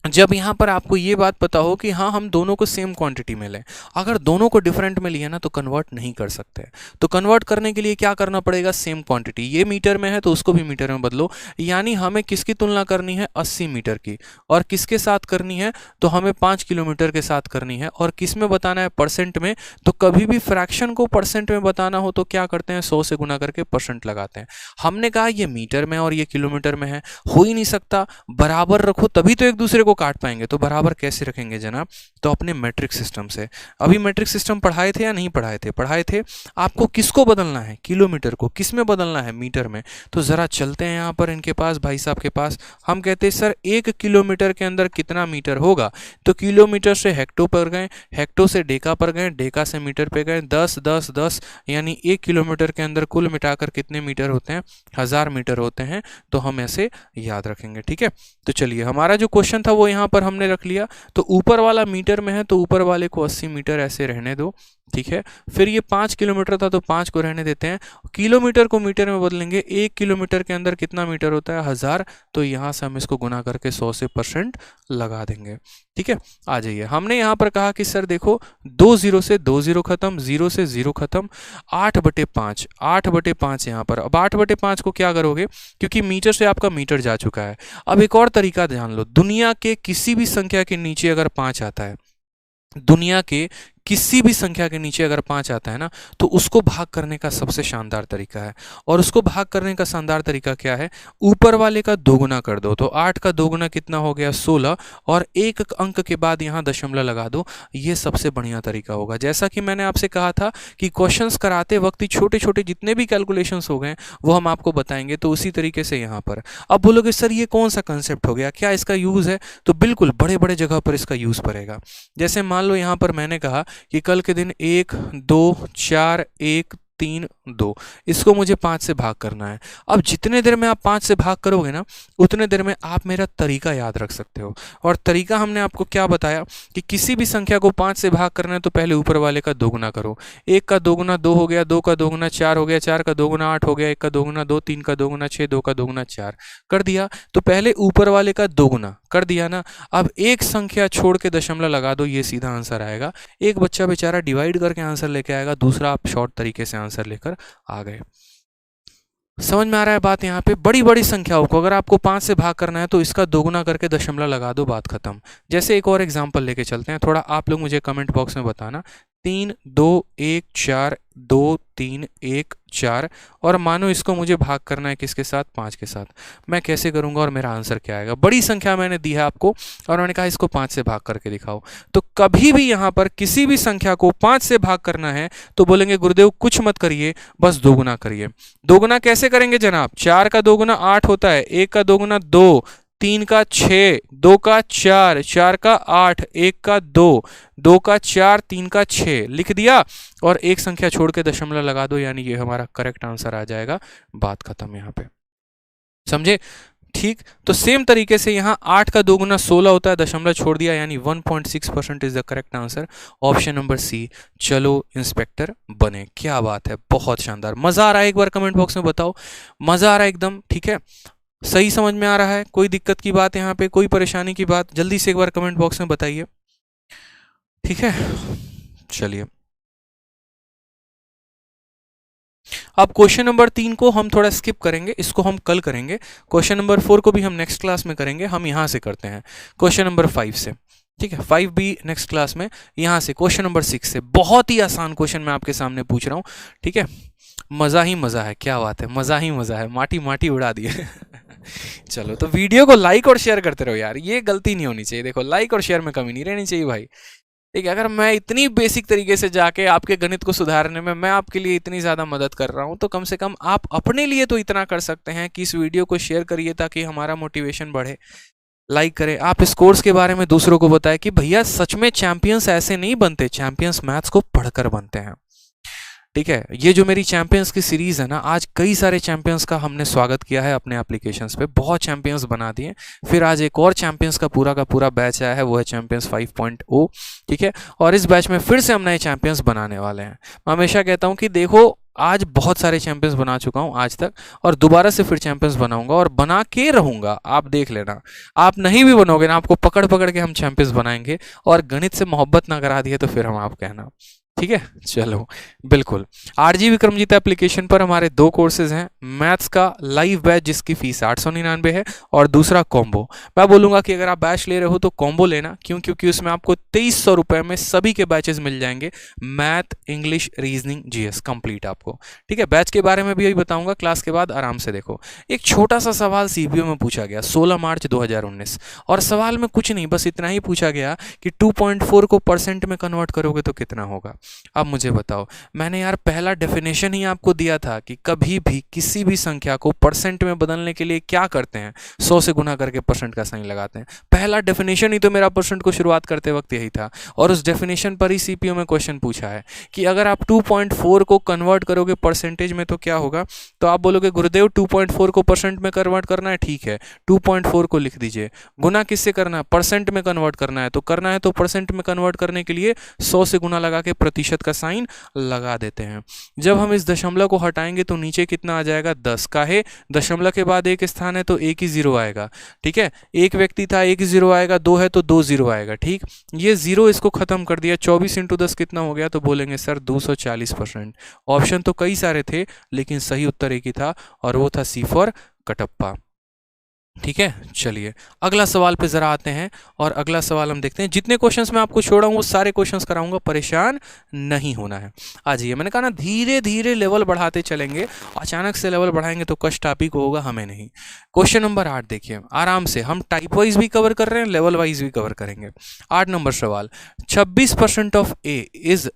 जब यहाँ पर आपको ये बात पता हो कि हाँ हम दोनों को सेम क्वांटिटी में लें। अगर दोनों को डिफरेंट में लिया ना तो कन्वर्ट नहीं कर सकते। तो कन्वर्ट करने के लिए क्या करना पड़ेगा, सेम क्वांटिटी, ये मीटर में है तो उसको भी मीटर में बदलो। यानी हमें किसकी तुलना करनी है, 80 मीटर की, और किसके साथ करनी है, तो हमें 5 किलोमीटर के साथ करनी है। और किस में बताना है, परसेंट में। तो कभी भी फ्रैक्शन को परसेंट में बताना हो तो क्या करते हैं, 100 से गुना करके परसेंट लगाते हैं। हमने कहा ये मीटर में और ये किलोमीटर में है, हो ही नहीं सकता, बराबर रखो तभी तो एक दूसरे को काट पाएंगे। तो बराबर कैसे रखेंगे जनाब, तो अपने मैट्रिक सिस्टम से। अभी मैट्रिक सिस्टम पढ़ाए थे या नहीं पढ़ाए थे, पढ़ाए थे। आपको किसको बदलना है, किलोमीटर को, किस में बदलना है, मीटर में। तो जरा चलते हैं यहाँ पर इनके पास, भाई साहब के पास। हम कहते हैं सर 1 किलोमीटर के अंदर कितना मीटर होगा, तो किलोमीटर से हेक्टो पर गए, हेक्टो से डेका पर गए, डेका से मीटर पे गए, 10 10 10, यानी 1 किलोमीटर के अंदर कुल मिटाकर कितने मीटर होते हैं, 1000 मीटर होते हैं। तो हम ऐसे याद रखेंगे। ठीक है, तो चलिए हमारा जो क्वेश्चन था वो यहाँ पर हमने रख लिया। तो ऊपर वाला मीटर में है तो ऊपर वाले को 80 मीटर ऐसे रहने दो। ठीक है, फिर ये 5 किलोमीटर था तो 5 को रहने देते हैं। किलोमीटर को मीटर में बदलेंगे, 1 किलोमीटर के अंदर कितना मीटर होता है, 1000। तो यहाँ से हम इसको गुना करके 100 से परसेंट लगा देंगे। ठीक है, आ जाइए। हमने यहाँ पर कहा कि सर देखो 2 0 से 2 0 खत्म, 0 से 0 खत्म, 8/5, 8/5 यहाँ पर। अब 8/5 को क्या करोगे, क्योंकि मीटर से आपका मीटर जा चुका है। अब एक और तरीका जान लो, दुनिया के किसी भी संख्या के नीचे अगर 5 आता है, दुनिया के किसी भी संख्या के नीचे अगर 5 आता है ना, तो उसको भाग करने का सबसे शानदार तरीका है। और उसको भाग करने का शानदार तरीका क्या है, ऊपर वाले का दोगुना कर दो। तो 8 का दोगुना कितना हो गया, 16, और एक अंक के बाद यहाँ दशमलव लगा दो। ये सबसे बढ़िया तरीका होगा। जैसा कि मैंने आपसे कहा था कि क्वेश्चंस कराते वक्त ही छोटे छोटे जितने भी कैलकुलेशंस हो गए वो हम आपको बताएंगे। तो उसी तरीके से यहाँ पर अब बोलोगे सर ये कौन सा कंसेप्ट हो गया, क्या इसका यूज़ है, तो बिल्कुल बड़े बड़े जगह पर इसका यूज़ पड़ेगा। जैसे मान लो यहाँ पर मैंने कहा कि कल के दिन 1 2 4 1 3 2, इसको मुझे 5 से भाग करना है। अब जितने देर में आप 5 से भाग करोगे ना, उतने देर में आप मेरा तरीका याद रख सकते हो। और तरीका हमने आपको क्या बताया कि किसी भी संख्या को 5 से भाग करना है तो पहले ऊपर वाले का दोगुना करो। 1 का दोगुना 2 हो गया, 2 का दोगुना 4 हो गया, 4 का दोगुना 8 हो गया, 1 का दोगुना 2, 3 का दोगुना 6, 2 का दोगुना 4 कर दिया। तो पहले ऊपर वाले का दोगुना कर दिया ना। अब एक संख्या छोड़ के दशमलव लगा दो, ये सीधा आंसर आएगा। एक बच्चा बेचारा डिवाइड करके आंसर लेके आएगा, दूसरा आप शॉर्ट तरीके से आंसर लेकर आ गए। समझ में आ रहा है बात? यहाँ पे बड़ी बड़ी संख्याओं को अगर आपको 5 से भाग करना है तो इसका दोगुना करके दशमलव लगा दो, बात खत्म। जैसे एक और एग्जांपल लेके चलते हैं, थोड़ा आप लोग मुझे कमेंट बॉक्स में बताना। 3 2 1 4 2 3 1 4, और मानो इसको मुझे भाग करना है किसके साथ? 5 के साथ। मैं कैसे करूंगा और मेरा आंसर क्या आएगा? बड़ी संख्या मैंने दी है आपको और मैंने कहा इसको 5 से भाग करके दिखाओ। तो कभी भी यहाँ पर किसी भी संख्या को 5 से भाग करना है तो बोलेंगे गुरुदेव कुछ मत करिए, बस दोगुना करिए। दोगुना कैसे करेंगे जनाब? 4 का दोगुना 8 होता है, 1 का दोगुना 2, 3 का 6, 2 का 4, 4 का 8, 1 का 2, 2 का 4, 3 का 6 लिख दिया और एक संख्या छोड़ के दशमलव लगा दो, यानी ये हमारा करेक्ट आंसर आ जाएगा। बात खत्म यहाँ पे, समझे? ठीक, तो सेम तरीके से यहाँ 8 का दोगुना 16 होता है, दशमलव छोड़ दिया, यानी 1.6% is the correct answer. Option number C, चलो इंस्पेक्टर बने। क्या बात है, बहुत शानदार। मजा आ रहा है? एक बार कमेंट बॉक्स में बताओ मजा आ रहा है एकदम? ठीक है, सही समझ में आ रहा है? कोई दिक्कत की बात यहाँ पे, कोई परेशानी की बात? जल्दी से एक बार कमेंट बॉक्स में बताइए। ठीक है, चलिए अब क्वेश्चन नंबर 3 को हम थोड़ा स्किप करेंगे, इसको हम कल करेंगे। क्वेश्चन नंबर 4 को भी हम नेक्स्ट क्लास में करेंगे। हम यहां से करते हैं क्वेश्चन नंबर 5 से, ठीक है? 5 भी नेक्स्ट क्लास में। यहां से क्वेश्चन नंबर 6 से, बहुत ही आसान क्वेश्चन मैं आपके सामने पूछ रहा हूं, ठीक है? मजा ही मजा है, क्या बात है, मजा ही मजा है, माटी माटी उड़ा दिए। चलो, तो वीडियो को लाइक और शेयर करते रहो यार, ये गलती नहीं होनी चाहिए। देखो, लाइक और शेयर में कमी नहीं रहनी चाहिए भाई। ठीक है, अगर मैं इतनी बेसिक तरीके से जाके आपके गणित को सुधारने में मैं आपके लिए इतनी ज़्यादा मदद कर रहा हूं, तो कम से कम आप अपने लिए तो इतना कर सकते हैं कि इस वीडियो को शेयर करिए ताकि हमारा मोटिवेशन बढ़े। लाइक करें, आप इस कोर्स के बारे में दूसरों को बताएं कि भैया सच में चैंपियंस ऐसे नहीं बनते, चैंपियंस मैथ्स को पढ़कर बनते हैं। ठीक है, ये जो मेरी चैंपियंस की सीरीज है ना, आज कई सारे चैंपियंस का हमने स्वागत किया है अपने एप्लीकेशंस पे, बहुत चैंपियंस बना दिए। फिर आज एक और चैंपियंस का पूरा बैच आया है, वो है चैंपियंस 5.0। ठीक है, और इस बैच में फिर से हम नए चैंपियंस बनाने वाले हैं। मैं हमेशा कहता हूँ कि देखो, आज बहुत सारे चैंपियंस बना चुका हूं आज तक, और दोबारा से फिर चैंपियंस बनाऊंगा और बना के रहूंगा। आप देख लेना, आप नहीं भी बनोगे ना, आपको पकड़ पकड़ के हम चैंपियंस बनाएंगे। और गणित से मोहब्बत ना करा दिए तो फिर हम आप कहना, ठीक है? चलो, बिल्कुल। आरजी विक्रमजीत एप्लीकेशन पर हमारे 2 कोर्सेज हैं। मैथ्स का लाइव बैच जिसकी फीस 899 है, और दूसरा कॉम्बो। मैं बोलूंगा कि अगर आप बैच ले रहे हो तो कॉम्बो लेना, क्यों? क्योंकि उसमें आपको 2300 रुपए में सभी के बैचेस मिल जाएंगे, math, English, reasoning, GS complete आपको। ठीक है, बैच के बारे में भी अभी बताऊंगा क्लास के बाद, आराम से देखो। एक छोटा सा सवाल सीपीओ में पूछा गया 16 मार्च 2019, और सवाल में कुछ नहीं, बस इतना ही पूछा गया कि 2.4 को परसेंट में कन्वर्ट करोगे तो कितना होगा। अब मुझे बताओ, मैंने यार पहला डेफिनेशन ही आपको दिया था कि कभी भी किसी भी संख्या को परसेंट में बदलने के लिए क्या करते हैं? 100 से गुना करके परसेंट का साइन लगाते हैं। पहला डेफिनेशन ही तो मेरा परसेंट को शुरुआत करते वक्त यही था, और उस डेफिनेशन पर ही सीपीओ में क्वेश्चन पूछा है कि अगर आप 2.4 को कन्वर्ट करोगे परसेंटेज में तो क्या होगा? तो आप बोलोगे गुरुदेव 2.4 को परसेंट में कन्वर्ट करना है, ठीक है, 2.4 को लिख दीजिए। गुना किससे करना है? परसेंट में कन्वर्ट करना है। तो करना है तो परसेंट में कन्वर्ट करने के लिए 100 से गुना लगा के प्रतिशत का साइन लगा देते हैं। जब हम इस दशमलव को हटाएंगे तो नीचे कितना आ जाएगा? 10। काहे? दशमलव के बाद एक स्थान है तो एक ही जीरो आएगा। ठीक है, एक व्यक्ति था, एक जीरो आएगा, 2 है तो 2 जीरो आएगा। ठीक, ये जीरो इसको खत्म कर दिया। 24 × 10 कितना हो गया? तो बोलेंगे सर 240%। ऑप्शन तो कई सारे थे, लेकिन सही उत्तर एक ही था, और वो था सी फॉर कटप्पा। ठीक है, चलिए अगला सवाल पे जरा आते हैं, और अगला सवाल हम देखते हैं। जितने क्वेश्चंस मैं आपको छोड़ा हूं वो सारे क्वेश्चंस कराऊंगा, परेशान नहीं होना है। आ जाइए, मैंने कहा ना धीरे धीरे लेवल बढ़ाते चलेंगे, अचानक से लेवल बढ़ाएंगे तो कष्ट आप ही को होगा, हमें नहीं। क्वेश्चन नंबर 8 देखिए, आराम से हम टाइप वाइज भी कवर कर रहे हैं, लेवल वाइज भी कवर करेंगे। 8 नंबर सवाल, 26% of A is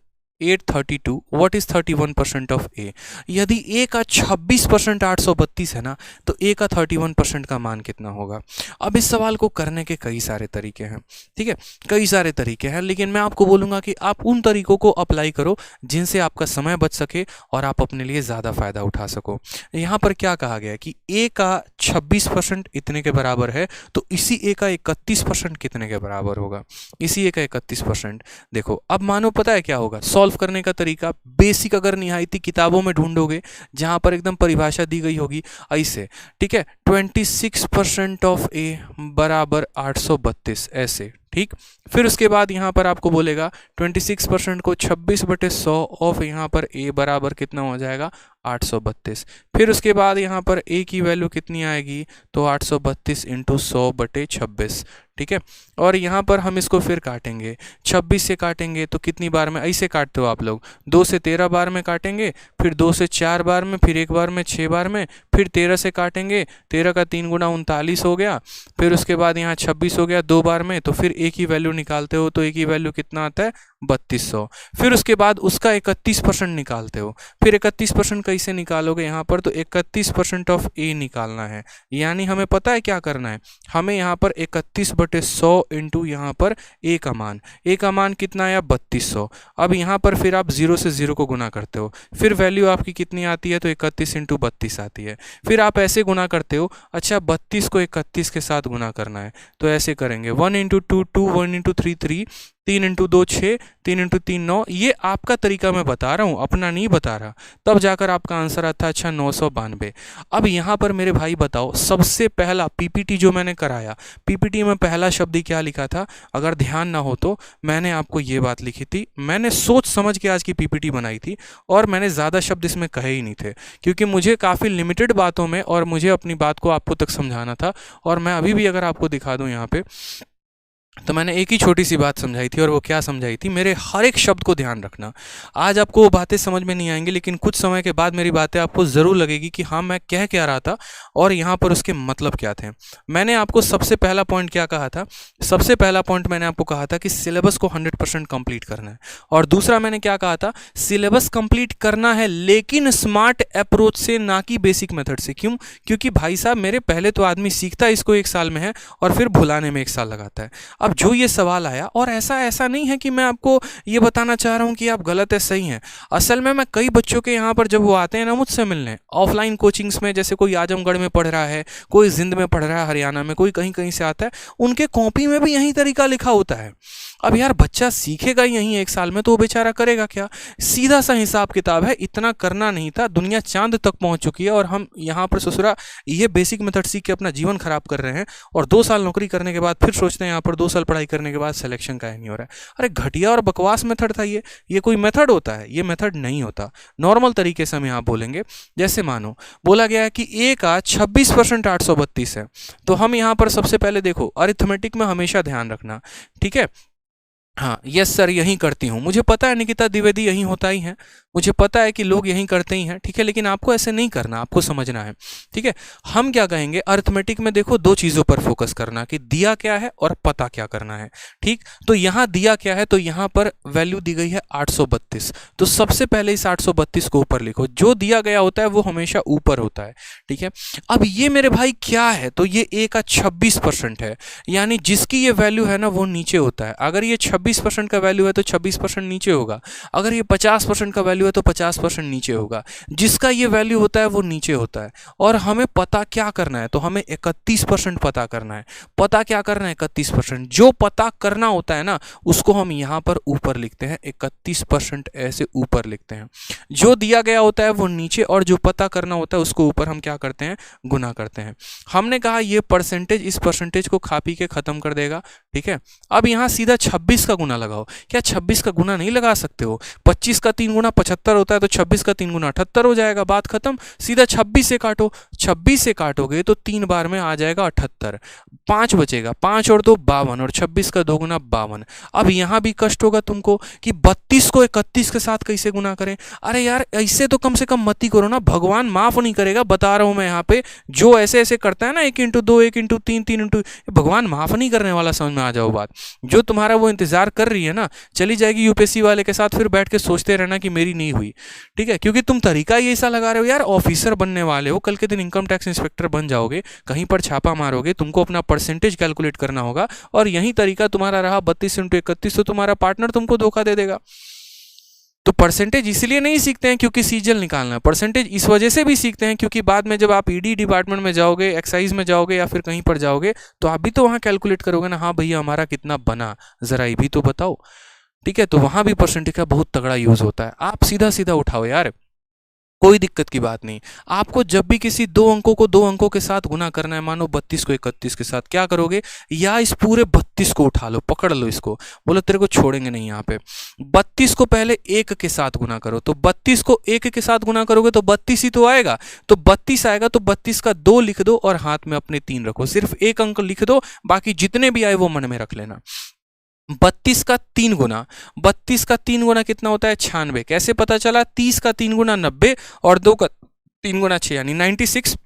832, what is 31% of A. यदि ए का 26% 832 है ना, तो ए का 31% का मान कितना होगा। अब इस सवाल को करने के कई सारे तरीके हैं, ठीक है, कई सारे तरीके हैं, लेकिन मैं आपको बोलूँगा कि आप उन तरीकों को अप्लाई करो जिनसे आपका समय बच सके और आप अपने लिए ज़्यादा फ़ायदा उठा सको। यहाँ पर क्या कहा गया है कि ए का 26% इतने के बराबर है, तो इसी ए का 31% कितने के बराबर होगा, इसी ए का 31%। देखो अब मानो पता है क्या होगा, सॉल्व करने का तरीका बेसिक अगर निहायती किताबों में ढूंढोगे जहाँ पर एकदम परिभाषा दी गई होगी ऐसे, ठीक है, 26% ऑफ ए बराबर 832 ऐसे, ठीक। फिर उसके बाद यहाँ पर आपको बोलेगा 26% को 26/100 ऑफ यहाँ पर ए बराबर कितना हो जाएगा 832। फिर उसके बाद यहाँ पर ए की वैल्यू कितनी आएगी, तो 832 इंटू 100/26, ठीक है। और यहाँ पर हम इसको फिर काटेंगे, 26 से काटेंगे तो कितनी बार में, ऐसे काटते हो आप लोग, 2 से 13 बार में काटेंगे, फिर 2 से 4 बार में, फिर एक बार में 6 बार में, फिर 13 से काटेंगे, 13 का 3 गुना 39 हो गया, फिर उसके बाद यहाँ 26 हो गया 2 बार में, तो फिर ए की वैल्यू निकालते हो तो ए की वैल्यू कितना आता है 3200। फिर उसके बाद उसका 31% निकालते हो, फिर 31% कैसे निकालोगे यहाँ पर, तो 31% ऑफ ए निकालना है, यानी हमें पता है क्या करना है, हमें यहाँ पर 31/100 इंटू यहाँ पर ए का मान कितना आया 3200। अब यहाँ पर फिर आप 0 से 0 को गुना करते हो, फिर वैल्यू आपकी कितनी आती है, तो 31 इंटू 32 आती है। फिर आप ऐसे गुना करते हो, अच्छा 32 को 31 के साथ गुना करना है, तो ऐसे करेंगे 1 इंटू 2 2, 1 इंटू 3 3, 3 इंटू 2 6, 3 इंटू 3 9। ये आपका तरीका मैं बता रहा हूँ, अपना नहीं बता रहा, तब जाकर आपका आंसर आता है अच्छा 992। अब यहाँ पर मेरे भाई बताओ, सबसे पहला पीपीटी जो मैंने कराया, पीपीटी में पहला शब्द ही क्या लिखा था, अगर ध्यान ना हो तो मैंने आपको ये बात लिखी थी, मैंने सोच समझ के आज की पीपीटी बनाई थी और मैंने ज़्यादा शब्द इसमें कहे ही नहीं थे, क्योंकि मुझे काफ़ी लिमिटेड बातों में और मुझे अपनी बात को आपको तक समझाना था। और मैं अभी भी अगर आपको दिखा दूँ यहाँ पे, तो मैंने एक ही छोटी सी बात समझाई थी, और वो क्या समझाई थी, मेरे हर एक शब्द को ध्यान रखना। आज आपको वो बातें समझ में नहीं आएंगी, लेकिन कुछ समय के बाद मेरी बातें आपको ज़रूर लगेगी कि हाँ मैं कह क्या रहा था और यहाँ पर उसके मतलब क्या थे। मैंने आपको सबसे पहला पॉइंट क्या कहा था, सबसे पहला पॉइंट मैंने आपको कहा था कि सिलेबस को 100% कंप्लीट करना है, और दूसरा मैंने क्या कहा था, सिलेबस कंप्लीट करना है लेकिन स्मार्ट अप्रोच से, ना कि बेसिक मेथड से। क्यों? क्योंकि भाई साहब मेरे पहले तो आदमी सीखता इसको 1 साल में है और फिर भुलाने में 1 साल लगाता है। अब जो ये सवाल आया, और ऐसा नहीं है कि मैं आपको ये बताना चाह रहा हूँ कि आप गलत है सही हैं, असल में मैं कई बच्चों के यहाँ पर जब वो आते हैं ना मुझसे मिलने ऑफलाइन कोचिंग्स में, जैसे कोई आजमगढ़ में पढ़ रहा है, कोई जिंद में पढ़ रहा है, हरियाणा में, कोई कहीं कहीं से आता है, उनके कॉपी में भी यही तरीका लिखा होता है। अब यार बच्चा सीखेगा यहीं 1 साल में, तो वो बेचारा करेगा क्या, सीधा सा हिसाब किताब है, इतना करना नहीं था, दुनिया चांद तक पहुंच चुकी है और हम यहाँ पर ससुरा ये बेसिक मेथड सीख के अपना जीवन खराब कर रहे हैं, और 2 साल नौकरी करने के बाद फिर सोचते हैं यहाँ पर 2 साल पढ़ाई करने के बाद सिलेक्शन का नहीं हो रहा है। अरे घटिया और बकवास मेथड था ये कोई मेथड होता है? ये मेथड नहीं होता। नॉर्मल तरीके से हम यहाँ बोलेंगे, जैसे मानो बोला गया है कि ए का 26% 832 है, तो हम यहाँ पर सबसे पहले देखो, अरिथमेटिक में हमेशा ध्यान रखना, ठीक है। हाँ यस सर यही करती हूँ, मुझे पता है निकिता द्विवेदी यही होता ही है, मुझे पता है कि लोग यही करते ही हैं, ठीक है, लेकिन आपको ऐसे नहीं करना, आपको समझना है, ठीक है। हम क्या कहेंगे, अरिथमेटिक में देखो 2 चीज़ों पर फोकस करना, कि दिया क्या है और पता क्या करना है, ठीक। तो यहाँ दिया क्या है, तो यहाँ पर वैल्यू दी गई है 832, तो सबसे पहले इस 832 को ऊपर लिखो, जो दिया गया होता है वो हमेशा ऊपर होता है, ठीक है। अब ये मेरे भाई क्या है, तो ये ए का 26% है, यानी जिसकी ये वैल्यू है ना वो नीचे होता है। अगर ये 26% का वैल्यू है तो 26% नीचे होगा, अगर ये 50% का वैल्यू है तो 50% नीचे होगा, जिसका ये वैल्यू होता है वो नीचे होता है। और हमें पता क्या करना है, तो हमें 31% पता करना है। पता क्या करना है? 31%। जो पता करना होता है ना उसको हम यहाँ पर ऊपर लिखते हैं, 31% ऐसे ऊपर लिखते हैं। जो दिया गया होता है वो नीचे, और जो पता करना होता है उसको ऊपर हम क्या करते हैं, गुना करते हैं। हमने कहा ये परसेंटेज इस परसेंटेज को खा पी के खत्म कर देगा, ठीक है। अब यहाँ सीधा 26 का गुना लगाओ। क्या 26 का गुना नहीं लगा सकते हो? 25 का 3 गुना 75 होता है, तो 26 का 3 गुना 78 हो जाएगा, बात खत्म। सीधा 26 से काटो, 26 से काटोगे तो 3 बार में आ जाएगा 78, 5 बचेगा, 5 और 2 52, और 26 का 2 गुना 52। अब यहाँ भी कष्ट होगा तुमको कि 32 को 31 के साथ कैसे गुना करें। अरे यार ऐसे तो कम से कम मत ही करो ना, भगवान माफ नहीं करेगा, बता रहा हूं मैं यहाँ पे। जो ऐसे ऐसे करता है ना 1 इंटू 2, 1 इंटू 3, 3 इंटू, भगवान माफ नहीं करने वाला, समझ में आ जाओ बात। जो तुम्हारा वो इंतजार इंतजार कर रही है ना, चली जाएगी यूपीएससी वाले के साथ, फिर बैठ के सोचते रहना कि मेरी नहीं हुई, ठीक है, क्योंकि तुम तरीका ही ऐसा लगा रहे हो यार। ऑफिसर बनने वाले हो, कल के दिन इनकम टैक्स इंस्पेक्टर बन जाओगे, कहीं पर छापा मारोगे, तुमको अपना परसेंटेज कैलकुलेट करना होगा, और यही तरीका तुम्हारा रहा 32 × 31, तो तुम्हारा पार्टनर तुमको धोखा दे देगा। तो परसेंटेज इसलिए नहीं सीखते हैं क्योंकि सीजल निकालना है, परसेंटेज इस वजह से भी सीखते हैं क्योंकि बाद में जब आप ईडी डिपार्टमेंट में जाओगे, एक्साइज में जाओगे या फिर कहीं पर जाओगे, तो आप भी तो वहाँ कैलकुलेट करोगे ना, हाँ भैया हमारा कितना बना, जरा ये भी तो बताओ, ठीक है। तो वहाँ भी परसेंटेज का बहुत तगड़ा यूज होता है। आप सीधा सीधा उठाओ यार, कोई दिक्कत की बात नहीं। आपको जब भी किसी दो अंकों को दो अंकों के साथ गुना करना है, मानो 32 को 31 के साथ, क्या करोगे, या इस पूरे 32 को उठा लो, पकड़ लो इसको, बोलो तेरे को छोड़ेंगे नहीं यहाँ पे। 32 को पहले 1 के साथ गुना करो, तो 32 को 1 के साथ गुना करोगे तो 32 ही तो आएगा, तो 32 आएगा, तो 32 का 2 लिख दो और हाथ में अपने 3 रखो, सिर्फ एक अंक लिख दो, बाकी जितने भी आए वो मन में रख लेना। 32 का 3 गुना, 32 का 3 गुना कितना होता है, 96। कैसे पता चला, 30 का 3 गुना 90 और 2 का 3 गुना 6 यानी 96।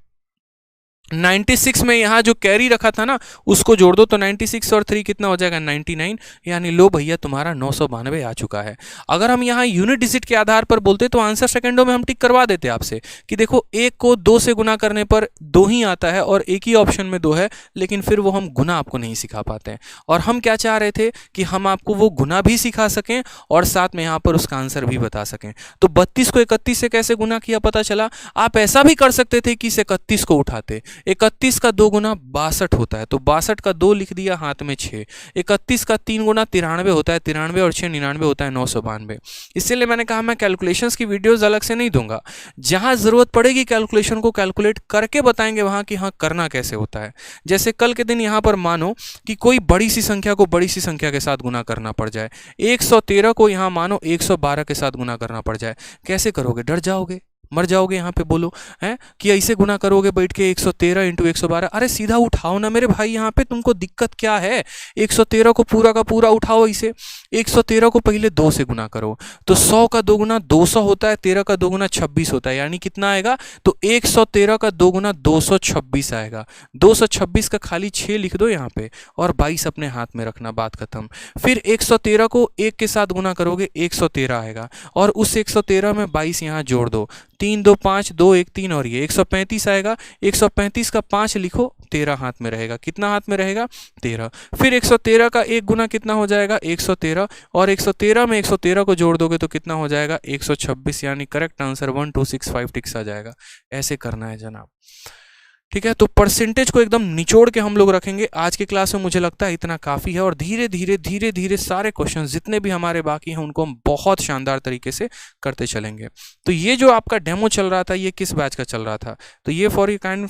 96 में यहाँ जो कैरी रखा था ना उसको जोड़ दो, तो 96 और 3 कितना हो जाएगा, 99, यानी लो भैया तुम्हारा 992 आ चुका है। अगर हम यहाँ यूनिट डिजिट के आधार पर बोलते तो आंसर सेकंडों में हम टिक करवा देते आपसे कि देखो 1 को 2 से गुना करने पर 2 ही आता है और एक ही ऑप्शन में 2 है, लेकिन फिर वो हम गुना आपको नहीं सिखा पाते हैं। और हम क्या चाह रहे थे कि हम आपको वो गुना भी सिखा सकें और साथ में यहाँ पर उसका आंसर भी बता सकें। तो 32 को 31 से कैसे गुना किया पता चला। आप ऐसा भी कर सकते थे कि इस 31 को उठाते, 31 का 2 गुना 62 होता है, तो 62 का 2 लिख दिया, हाथ में 6। 31 का 3 गुना 93 होता है, 93 और 6 99 होता है, 992। इसलिए मैंने कहा मैं कैलकुलेशंस की वीडियोस अलग से नहीं दूंगा, जहां जरूरत पड़ेगी कैलकुलेशन को कैलकुलेट करके बताएंगे वहां कि हाँ करना कैसे होता है। जैसे कल के दिन यहां पर मानो कि कोई बड़ी सी संख्या को बड़ी सी संख्या के साथ गुना करना पड़ जाए, 113 को यहां मानो 112 के साथ गुना करना पड़ जाए, कैसे करोगे, डर जाओगे, मर जाओगे यहाँ पे, बोलो हैं कि ऐसे गुना करोगे बैठ के 113 × 112। अरे सीधा उठाओ ना मेरे भाई, यहाँ पे तुमको दिक्कत क्या है। 113 को पूरा का पूरा उठाओ, इसे 113 को पहले 2 से गुना करो, तो 100 का 2 गुना 200 होता है, 13 का 2 गुना 26 होता है, यानी कितना आएगा, तो 113 का 2 गुना 226 आएगा। 226 का खाली 6 लिख दो यहाँ पे और 22 अपने हाथ में रखना, बात खत्म। फिर 113 को 1 के साथ गुना करोगे, 113 आएगा, और उस 113 में 22 यहाँ जोड़ दो, 3 2 5 2 1 3 और ये 135 आएगा। 135 का 5 लिखो, 13 हाथ में रहेगा, कितना हाथ में रहेगा, 13। फिर 113 का 1 गुना कितना हो जाएगा, 113, और 113 में 113 को जोड़ दोगे तो कितना हो जाएगा, 126, यानी करेक्ट आंसर 1265 टिक्स आ जाएगा। ऐसे करना है जनाब, ठीक है। तो परसेंटेज को एकदम निचोड़ के हम लोग रखेंगे आज की क्लास में, मुझे लगता है इतना काफ़ी है, और धीरे धीरे धीरे धीरे सारे क्वेश्चन जितने भी हमारे बाकी हैं उनको हम बहुत शानदार तरीके से करते चलेंगे। तो ये जो आपका डेमो चल रहा था ये किस बैच का चल रहा था, तो ये फॉर यू काइंड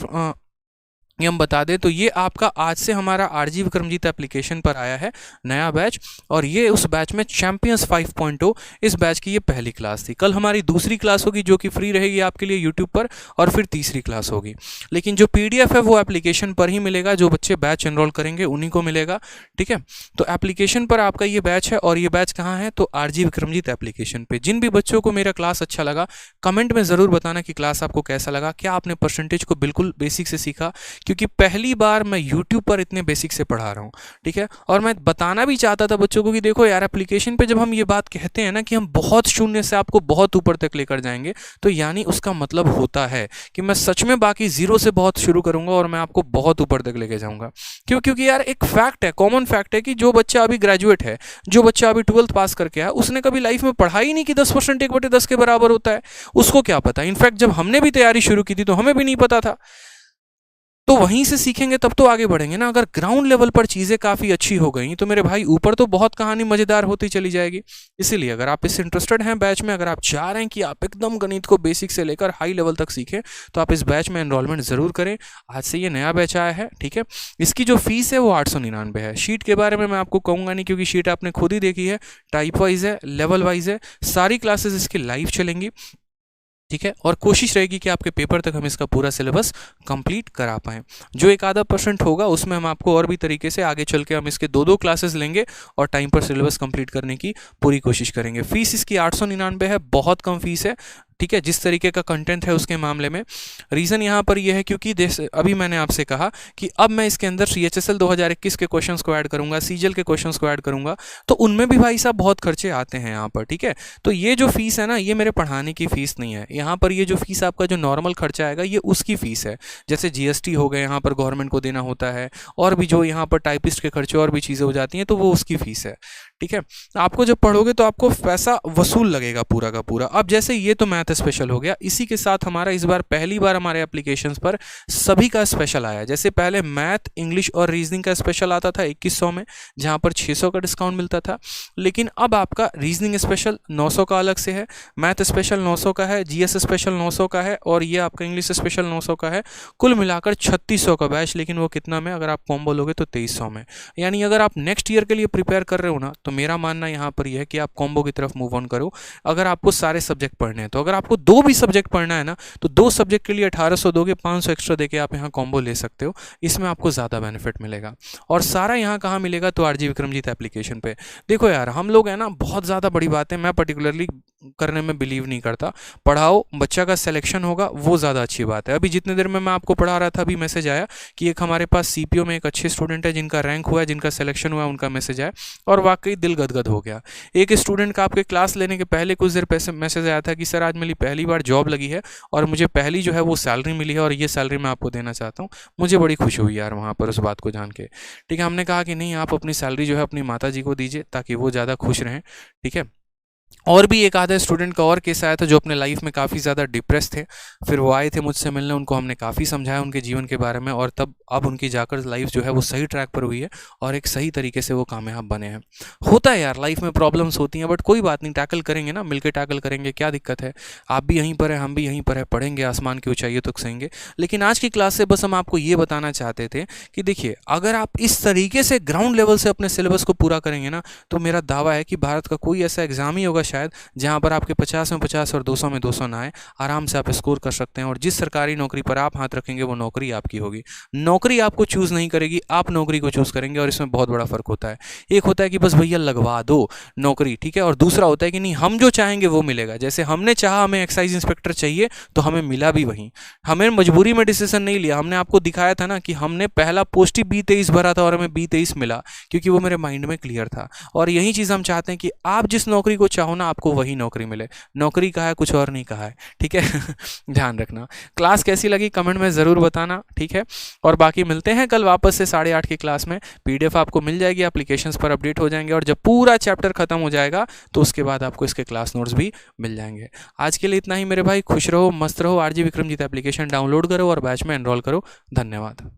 ये हम बता दें तो ये आपका आज से हमारा आरजी विक्रमजीत एप्लीकेशन पर आया है नया बैच, और ये उस बैच में चैंपियंस 5.0 इस बैच की ये पहली क्लास थी। कल हमारी दूसरी क्लास होगी जो कि फ्री रहेगी आपके लिए यूट्यूब पर, और फिर तीसरी क्लास होगी। लेकिन जो पीडीएफ है वो एप्लीकेशन पर ही मिलेगा, जो बच्चे बैच एनरोल करेंगे उन्हीं को मिलेगा, ठीक है। तो एप्लीकेशन पर आपका ये बैच है, और ये बैच कहाँ है, तो आरजी विक्रमजीत एप्लीकेशन पे। जिन भी बच्चों को मेरा क्लास अच्छा लगा कमेंट में ज़रूर बताना कि क्लास आपको कैसा लगा, क्या आपने परसेंटेज को बिल्कुल बेसिक से सीखा, क्योंकि पहली बार मैं YouTube पर इतने बेसिक से पढ़ा रहा हूँ, ठीक है। और मैं बताना भी चाहता था बच्चों को कि देखो यार एप्लीकेशन पे जब हम ये बात कहते हैं ना कि हम बहुत शून्य से आपको बहुत ऊपर तक लेकर जाएंगे, तो यानी उसका मतलब होता है कि मैं सच में बाकी जीरो से बहुत शुरू करूंगा और मैं आपको बहुत ऊपर तक लेके जाऊंगा। क्यों, क्योंकि यार एक फैक्ट है, कॉमन फैक्ट है कि जो बच्चा अभी ग्रेजुएट है, जो बच्चा अभी 12th पास करके आया, उसने कभी लाइफ में पढ़ा ही नहीं कि 10% 1/10 के बराबर होता है, उसको क्या पता। इनफैक्ट जब हमने भी तैयारी शुरू की थी तो हमें भी नहीं पता था। तो वहीं से सीखेंगे तब तो आगे बढ़ेंगे ना। अगर ग्राउंड लेवल पर चीज़ें काफ़ी अच्छी हो गई तो मेरे भाई ऊपर तो बहुत कहानी मज़ेदार होती चली जाएगी। इसीलिए अगर आप इस इंटरेस्टेड हैं बैच में, अगर आप चाह रहे हैं कि आप एकदम गणित को बेसिक से लेकर हाई लेवल तक सीखें, तो आप इस बैच में एनरोलमेंट ज़रूर करें। आज से ये नया बैच आया है, ठीक है। इसकी जो फीस है वो 899 है। शीट के बारे में मैं आपको कहूँगा नहीं, क्योंकि शीट आपने खुद ही देखी है, टाइप वाइज है, लेवल वाइज है, सारी क्लासेस इसकी लाइव चलेंगी, ठीक है। और कोशिश रहेगी कि आपके पेपर तक हम इसका पूरा सिलेबस कंप्लीट करा पाएँ। जो 1-आधा% होगा उसमें हम आपको और भी तरीके से आगे चल के हम इसके 2-2 क्लासेस लेंगे और टाइम पर सिलेबस कंप्लीट करने की पूरी कोशिश करेंगे। फीस इसकी 899 है, बहुत कम फीस है, ठीक है, जिस तरीके का कंटेंट है उसके मामले में। रीज़न यहाँ पर यह है क्योंकि अभी मैंने आपसे कहा कि अब मैं इसके अंदर CHSL 2021 के क्वेश्चंस को ऐड करूंगा, CGL के क्वेश्चंस को ऐड करूंगा, तो उनमें भी भाई साहब बहुत खर्चे आते हैं यहाँ पर, ठीक है। तो ये जो फीस है ना, ये मेरे पढ़ाने की फीस नहीं है। यहाँ पर ये जो फीस आपका जो नॉर्मल खर्चा आएगा ये उसकी फीस है। जैसे GST हो गए, यहाँ पर गवर्नमेंट को देना होता है, और भी जो यहाँ पर टाइपिस्ट के खर्चे और भी चीज़ें हो जाती हैं, तो वो उसकी फीस है, ठीक है। आपको जब पढ़ोगे तो आपको पैसा वसूल लगेगा पूरा का पूरा। अब जैसे ये तो मैथ स्पेशल हो गया, इसी के साथ हमारा इस बार पहली बार हमारे एप्लीकेशंस पर सभी का स्पेशल आया। जैसे पहले मैथ, इंग्लिश और रीजनिंग का स्पेशल आता था 2100 में, जहाँ पर 600 का डिस्काउंट मिलता था। लेकिन अब आपका रीजनिंग स्पेशल 900 का अलग से है, मैथ स्पेशल 900 का है, GS स्पेशल 900 का है, और ये आपका इंग्लिश स्पेशल 900 का है। कुल मिलाकर 3600 का बैच, लेकिन वो कितना में, अगर आप कॉम्बो लोगे तो 2300 में। यानी अगर आप नेक्स्ट ईयर के लिए प्रिपेयर कर रहे हो ना, तो मेरा मानना यहाँ पर यह है कि आप कॉम्बो की तरफ मूव ऑन करो। अगर आपको सारे सब्जेक्ट पढ़ने हैं, तो अगर आपको 2 भी सब्जेक्ट पढ़ना है ना, तो 2 सब्जेक्ट के लिए 1800 दोगे, 500 एक्स्ट्रा देके आप यहाँ कॉम्बो ले सकते हो। इसमें आपको ज़्यादा बेनिफिट मिलेगा। और सारा यहाँ कहाँ मिलेगा, तो RG विक्रमजीत एप्लीकेशन पे। देखो यार, हम लोग है ना, बहुत ज़्यादा बड़ी बात है, मैं पर्टिकुलरली करने में बिलीव नहीं करता। पढ़ाओ, बच्चा का सिलेक्शन होगा, वो ज़्यादा अच्छी बात है। अभी जितने देर में मैं आपको पढ़ा रहा था, अभी मैसेज आया कि एक हमारे पास CPO में एक अच्छे स्टूडेंट है जिनका रैंक हुआ है, जिनका सिलेक्शन हुआ है, उनका मैसेज आया, और वाकई दिल गदगद हो गया। एक स्टूडेंट का आपके क्लास लेने के पहले कुछ देर पहले मैसेज आया था कि सर आज मेरी पहली बार जॉब लगी है और मुझे पहली जो है वो सैलरी मिली है, और ये सैलरी मैं आपको देना चाहता हूँ। मुझे बड़ी खुशी हुई यार वहाँ पर उस बात को जान के, ठीक है। हमने कहा कि नहीं, आप अपनी सैलरी जो है अपनी माता जी को दीजिए, ताकि वो ज़्यादा खुश रहें, ठीक है। और भी एक आधा स्टूडेंट का और केस आया था जो अपने लाइफ में काफ़ी ज़्यादा डिप्रेस थे, फिर वो आए थे मुझसे मिलने, उनको हमने काफ़ी समझाया उनके जीवन के बारे में, और तब अब उनकी जाकर लाइफ जो है वो सही ट्रैक पर हुई है, और एक सही तरीके से वो कामयाब बने हैं। होता है यार, लाइफ में प्रॉब्लम्स होती हैं, बट कोई बात नहीं, टैकल करेंगे ना, मिलकर टैकल करेंगे, क्या दिक्कत है। आप भी यहीं पर है, हम भी यहीं पर है, पढ़ेंगे, आसमान की ऊंचाइयों तक सहेंगे। लेकिन आज की क्लास से बस हम आपको ये बताना चाहते थे कि देखिए, अगर आप इस तरीके से ग्राउंड लेवल से अपने सिलेबस को पूरा करेंगे ना, तो मेरा दावा है कि भारत का कोई ऐसा एग्जाम ही होगा शायद जहां पर आपके 50 में 50 और 200 में 200 ना आए। आराम से आप स्कोर कर सकते हैं, और जिस सरकारी नौकरी पर आप हाथ रखेंगे वो नौकरी आपकी होगी। नौकरी आपको चूज नहीं करेगी, आप नौकरी को चूज करेंगे, और इसमें बहुत बड़ा फर्क होता है। एक होता है कि बस भैया लगवा दो नौकरी, ठीक है, और दूसरा होता है कि नहीं, हम जो चाहेंगे वो मिलेगा। जैसे हमने चाहा हमें एक्साइज इंस्पेक्टर चाहिए, तो हमें मिला भी वहीं। हमें मजबूरी में डिसीजन नहीं लिया, हमने आपको दिखाया था ना कि हमने पहला पोस्ट ही B23 भरा था और हमें B23 मिला, क्योंकि वो मेरे माइंड में क्लियर था। और यही चीज़ हम चाहते हैं कि आप जिस नौकरी को चाहो ना, आपको वही नौकरी मिले। नौकरी कहा है, कुछ और नहीं कहा है, ठीक है। ध्यान रखना। क्लास कैसी लगी कमेंट में ज़रूर बताना, ठीक है। और बाकी मिलते हैं कल वापस से 8:30 की क्लास में। PDF आपको मिल जाएगी, एप्लीकेशंस पर अपडेट हो जाएंगे, और जब पूरा चैप्टर खत्म हो जाएगा तो उसके बाद आपको इसके क्लास नोट्स भी मिल जाएंगे। आज के लिए इतना ही मेरे भाई, खुश रहो, मस्त रहो। RG विक्रमजीत एप्लीकेशन डाउनलोड करो और बैच में एनरोल करो। धन्यवाद।